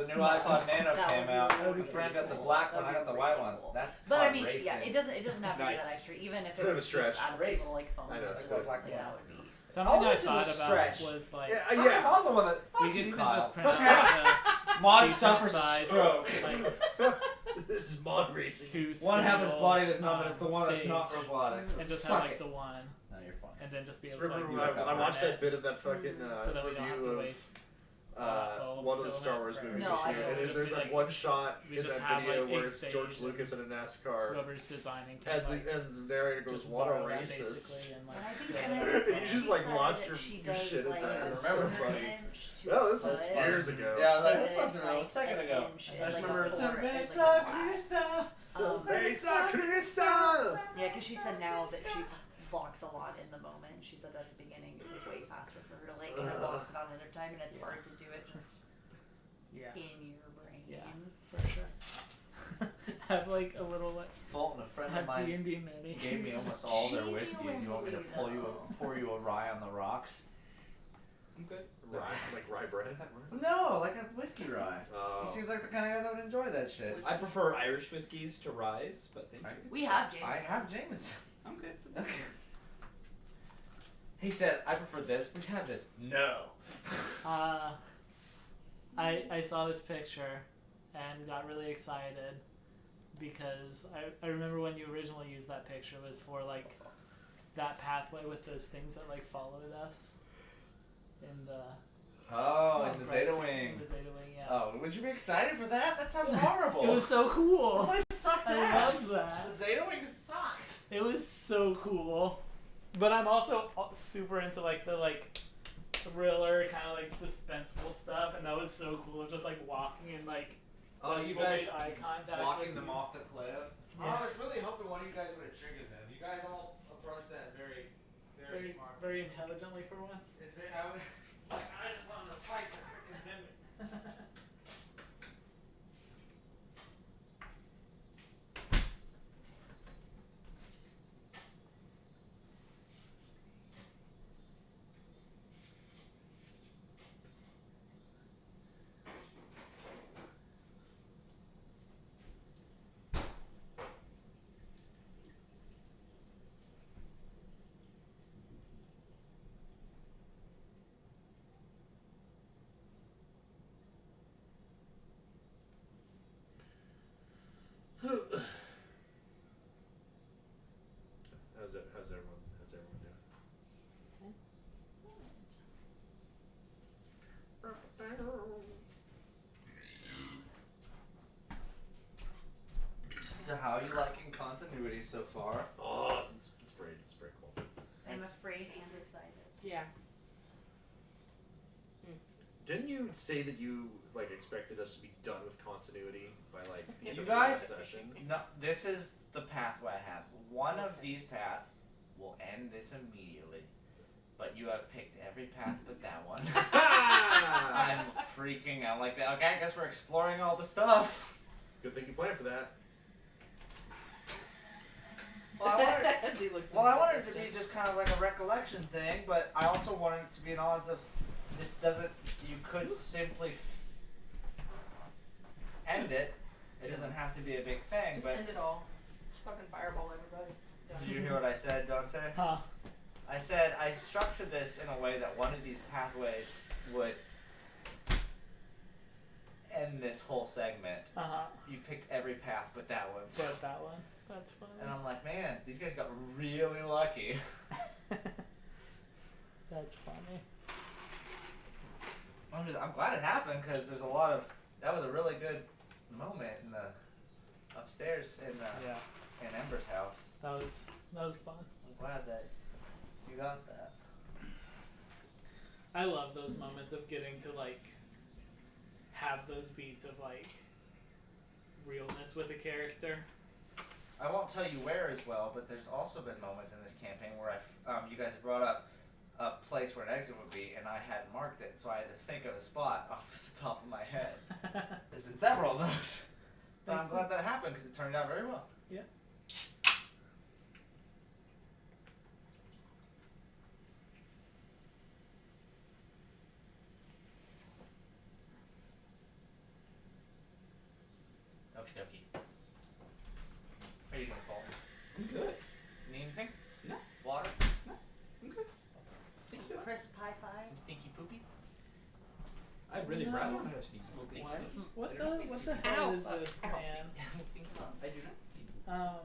new iPod Nano That came would be out. really My friend got the cool. black one. I That'd got the be white really one. cool. That's But I pod mean, racing. yeah, it doesn't have to be Nice. that extra. Even if It's it a bit of a was stretch. just out of Race. little like foam I know, it's pieces, a bit of like a- that would be. something All I this is a thought about stretch. was like Yeah. I'm the one that. we Fuck could you, even Kyle. just print out Mod decent suffers a size, stroke. like This is mod racing. two One half his scale body was not, on but it's the one that's not stage, robotic. and just Suck have like it. the one, No, you're fine. and then just be able Remember to when like, I watched that bit of that fucking so that we don't have review to of waste. one of the Star Wars movies No, this I year, don't. and Just there's be like like- one shot we in just that have, video like, where a it's stage George and Lucas in a NASCAR, whoever's designing and can, like, the narrator goes, just "What a borrow that racist." basically and, But like, I think yeah. another You thing just, she like, said lost that your she shit does, at like, that. a It's so quarter funny. inch to No, a this is foot. years ago. Yeah, So this it's must have been a like second an ago. inch I is just like remember a quarter, is Cerveza like a glass. Cerveza Cristal. Yeah, because she said now that she blocks a lot in the moment. She said at the beginning it was way faster for her to like kind of blocks it out ahead of time, and it's hard to do it just Yeah. in your brain. Yeah, for sure. have like a little like Fulton, a friend of have mine, D&D mini. gave me almost all their whiskey. Do you want me to Genuinely, pour you a rye on the rocks? I'm good. Rye, like rye bread. No, like a whiskey rye. Oh. He seems like the kind of guy that would enjoy that shit. I prefer Irish whiskies to ryes, but thank you. We have James. I have Jameson. I'm good. Okay. He said, I prefer this. We have this. No. I saw this picture and got really excited because I remember when you originally used that picture was for like that pathway with those things that like followed us in the Oh, in the Right, Zeta Wing. in the Zeta Wing, yeah. Oh, would you be excited for that? That sounds horrible. It was so The cool. place sucked I ass. love that. The Zeta Wing sucked. It was so cool. But I'm also super into like the like thriller kind of like suspenseful stuff, and that was so cool. Just like walking and like Oh, you people guys made eye contact walking with them you. off the cliff. Yeah. I was really hoping one of you guys would have triggered them. You guys all approached that very Very, smart. very intelligently for once. It's very, it's like, I just wanted to fight the freaking mimics. How's everyone doing? So how are you liking continuity so far? Oh, it's pretty cool. I'm afraid and excited. Yeah. Didn't you say that you like expected us to be done with continuity by like the end You of the last guys- session? No, this is the pathway I have. One of these paths will end this immediately. But you have picked every path but that one. I'm freaking out like that. Okay, I guess we're exploring all the stuff. Good thing you planned for that. Well, I wanted, As he looks well, I into wanted the it to be distance. just kind of like a recollection thing, but I also wanted it to be an odds of this doesn't. You could simply end it. It doesn't have to be a big thing, Just but end it all. Just fucking fireball everybody. did you hear what I said, Dante? Huh. I said I structured this in a way that one of these pathways would end this whole segment. Uh-huh. You've picked every path but that one. So. But that one. That's funny. And I'm like, man, these guys got really lucky. That's funny. I'm glad it happened because there's a lot of. That was a really good moment in the upstairs in Yeah. in Ember's house. That was fun. I'm glad that you got that. I love those moments of getting to like have those beats of like realness with a character. I won't tell you where as well, but there's also been moments in this campaign where you guys brought up a place where an exit would be, and I hadn't marked it, so I had to think of a spot off the top of my head. There's been several of those, but I'm glad that happened because it turned out very well. Yeah. Okie dokie. How are you doing, Paul? I'm good. Need anything? No. Water? I'm good. Thank you. Crisp high five. Some stinky poopy? I'd really No. rather not have sneaky poopy. What? What I the don't know. what the hell Ow, is fuck. this, Ow. man? I do not.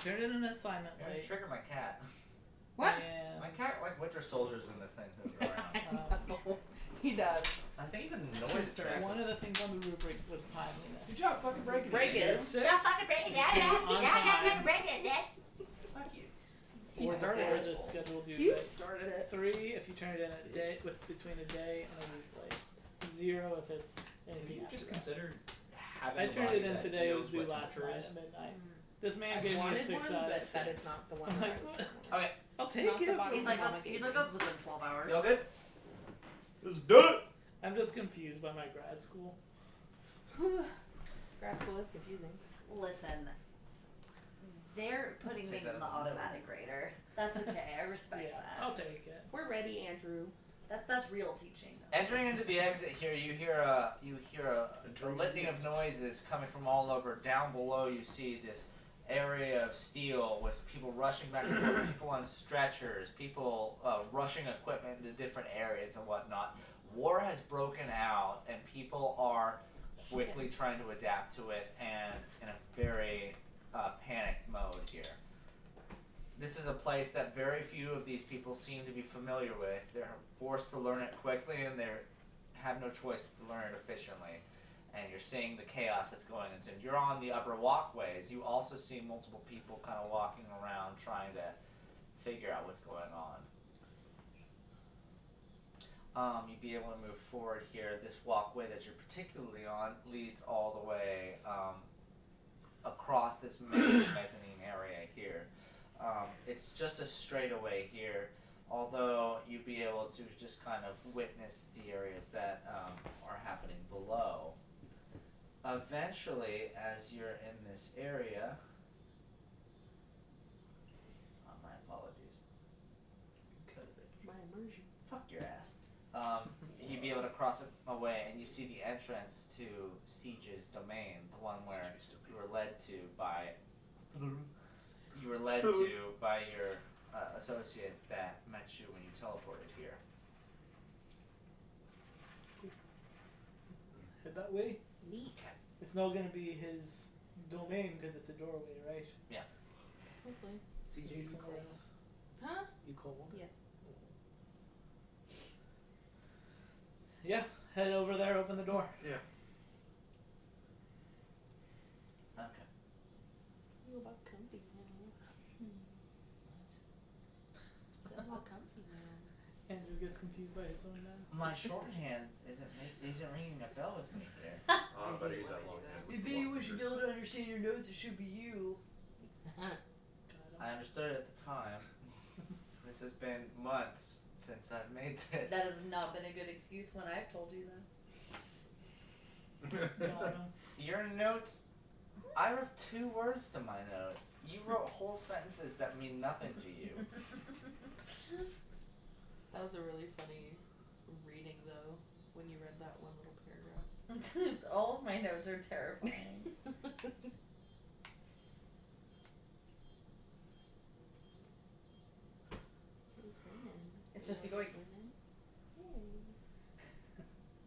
Turned in an assignment You're gonna late. trigger my cat. What? And, My cat like winter soldiers when this thing's moving around. He does. I think even noise tracks. One of the things on the rubric was timeliness. Good job, fucking breaking Break it. it. Six. Don't fucking break it, Dad. On time. Break it, Dad. Fuck you. He Or started before it. the scheduled due You date. started it. 3 if you turn it in a day between a day, and it was like 0 if it's Have anything you after just that. considered having I a turned body it in that today. It knows was due what last temperature night is? at midnight. This man I gave me a wanted 6 one, out of but 6. that is not the one I'm that like, I was Okay. I'll It's take not the it. bottom He's like, Mama that's, gave he's me. like, that's within 12 hours. You all good? Let's do it. I'm just confused by my grad school. Grad school is confusing. Listen, they're putting Take things that in as the a no. automatic grader. That's okay. I respect Yeah, that. I'll take it. We're ready, Andrew. That's real teaching. Entering into the exit here, you hear a litany of noises coming from all over. Down below, you see this area of steel with people rushing back and forth, people on stretchers, people rushing equipment into different areas and whatnot. War has broken out, and people are quickly trying to adapt to it, and in a very panicked mode here. This is a place that very few of these people seem to be familiar with. They're forced to learn it quickly, and they have no choice but to learn it efficiently. And you're seeing the chaos that's going on. You're on the upper walkways. You also see multiple people kind of walking around trying to figure out what's going on. You'd be able to move forward here. This walkway that you're particularly on leads all the way across this mezzanine area here. It's just a straightaway here, although you'd be able to just kind of witness the areas that are happening below. Eventually, as you're in this area, my apologies. My immersion. Fuck your ass. You'd be able to cross it away, and you see the entrance to Siege's domain, the one where you were led to by your associate that met you when you teleported here. Head that way. Neat. It's not gonna be his domain because it's a doorway, right? Hopefully. CJ, you call us. Huh? You call one. Yes. Yeah, head over there. Open the door. Yeah. Okay. You about comfy now. So about comfy now. Andrew gets confused by his own man. My shorthand isn't ringing a bell with me here. I better use that long hand. with the long fingers. to understand your notes, it should be you. I understood it at the time. This has been months since I've made this. That has not been a good excuse when I've told you that. Got him. Your notes, I wrote 2 words to my notes. You wrote whole sentences that mean nothing to you. That was a really funny reading, though, when you read that one little paragraph. All of my notes are terrifying. It's just me going,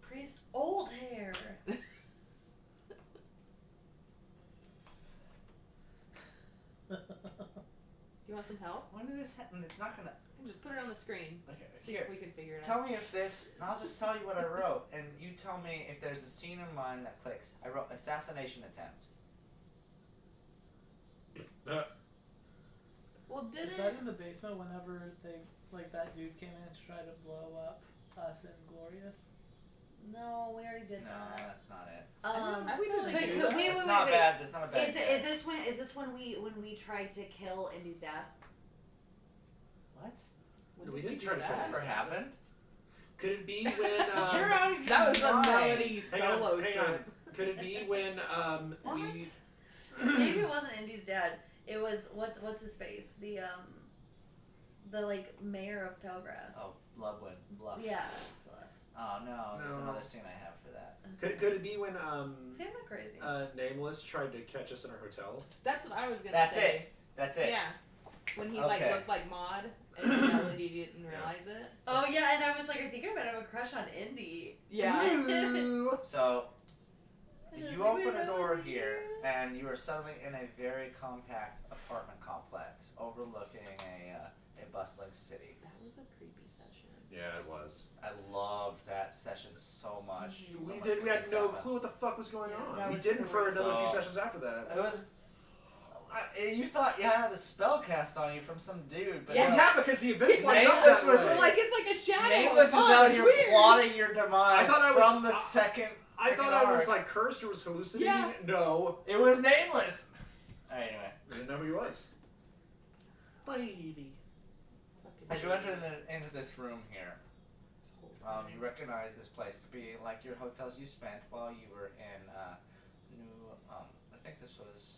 priest, old hair. Do you want some help? When did this happen? It's not gonna. Just put it on the screen. Okay, See here. if we can figure it out. Tell me if this. I'll just tell you what I wrote, and you tell me if there's a scene in mind that clicks. I wrote assassination attempt. Well, did Is it? that in the basement whenever that dude came in to try to blow up us in Glorious? No, we already did No, that. that's not it. I feel like wait, we wait, did wait, That's wait, not wait. bad. That's not a bad. Is this when we tried to kill Indy's dad? What? When We did didn't do try to that? kill Never happened. Could it be when You're out of your That was a mind. Melody hang on, solo hang on. trip. Could it be when we Maybe it wasn't Indy's dad. It was what's his face? The mayor of Pelgrass. Oh, Bloodwood. Bluff. Yeah. Oh no, there's No. another scene I have for that. could it be when See, I'm not crazy. Nameless tried to catch us in our hotel? That's what I was gonna That's say. it. That's it. Yeah. When he Okay. looked like Maud and Melody didn't realize it. Oh yeah, and I was like, I think I might have a crush on Indy. Yeah. So And I was you like, open wait, a that door was here, you. and you are suddenly in a very compact apartment complex overlooking a bustling city. That was a creepy session. Yeah, it was. I loved that session so much. Mhm. So We much did. We good had things no happened. clue what the fuck was going Yeah, on. that We was didn't for cool. another few So- sessions after that. It was. You thought you had a spell cast on you from some dude, but Well, no. yeah, because the events lined up Nameless that was- way. Like it's like a shadow. Nameless is of out it's here weird. plotting your demise I thought I was- from the second. I thought freaking I was arc. like cursed or was hallucinating. Yeah. No, It was Nameless. Anyway, I didn't know who he was. Lady. as you enter into this room here, you recognize this place to be like your hotels you spent while you were in New. I think this was.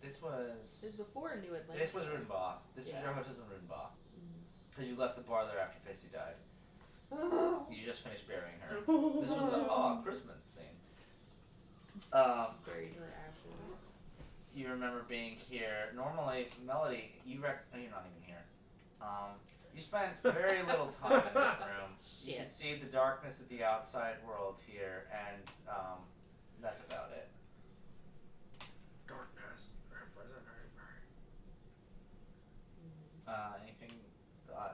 This was before New Atlanta. This was Runeba. This was Yeah. your hotels in Runeba. Mm. Because you left the bar there after Fisty died. Oh. You just finished burying her. This was the Christmas scene. Buried her ashes. You remember being here. Normally, Melody, you're not even here. You spent very little time in this room. You can Shit. see the darkness of the outside world here, and that's about it. Darkness. Anything?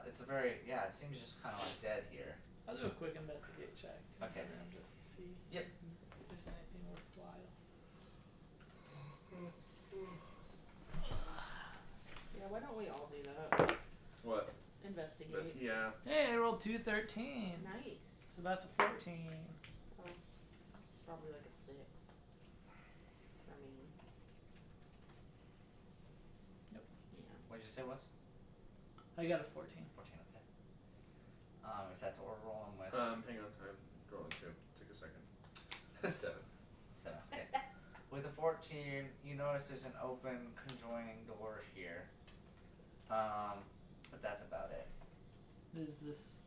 It's a very it seems just kind of like dead here. I'll do a quick investigate check. Okay. Just to see Yep. if there's anything worthwhile. Yeah, why don't we all do that? What? Investigate. Yeah. Hey, I rolled 2 13s. Nice. So that's a 14. It's probably like a 6. I mean. Yep. Yeah. What did you say it was? I got a 14. 14, okay. If that's what we're rolling with. Hang on. I'm rolling too. Take a second. 7. So, okay. With a 14, you notice there's an open conjoining door here. But that's about it. Does this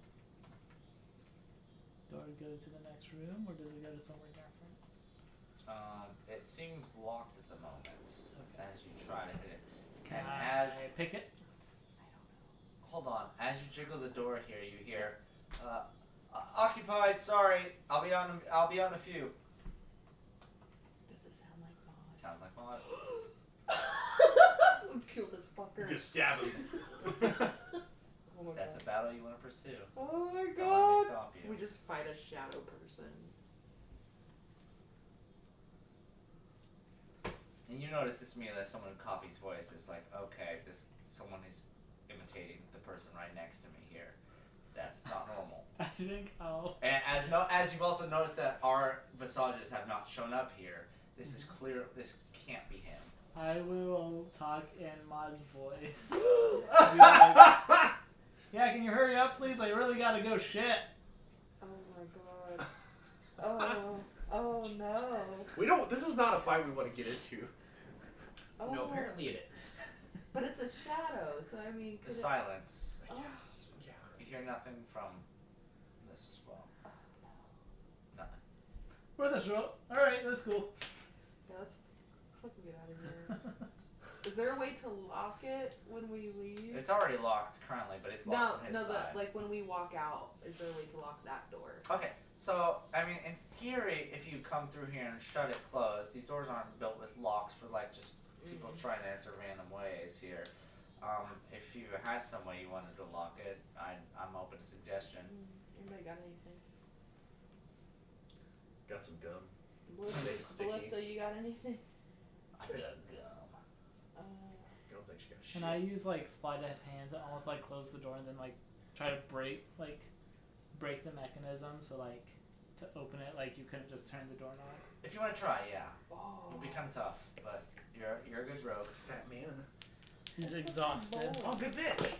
door go to the next room, or does it go to somewhere different? It seems locked at the moment as you try to hit it. Can And I as pick it? hold on, as you jiggle the door here, you hear, "Occupied. Sorry, I'll be on a few." Does it sound like Maud? Sounds like Maud. Let's kill this fucker. Just stab him. Oh my That's god. a battle you want to pursue. Oh my Don't let me god. stop you. We just fight a shadow person. And you notice this to me that someone who copies voice is like, okay, someone is imitating the person right next to me here. That's not normal. I think I'll. And as you've also noticed that our visages have not shown up here, this is clear. This can't be him. I will talk in Maud's voice. Be like, yeah, can you hurry up, please? I really gotta go shit. Oh my god. Oh no. We don't. This is not a fight we want to get into. Oh. No, apparently it is. But it's a shadow, so I mean. The could it- silence. Oh. Yes. Yeah. You hear nothing from this as well. Nothing. Where the show? Alright, that's cool. Yeah, let's fucking get out of here. Is there a way to lock it when we leave? It's already locked currently, but it's no, locked on his no. side. Like when we walk out, is there a way to lock that door? Okay, so I mean, in theory, if you come through here and shut it closed, these doors aren't built with locks for like just people trying to enter random ways here. If you had some way you wanted to lock it, I'm open to suggestion. Anybody got anything? Got some gum. Ballista, sticky. Ballista, you got anything? I got gum. I don't think she got shit. Can I use like sleight of hand to almost like close the door and then like try to break the mechanism so like to open it like you couldn't just turn the doorknob? If you want to try, yeah, Oh. it'll be kind of tough, but you're a good rogue. Fat man. He's exhausted. Oh, good bitch.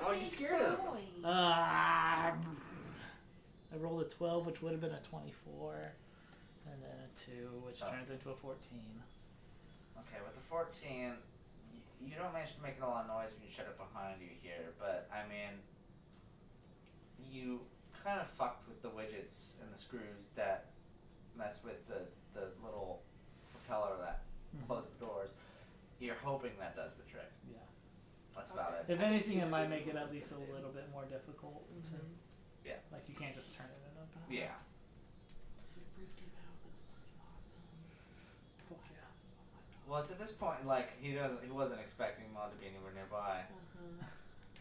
Oh, you scared him. I rolled a 12, which would have been a 24, and then a 2, which Oh. turns into a 14. Okay, with the 14, you don't manage to make a lot of noise when you shut it behind you here, but I mean, you kind of fucked with the widgets and the screws that mess with the little propeller that close the doors. You're hoping that does the trick. Yeah. That's about it. If anything, it might make it at least a little bit more difficult. To, Yeah. Like you can't just turn it in a battle. Yeah. We freaked him out. That's fucking awesome. Oh, yeah. Well, it's at this point like he wasn't expecting Maud to be anywhere nearby.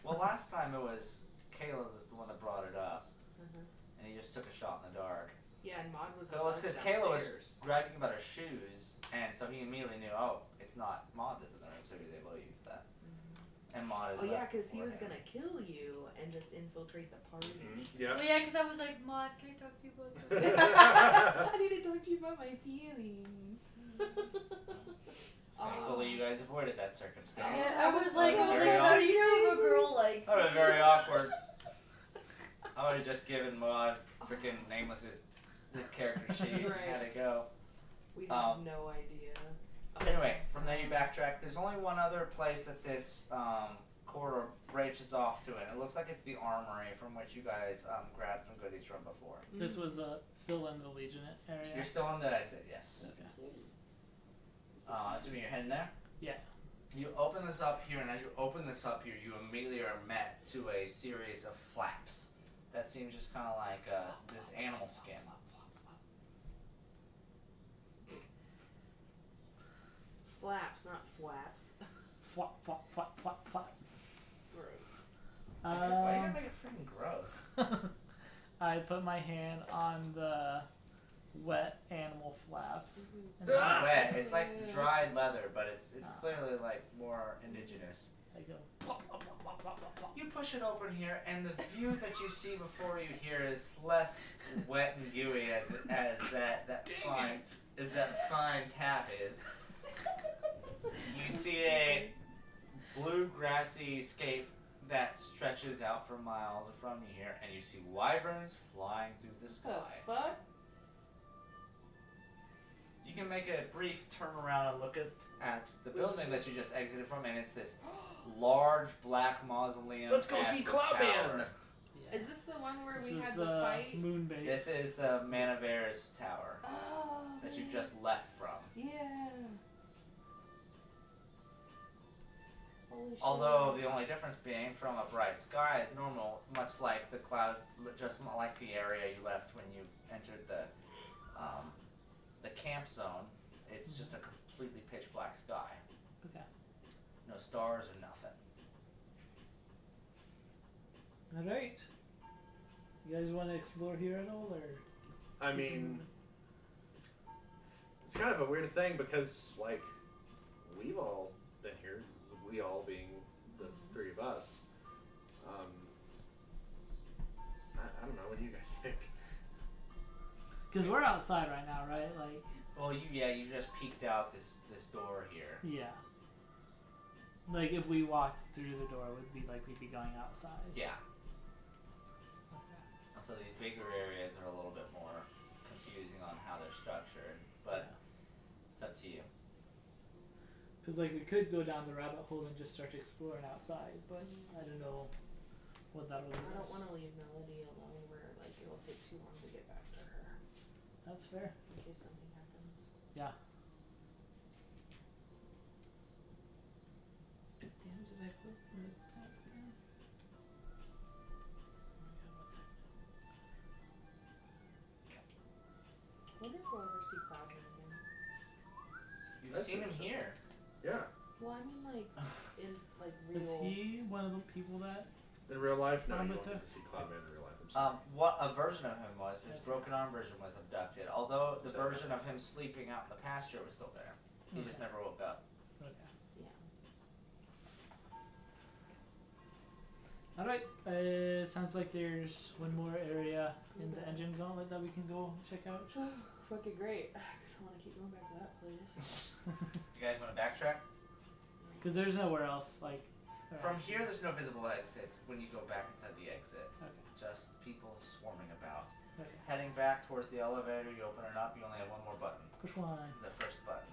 Well, last time it was Caleb that's the one that brought it up, Mhm. and he just took a shot in the dark. Yeah, and Maud was. Well, it's because Kayla was bragging about her shoes, and so he immediately knew, oh, it's not Maud that's in the room, so he was able to use that. And Maud is Oh yeah, left because he was beforehand. gonna kill you and just infiltrate the party. Yeah. Well, yeah, because I was like, Maud, can I talk to you about something? I need to talk to you about my feelings. Thankfully, you guys avoided that circumstance. Yeah, I was like, Very how do you know if a girl likes That would have you? been very awkward. I would have just given Maud freaking Nameless's character sheet Right. had to go. We have no idea. Anyway, from there you backtrack. There's only one other place that this corridor branches off to, and it looks like it's the armory from which you guys grabbed some goodies from before. This was still in the Legion area. You're still on the exit, yes. Okay. Assuming you're heading there? Yeah. You open this up here, and as you open this up here, you immediately are met to a series of flaps. That seems just kind of like this animal skin. Flaps, not flaps. Flop, flop, flop, flop, flop. Gross. Why you gotta make it freaking gross? I put my hand on the wet animal flaps. And It's not wet. It's like dried leather, but it's clearly like more indigenous. I go plop, plop, plop, plop, plop, plop, plop. You push it open here, and the view that you see before you here is less wet and gooey as that fine tap is. You see a blue grassy scape that stretches out for miles from you here, and you see wyverns flying through the sky. The fuck? You can make a brief turn around and look at the building that you just exited from, and it's this large black mausoleum. Let's go see Cloudman! Yeah. Is this the one where This we was had the the fight? moon base. This is the Manaver's tower Oh. that you've just left from. Yeah. Holy shit. Although the only difference being from a bright sky is normal, much like the cloud, just like the area you left when you entered the camp zone. It's just a completely pitch black sky. Okay. No stars or nothing. Alright. You guys want to explore here at all, or? I mean, it's kind of a weird thing because, like, we've all been here. We all being the three of us. I don't know. What do you guys think? Because we're outside right now, right? Like. Well, you just peeked out this door here. Yeah. Like if we walked through the door, it would be like we'd be going outside. Yeah. Okay. So these bigger areas are a little bit more confusing on how they're structured, but it's up to you. Because like we could go down the rabbit hole and just start exploring outside, but I don't know what that would I be. don't want to leave Melody alone where like it'll take too long to get back to her That's fair. in case something happens. Yeah. Damn, did I close the pipe there? When did we'll ever see Cloudman again? You've That's seen him interesting. here. Yeah. Well, I mean like in like real. Is he one of the people that? In real life, no, you don't Amata? get to see Cloudman in real life. I'm sorry. What a version of him was, his broken arm version was abducted. Although the version of him sleeping out in the pasture was still there. He just never woke up. Okay. Yeah. All right. Sounds like there's one more area in the engine gauntlet that we can go check out. Fucking great. I want to keep going back to that place. You guys want to backtrack? Because there's nowhere else like. From here, there's no visible exits when you go back inside the exit. Okay. Just people swarming about. Okay. Heading back towards the elevator, you open it up, you only have one more button. Which one? The first button.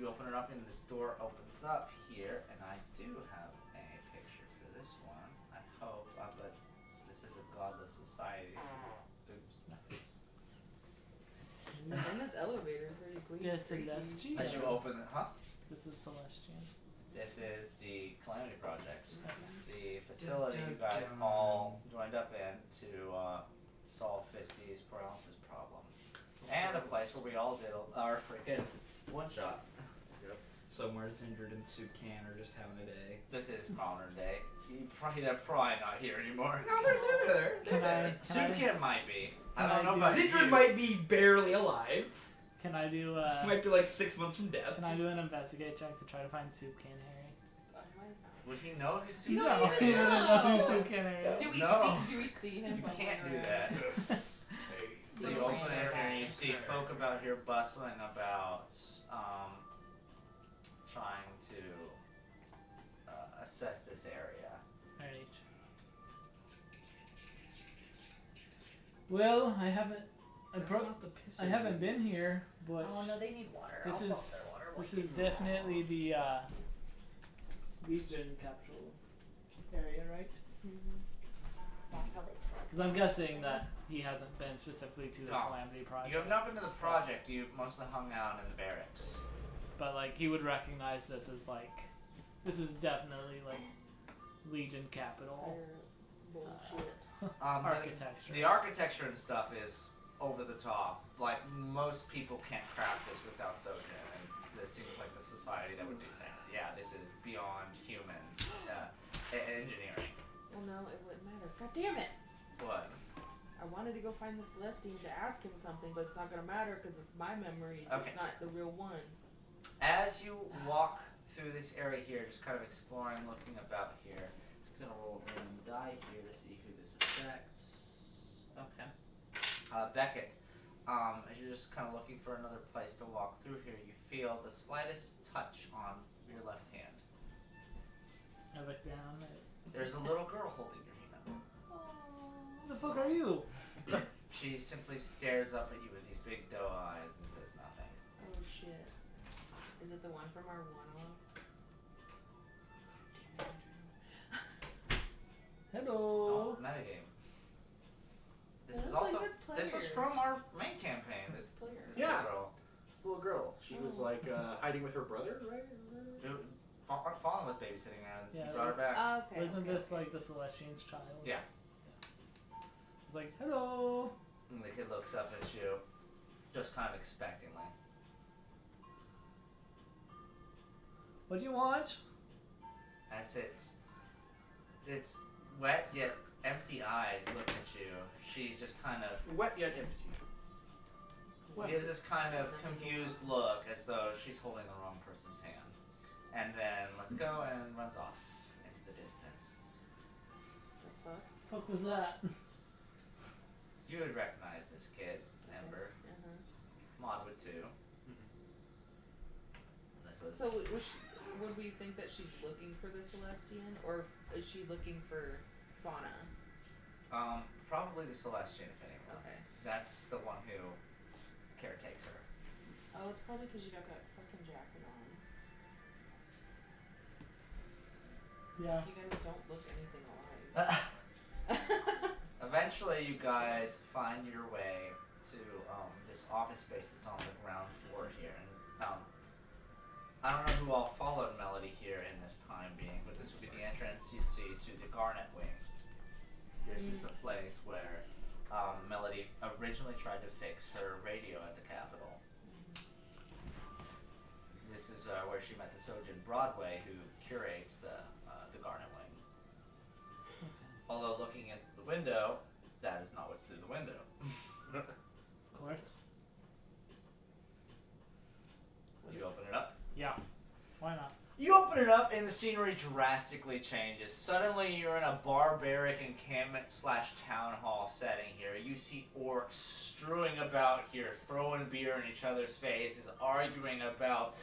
You open it up and this door opens up here, and I do have a picture for this one. I hope, but this is a godless society. So, oops. Nice. And this elevator is pretty clean. Yes, Celestial. As you open the, This is Celestian. This is the Calamity Project. The facility you guys all joined up in to solve Fisty's paralysis problem. And a place where we all did our freaking one shot. Yep. somewhere Zindred and Soup Can are just having a day. This is modern day. They're probably not here anymore. No, they're there. Can I? Soup Can might be. Can I don't I know do- about Zindred you. might be barely alive. Can I do? Might be like 6 months from death. Can I do an investigate check to try to find Soup Can Harry? Would he know who's Soup You Can? don't He even wouldn't know. know who Soup Can Harry is. Do we No. see him? You bubbling can't do around? that. See So you a open random it and guy. you see folk about here bustling about, trying to assess this area. Alright. Well, I haven't. I haven't been here, but Oh no, they need water. this I'll is fill their water. this like is it's definitely the Legion capital area, right? That's how they tell us. Because I'm guessing that he hasn't been specifically to the No. Calamity Project. You have not been to the project, you've mostly hung out in the barracks. But like he would recognize this as like, this is definitely like Legion capital Bullshit. architecture. The architecture and stuff is over the top. Like, most people can't craft this without Sojin, and this seems like the society that would do that. Yeah, this is beyond human engineering. Well, no, it wouldn't matter. God damn it! What? I wanted to go find the Celestian to ask him something, but it's not gonna matter because it's my memories. Okay. It's not the real one. As you walk through this area here, just kind of exploring, looking about here, just gonna roll a random die here to see who this affects. Okay. Beckett, as you're just kind of looking for another place to walk through here, you feel the slightest touch on your left hand. I look down. There's a little girl holding your hand. Who the fuck are you? She simply stares up at you with these big doe eyes and says nothing. Oh shit! Is it the one from our one-off? Hello. Oh, metagame. This That was was also like, that's this was player. from our main campaign. This Player. Yeah. girl. This little girl. She was Oh. like hiding with her brother, right? Fawn was babysitting her and Yeah, you brought her back. Okay. Isn't okay, this okay. like the Celestian's child? Yeah. It's like, hello. And the kid looks up at you, just kind of expectantly. What do you want? As its wet yet empty eyes look at you, she just kind of Wet yet empty. gives this kind of confused look as though she's holding the wrong person's hand. And then lets go and runs off into the distance. The fuck? Fuck was that? You would recognize this kid, Ember. Uh-huh. Maud would too. This was So would we think that she's looking for the Celestian, or is she looking for Fauna? probably the Celestian, if anyone. Okay. That's the one who caretakes her. Oh, it's probably because you got that fucking jacket on. Yeah. You guys don't look anything alike. Eventually, you guys find your way to this office space that's on the ground floor here, and I don't know who all followed Melody here in this time being, but this would be the entrance you'd see to the Garnet Wing. This is the place where Melody originally tried to fix her radio at the Capitol. This is where she met the Sojin Broadway, who curates the Garnet Wing. Although looking at the window, that is not what's through the window. Of course. You open it up. Yeah. Why not? You open it up and the scenery drastically changes. Suddenly you're in a barbaric encampment / town hall setting here. You see orcs strewing about here, throwing beer in each other's faces, arguing about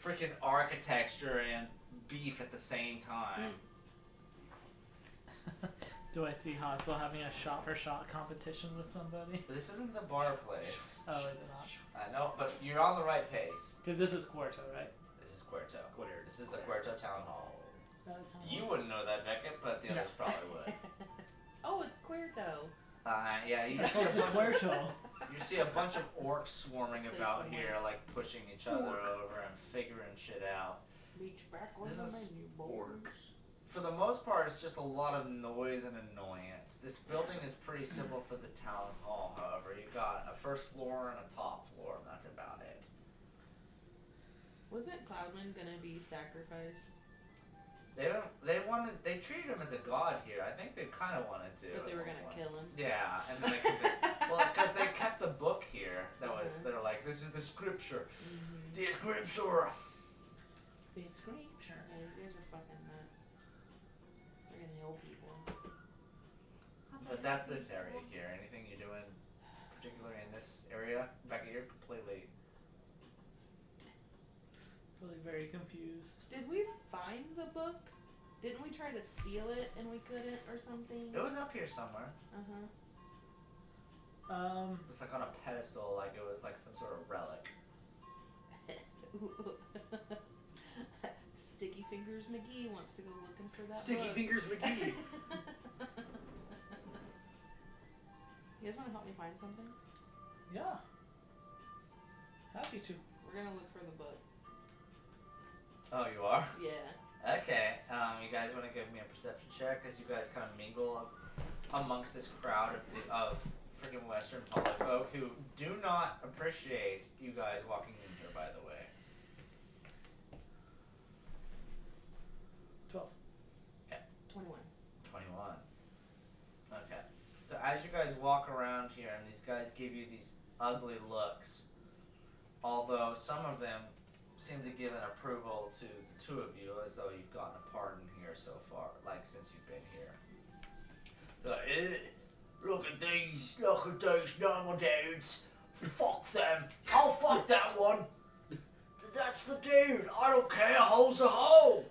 freaking architecture and beef at the same time. Do I see Hostel having a shot for shot competition with somebody? But this isn't the bar place. Oh, is it not? I know, but you're on the right pace. Because this is Quarto, right? This is Cuerto. This is the Cuerto Town Hall. That's how You wouldn't know that, Beckett, but the others probably would. Oh, it's Cuerto. Yeah, you That's what's a Quarto. You see a bunch of orcs swarming Place about somewhere. here, like pushing each other over and figuring shit out. Reach back on This the is menu, boys. For the most part, it's just a lot of noise and annoyance. This building is pretty simple for the town hall, however. You've got a first floor and a top floor, and that's about it. Wasn't Cloudman gonna be sacrificed? They treated him as a god here. I think they kind of wanted to. But they were at gonna one kill point. him. Yeah, and then because they kept the book here. They're like, this is the scripture. Mm-hmm. The scripture. The scripture. Yeah, these guys are fucking nuts. They're gonna heal people. But that's this area here. Anything you're doing, particularly in this area? Becky, you're completely. Really very confused. Did we find the book? Didn't we try to steal it and we couldn't or something? It was up here somewhere. Uh-huh. It was like on a pedestal, like it was like some sort of relic. Sticky Fingers McGee wants to go looking for that Sticky book. Fingers McGee. You guys want to help me find something? Yeah. Happy to. We're gonna look for the book. Oh, you are? Yeah. Okay. You guys want to give me a perception check as you guys kind of mingle amongst this crowd of freaking Western Folly folk who do not appreciate you guys walking in here, by the way. 12. 21. 21. Okay. So as you guys walk around here and these guys give you these ugly looks, although some of them seem to give an approval to the two of you as though you've gotten a pardon here so far, like since you've been here. Like, look at these normal dudes. Fuck them. I'll fuck that one. That's the dude. I don't care. Hole's a hole.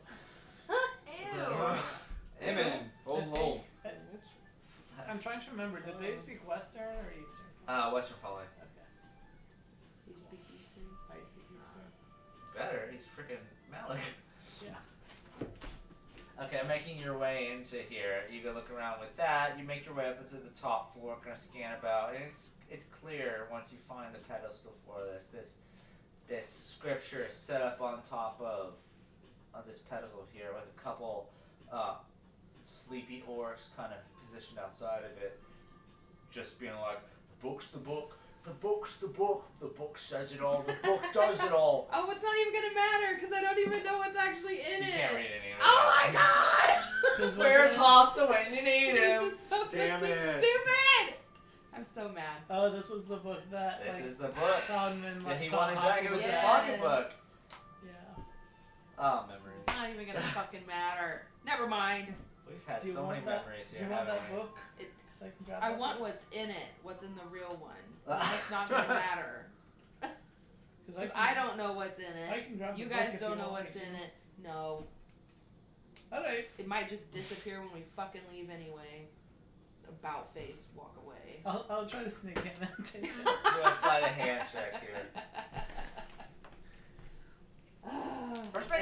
Ew. Amen. Old old. I'm trying to remember. Did they speak Western or Eastern? Western Folly. Okay. You speak Eastern? I speak Eastern. Better. He's freaking Malik. Yeah. Okay, making your way into here. You go look around with that. You make your way up into the top floor, kind of scan about, and it's clear once you find the pedestal for this scripture is set up on top of this pedestal here with a couple sleepy orcs kind of positioned outside of it, just being like, the book's the book. The book's the book. The book says it all. The book does it all. Oh, it's not even gonna matter because I don't even know what's actually in You it. can't read any of it. Oh my god! Where's Hosta when you need him? This is so Damn fucking it. stupid! I'm so mad. Oh, this was the book that This like is the book. Cloudman Yeah, he taught wanted back. Hosta It was to his read. pocketbook. Yeah. Oh, memories. It's not even gonna fucking matter. Never mind. We've had Do you so want many that? memories Do here. you want haven't that we? book? It, 'Cause I can grab I that want book. what's in it. What's in the real one. It's not gonna matter. 'Cause Because I don't know what's in I it. can grab You the book guys if don't know want what's me in to. it. No. Alright. It might just disappear when we fucking leave anyway. About face, walk away. I'll try to sneak in and take it. Do a sleight of hand check here. First make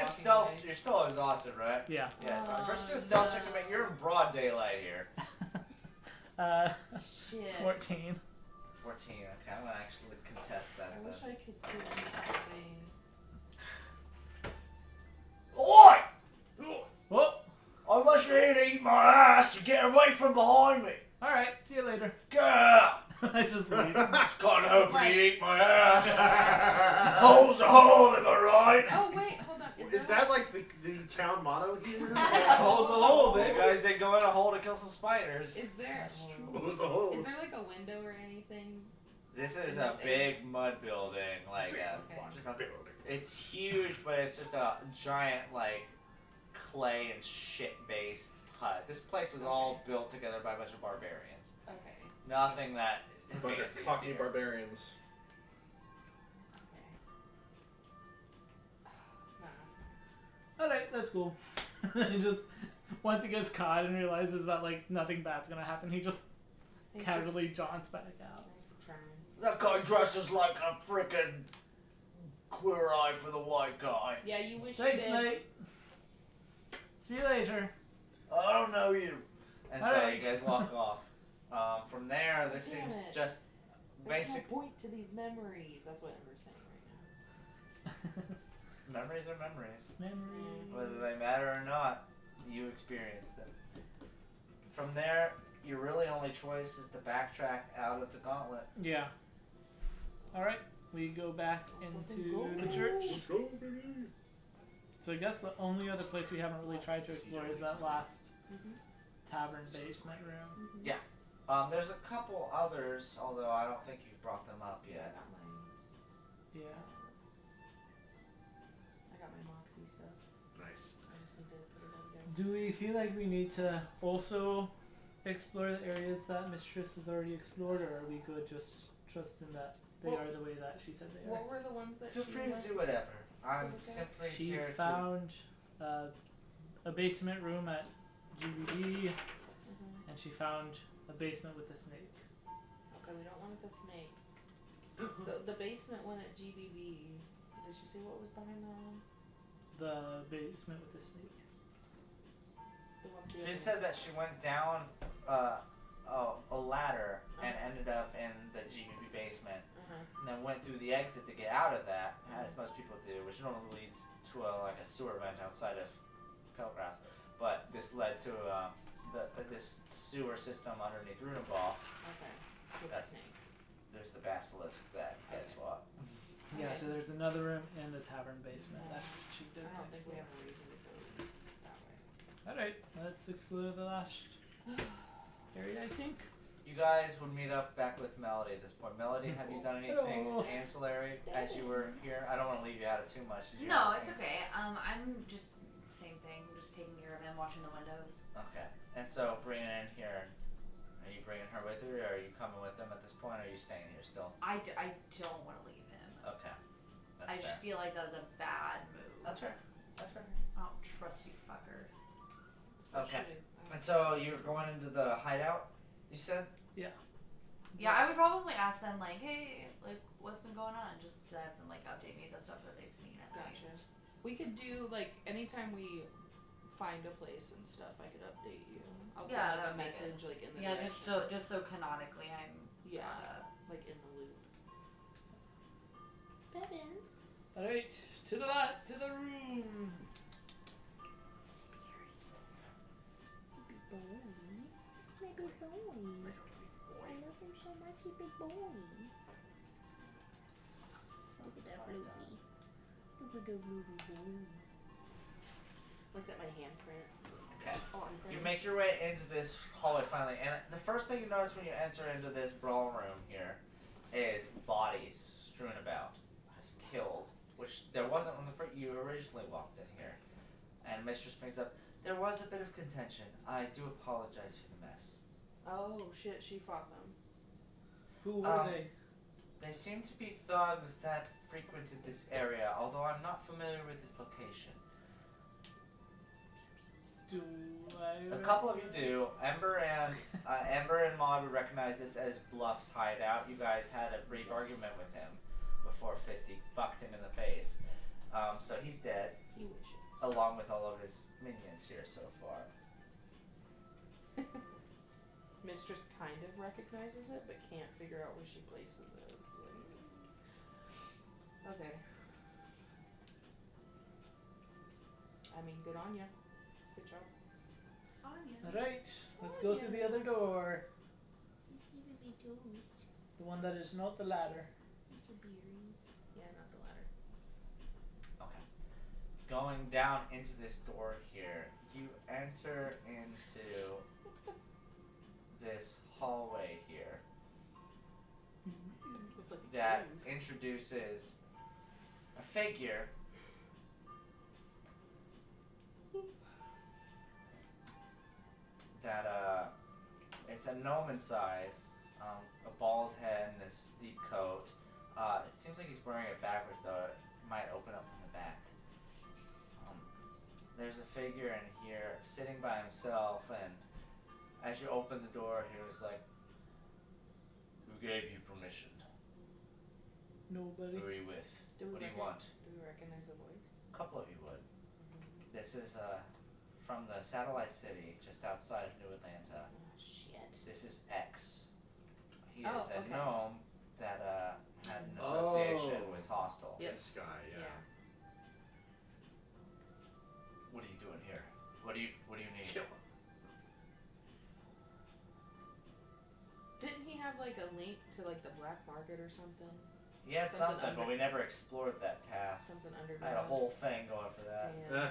a stealth. Away. You're still exhausted, right? Yeah. Yeah. First do a stealth check to make. You're in broad daylight here. Shit. 14. 14. Okay, I'm gonna actually contest that. I wish then. I could do something. Oi! Whoa! I must here to eat my ass. You get away from behind me. Alright, see you later. Get out! I just leave. Just can't help Like- you eat my ass. Hole's a hole, am I right? Oh wait, hold on. Is that like the town motto here? Hole's a hole, baby. Guys, they go in a hole to kill some spiders. Is there? Hole's a hole. Is there like a window or anything? This is In a this big mud building, like Okay. just a, it's huge, but it's just a giant like clay and shit based hut. This place was all built together by a bunch of barbarians. Okay. Nothing that A bunch fancy of is cockney here. barbarians. Okay. Nah, that's fine. Alright, that's cool. He just, once he gets caught and realizes that like nothing bad's gonna happen, he just Thanks casually jaunts back out. for trying. That guy dresses like a frickin' queer eye for the white guy. Yeah, you wish Thanks, you did. mate. See you later. I don't know you. And so Alright. you guys walk off. From there, this Damn seems it. just There's basic. no point to these memories. That's what Ember's saying right now. Memories are memories. Memories. Whether they matter or not, you experience them. From there, your really only choice is to backtrack out of the gauntlet. Yeah. Alright. we go back Let's into fucking the go. church. Let's go, baby. So I guess the only other place we haven't really tried to explore is that last Mhm. tavern basement room. Yeah. There's a couple others, although I don't think you've brought them up Yeah, I yet. got my Moxie stuff. Nice. I just need to put it over there. Do we feel like we need to also explore the areas that Mistress has already explored, or are we good just trusting that they Well, are the way that she said they are? What were the ones that Feel she free to went? do whatever. I'm look at? simply She here to. found a basement room at GBD, Mhm. and she found a basement with a snake. Okay, we don't want the snake. The basement one at GBB. Did she say what was behind that one? The basement with the snake. The one She said that she went down a ladder and ended up in the GBB basement, and then went through the exit to get out of that, as most people do, which normally leads to a sewer vent outside of Pelgrass. But this led to this sewer system underneath Runaball. Okay. With the That's- snake. There's the basilisk that gets Okay. fought. Yeah, Okay. so there's another room in the tavern basement that she did I don't think we explore. have a reason to go that way. Alright, let's explore the last area, I think. You guys would meet up back with Melody at this point. Melody, have you done anything Hello. ancillary as you were here? I don't want to leave you out of too much. Did you No, have it's anything? okay. I'm just same thing. Just taking care of him, watching the windows. Okay. And so bringing her in here, are you bringing her with you, or are you coming with them at this point, or are you staying here still? I don't want to leave him. Okay. That's I fair. just feel like that was a bad move. That's fair. That's fair. I don't trust you, fucker. Okay. And so you're going into the hideout, you said? Yeah, I would probably ask them like, hey, like, what's been going on? Just to have them like update me the stuff that they've seen at Gotcha. least. We could do like anytime we find a place and stuff. I could update you. I'll Yeah, send that like a would be message like in the Yeah, direction. just so canonically I'm Yeah, like in the loop. Bevins. Alright, to the room. It's my big boy. I love him so much, he's big boy. Look at that floofy. Look at the floofy boy. Like that my handprint. Okay. On You him. make your way into this hallway finally, and the first thing you notice when you enter into this brawl room here is bodies strewn about, just killed, which there wasn't when you originally walked in here. And Mistress brings up, there was a bit of contention. I do apologize for the mess. Oh shit! She fought them. Who were they? They seem to be thugs that frequented this area, although I'm not familiar with this location. Do I A couple of you do. Ember and Maud would recognize this as Bluff's hideout. You guys had a brief argument with him before Fisty fucked him in the face. So he's dead, He wishes. along with all of his minions here so far. Mistress kind of recognizes it, but can't figure out where she places it. Okay. I mean, good on ya. Good job. Alright, let's go through the other door. He's even my toes. The one that is not the ladder. He's a beery. Yeah, not the ladder. Okay. Going down into this door here, you enter into this hallway here With like that food. introduces a figure that it's a gnome in size, a bald head and this deep coat. It seems like he's wearing it backwards though. It might open up from the back. There's a figure in here sitting by himself, and as you open the door, he was like, "Who gave you permission? Nobody. Who are you with? What do you want?" Do we recognize the voice? A couple of you would. This is from the satellite city just outside of New Atlanta. Oh, shit. This is X. He Oh, is a okay. gnome that had an association Oh. with Hostile. Yep. This guy, yeah. What are you doing here? What do you need? Kill him. Didn't he have like a link to like the black market or something? He had something, but we never explored that path. Something I underground. had a whole thing going for that. Damn. Eh,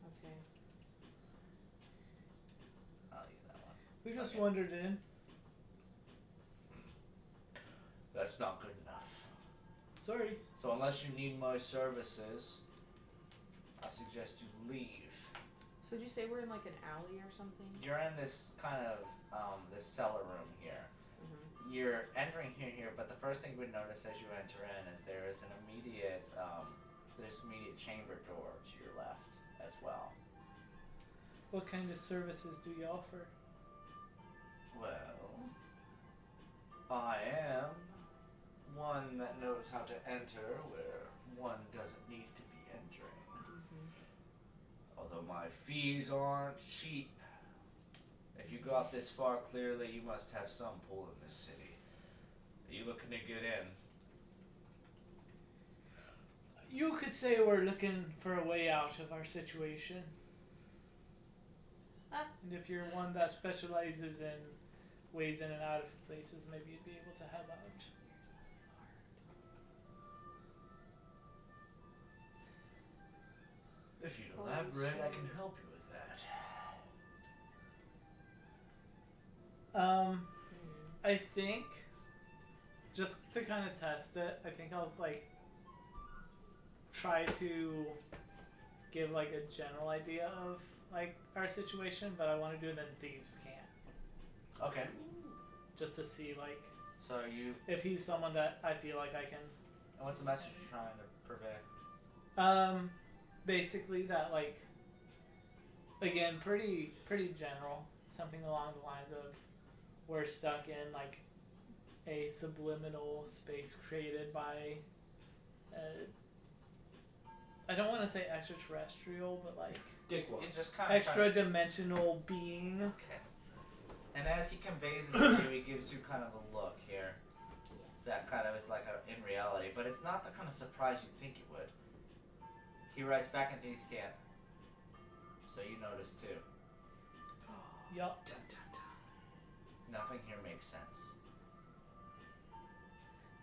Okay. I'll use that one. We just Okay. wandered in. That's not good enough. Sorry. So unless you need my services, I suggest you leave. So did you say we're in like an alley or something? You're in this kind of this cellar room here. Mm-hmm. You're entering here, but the first thing you would notice as you enter in is there is an immediate chamber door to your left as well. What kind of services do you offer? Well, I am one that knows how to enter where one doesn't need to be entering. Although my fees aren't cheap. If you got this far clearly, you must have some pull in this city. Are you looking to get in? You could say we're looking for a way out of our situation. And if you're one that specializes in ways in and out of places, maybe you'd be able to help out. If you'd elaborate, I can help you with that. I think, just to kind of test it, I think I'll try to give a general idea of our situation, but I want to do it in thieves' camp, Okay. just to see So you. if he's someone that I feel like I can. And what's the message you're trying to purvey? Basically that again, pretty general, something along the lines of we're stuck in a subliminal space created by I don't want to say extraterrestrial, but Dickwad. He's just kind of extra dimensional being. Okay. And as he conveys this to you, he gives you kind of a look here. That kind of is in reality, but it's not the kind of surprise you'd think it would. He writes back in these camp. So you notice too. Yup. Nothing here makes sense.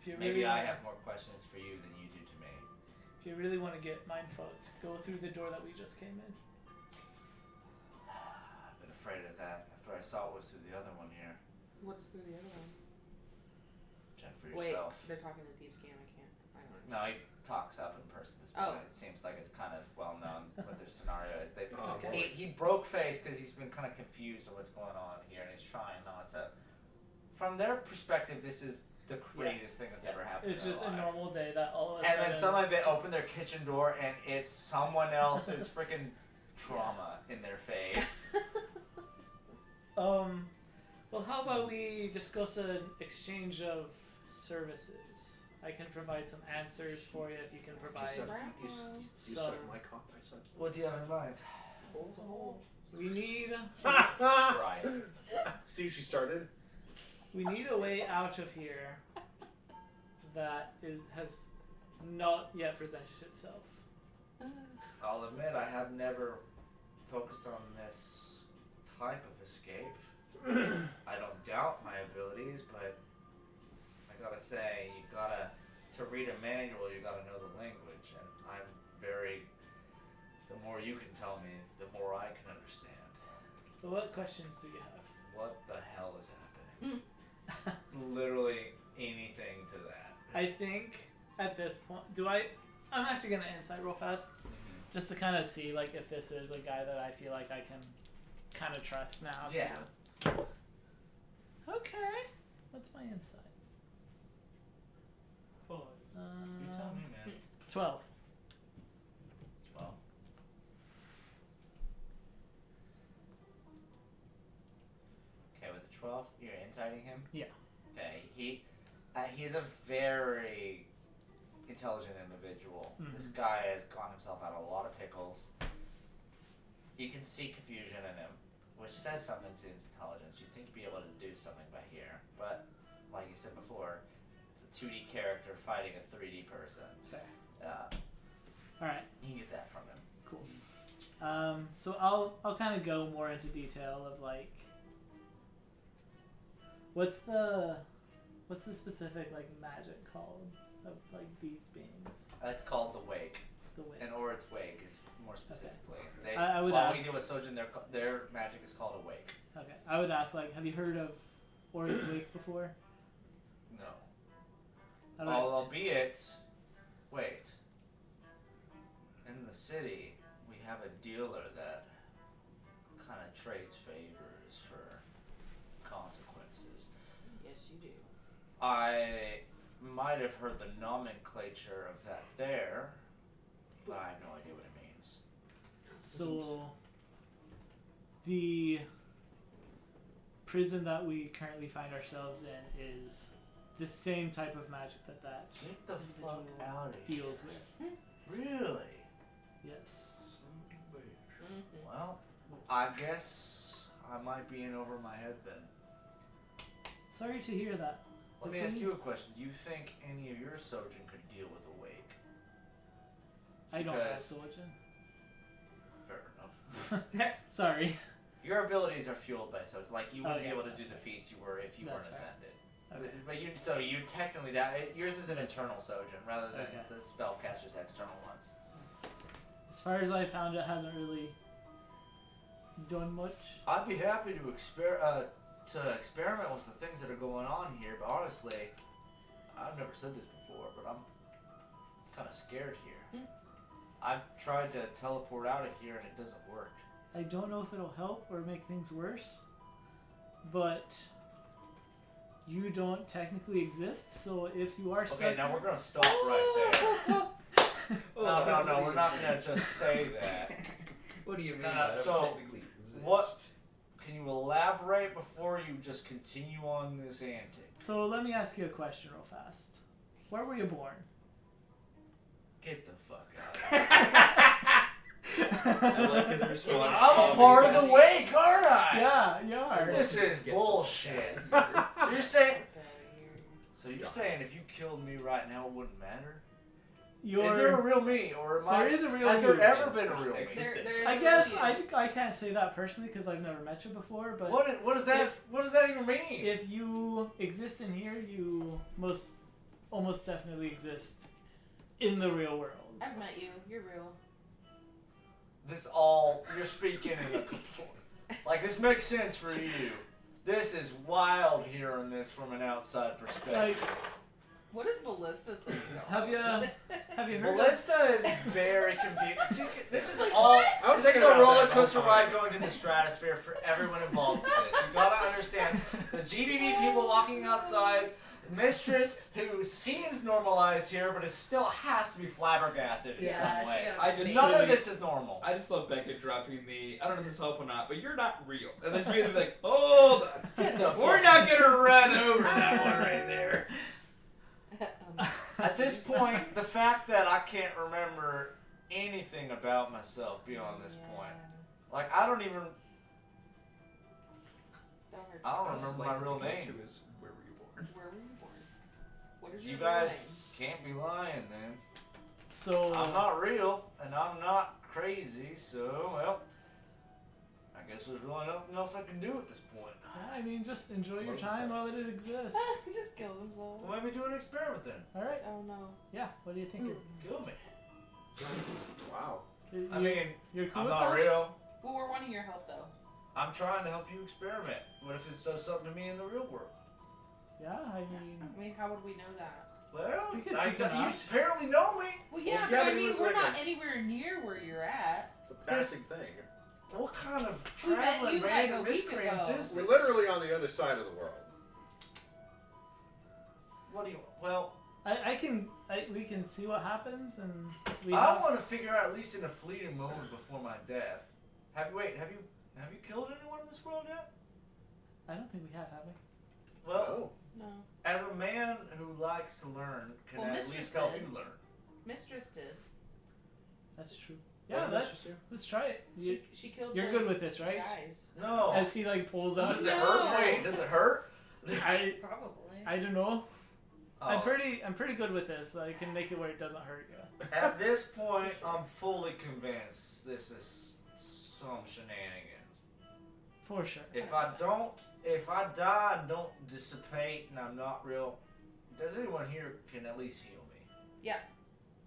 If you Maybe really I wanna, have more questions for you than you do to me. if you really want to get mindfucked, go through the door that we just came in. I've been afraid of that after I saw what was through the other one here. What's through the other one? Check for Wait, yourself. they're talking in thieves' camp. I don't know. No, he talks up in person this Oh. point. It seems like it's kind of well known what their scenario is. They Okay. he broke face because he's been kind of confused on what's going on here, and he's trying not to. From their perspective, this is the craziest thing that's ever happened. It's in just their a lives. normal day that all of a And sudden. then suddenly they open their kitchen door, and it's someone else's freaking trauma in their face. Well, how about we discuss an exchange of services? I can provide some answers for you if you can provide. You some. suck my cock, I suck What do you have in mind? We need Christ. See what you started? we need a way out of here that has not yet presented itself. I'll admit I have never focused on this type of escape. I don't doubt my abilities, but I gotta say, to read a manual, you gotta know the language, and I'm the more you can tell me, the more I can understand. But what questions do you have? What the hell is happening? Literally anything to that. I think at this point, I'm actually gonna insight real fast, just to kind of see if this is a guy that I feel like I can kind of trust now. Yeah. Too. Okay. What's my insight? 5. You tell me, man. 12. 12. Okay, with the 12, you're inciting him? Yeah. Okay, he's a very intelligent individual. This guy has gotten himself out of a lot of pickles. You can see confusion in him, which says something to his intelligence. You'd think he'd be able to do something by here, but like you said before, it's a 2D character fighting a 3D person. Fair. You All right. can get that from him. Cool. So I'll kind of go more into detail of what's the What's the specific like magic called of like these beings? It's called the Wake. The way. And or its Wake is more specifically. They, I would while ask. we deal with Sojin, their magic is called a Wake. Okay, I would ask like, have you heard of Ori's Wake before? No. I would- Albeit, wait. In the city, we have a dealer that kind of trades favors for consequences. Yes, you do. I might have heard the nomenclature of that there, but I have no idea what it means. So, the prison that we currently find ourselves in is the same type of magic that Get the fuck out of here. deals with. Really? Yes. Mm-hmm. Well, I guess I might be in over my head then. Sorry to hear that. Let me ask you a question. Do you think any of your Sojin could deal with a Wake? I don't have Because- Sojin. Fair enough. Sorry. Your abilities are fueled by Sojin. Like, you wouldn't yeah, be able to do that's the fair. feats you were if you That's weren't fair. ascended. Okay. But you technically yours is an internal Sojin rather than Okay. the spellcaster's external ones. As far as I found, it hasn't really done much. I'd be happy to experiment with the things that are going on here, but honestly, I've never said this before, but I'm kind of scared here. I've tried to teleport out of here and it doesn't work. I don't know if it'll help or make things worse, but you don't technically exist. So if you are stuck, Okay, now we're gonna stop right there. No, we're not gonna just say that. What do you mean? No, by that so, technically exist? What? Can you elaborate before you just continue on this antic? So let me ask you a question real fast. Where were you born? Get the fuck out. I like his response. I'm a part of the Wake, aren't I? Yeah, you are. This is bullshit. So you're saying? So you're saying if you killed me right now, it wouldn't matter? Is there a real me, or am I? There is a real Has you. there ever been a real me? There I is guess a I can't say that personally because I've never met you before. But What does that even mean? if you exist in here, you almost definitely exist in the real world. I've met you. You're real. You're speaking in a like this makes sense for you. This is wild hearing this from an outside perspective. Like, What does Ballista say? have you heard? Ballista is very confused. This is Like, all. I was This is thinking a about roller that coaster the whole time. ride going to the stratosphere for everyone involved with this. You gotta understand the GBB people walking outside, Mistress who seems normalized here, but it still has to be flabbergasted in some way. None of this is normal. I just love Becca dropping the, I don't know if this will help or not, but you're not real. And then she's gonna be like, hold on. We're not gonna run over that one right there. At this point, the fact that I can't remember anything about myself beyond this point, like I don't remember my real name. Is, where were you born? Where were you born? What is You your guys can't be lying then. So I'm not real, and I'm not crazy, so, well, I guess there's really nothing else I can do at this point. I mean, just enjoy your Most time of while it exists. He just kills himself. Well, maybe do an experiment then. All right. Oh no. Yeah. What do you think? Kill me. Wow. I mean, you're cool I'm with not that? real. Well, we're wanting your help though. I'm trying to help you experiment. What if it does something to me in the real world? Yeah. I I mean, how would we know that? Well, We could you seek them out. apparently know me. Well, yeah, Well, but yeah, I but it mean, was we're like not anywhere near where you're at. It's a passing thing. What kind of We met traveling you like random a week miscreants ago. is We're this? literally on the other side of the world. What do you? Well, we can see what happens, and we I have, want to figure out at least in a fleeting moment before my death. Have you killed anyone in this world yet? I don't think we have we? Well, No. as a man who likes to learn, can Well, I at Mistress least help did. you learn? Mistress did. That's true. What Yeah, did Mistress do? let's try it. She killed. You're those good with this, right? Guys. No. As he like pulls out. Does it hurt? Wait, does it hurt? Probably. I don't know. Oh. I'm pretty good with this. I can make it where it doesn't hurt you. At this point, I'm fully convinced this is some shenanigans. For sure. If if I die, don't dissipate, and I'm not real. Does anyone here can at least heal me? Yeah.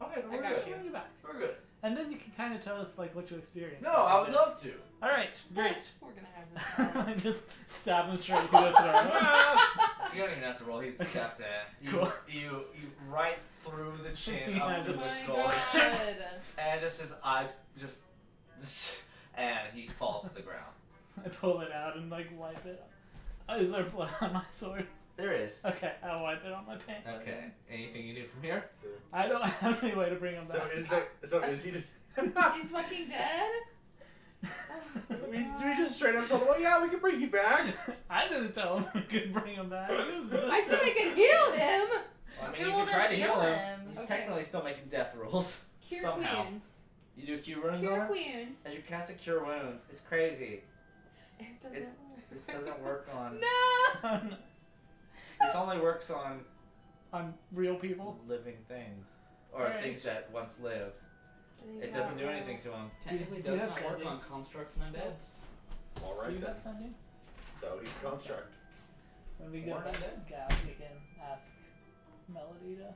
Okay, then I we're got good. you. Bring you back. We're good. And then you can kind of tell us like what you experienced. No, I would love to. All right, great. We're gonna have this. Just stab him straight to the throat. You don't even have to roll. He's the captain. You, Cool. you right through the chin, Yeah, up through just- the Oh my skull, god. and just his eyes just, and he falls to the ground. I pull it out and like wipe it. Is there blood on my sword? There is. Okay, I'll wipe it on my pants. Okay. Anything you need from here? So, I don't have any way to bring him back. so is he just? He's fucking dead? we just straight up told him, well, yeah, we can bring you back. I didn't tell him we could bring him back. It was I said I could heal him! Well, I mean, You're you the one can try to that heal heal him. him. He's Okay. technically still making death rolls. Cure Somehow. wounds. You do cure wounds on Cure him? wounds. As you cast a cure wounds, it's crazy. It doesn't work. This doesn't work on. No! This only works on on real people. living things, or Alright. things that once lived. It doesn't do anything to them. Technically Do you does have not work sending? on constructs and undeads. All Do right you then. have sending? So he's a construct. When we go Or back to undead. Gap, we can ask Melody to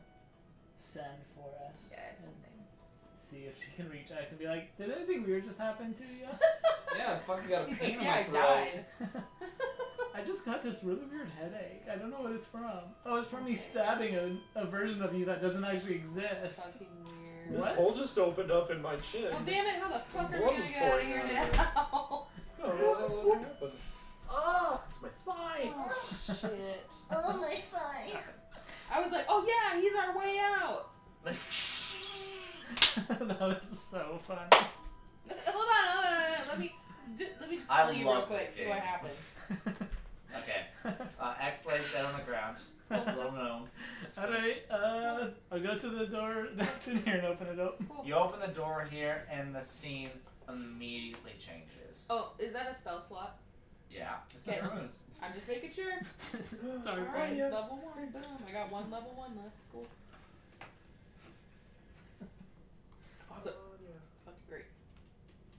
send for us. Yeah, I have and something. see if she can reach X and be like, did anything weird just happen to you? Yeah, I fucking got a He's pain like, in yeah, my I throat. died. I just got this really weird headache. I don't know what it's from. Oh, it's from me stabbing a version of you that doesn't actually It's exist. fucking weird. This What? hole just opened up in my chin. Well, damn it, how the fuck are we Blood gonna was get out of pouring here out of now? I don't know what happened. Oh, it's my thigh. Oh, shit. Oh, my thigh. I was like, oh yeah, he's our way out. That was so fun. Hold on. Let me just I kill you real love quick, this see what game. happens. Okay. X lays dead on the ground. Little gnome. Just Alright, I'll go to the door that's in here and open it up. Cool. You open the door here, and the scene immediately changes. Oh, is that a spell slot? Yeah. It's Okay. not runes. I'm just making sure. Sorry, Alright, Brian. level 1, boom. I got one level 1 left. Cool. Awesome. Fucking great.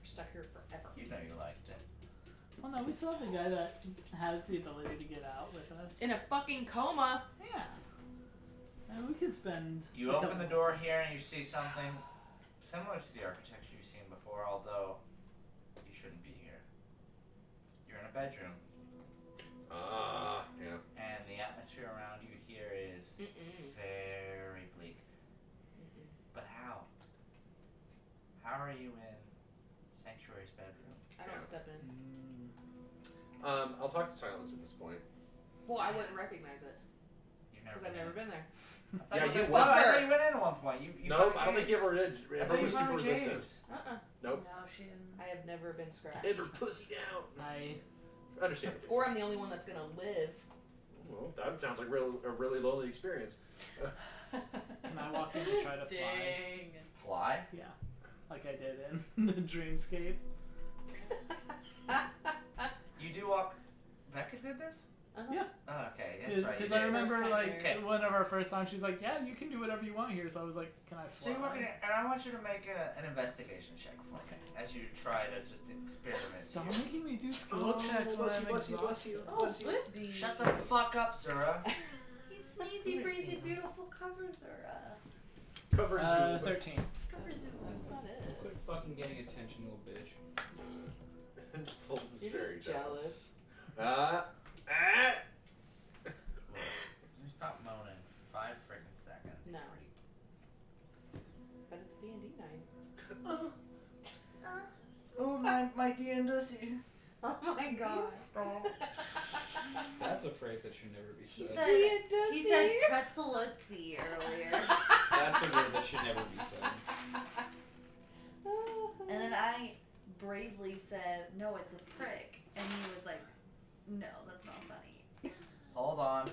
We're stuck here forever. You know you liked it. Well, no, we still have the guy that has the ability to get out with us. In a fucking coma. Yeah. And we could spend. You a open couple the door here, and you see something similar to the architecture you've seen before, although you shouldn't be here. You're in a bedroom, Yeah. and the atmosphere around you here is very bleak. But how? How are you in Sanctuary's bedroom? I don't step in. I'll talk to Silence at this point. Well, I wouldn't recognize it You've because never I've never been there. Yeah, you went. went. I thought you went in at one point. You No, finally I don't think caved. you ever did. I thought Everyone you was super finally resistant. caved. Nope. No, she didn't. I have never been scratched. Ever pussy down. I Understandable. Or I'm the only one that's gonna live. Well, that sounds like a really lonely experience. can I walk in and try to fly? Dang. Fly? Yeah, like I did in the dreamscape. You do walk. Becca did this? Uh-huh. Yeah. Oh, okay. That's right. Because you I did. remember time like there. one of our first times, she was like, "Yeah, you can do whatever you want here." So I was like, "Can I So fly?" you're walking in, and I want you to make an investigation check for Okay. me as you try to just experiment Stop here. making me do skill checks when I'm exhausted. Oh, Blippi. Shut the fuck up, Zura. He's sneezy, breezy, beautiful covers are, Covers 13. covers That's not it. Quit fucking getting attention, little bitch. Fulton's You're very just jealous. Stop moaning. 5 freaking seconds. No. But it's D&D night. Oh, my dear Lucy. Oh my god. That's a phrase that should never be He said. said, he said pretzelutzi earlier. That's a word that should never be said. And then I bravely said, no, it's a prick. And he was like, no, that's not funny. Hold on.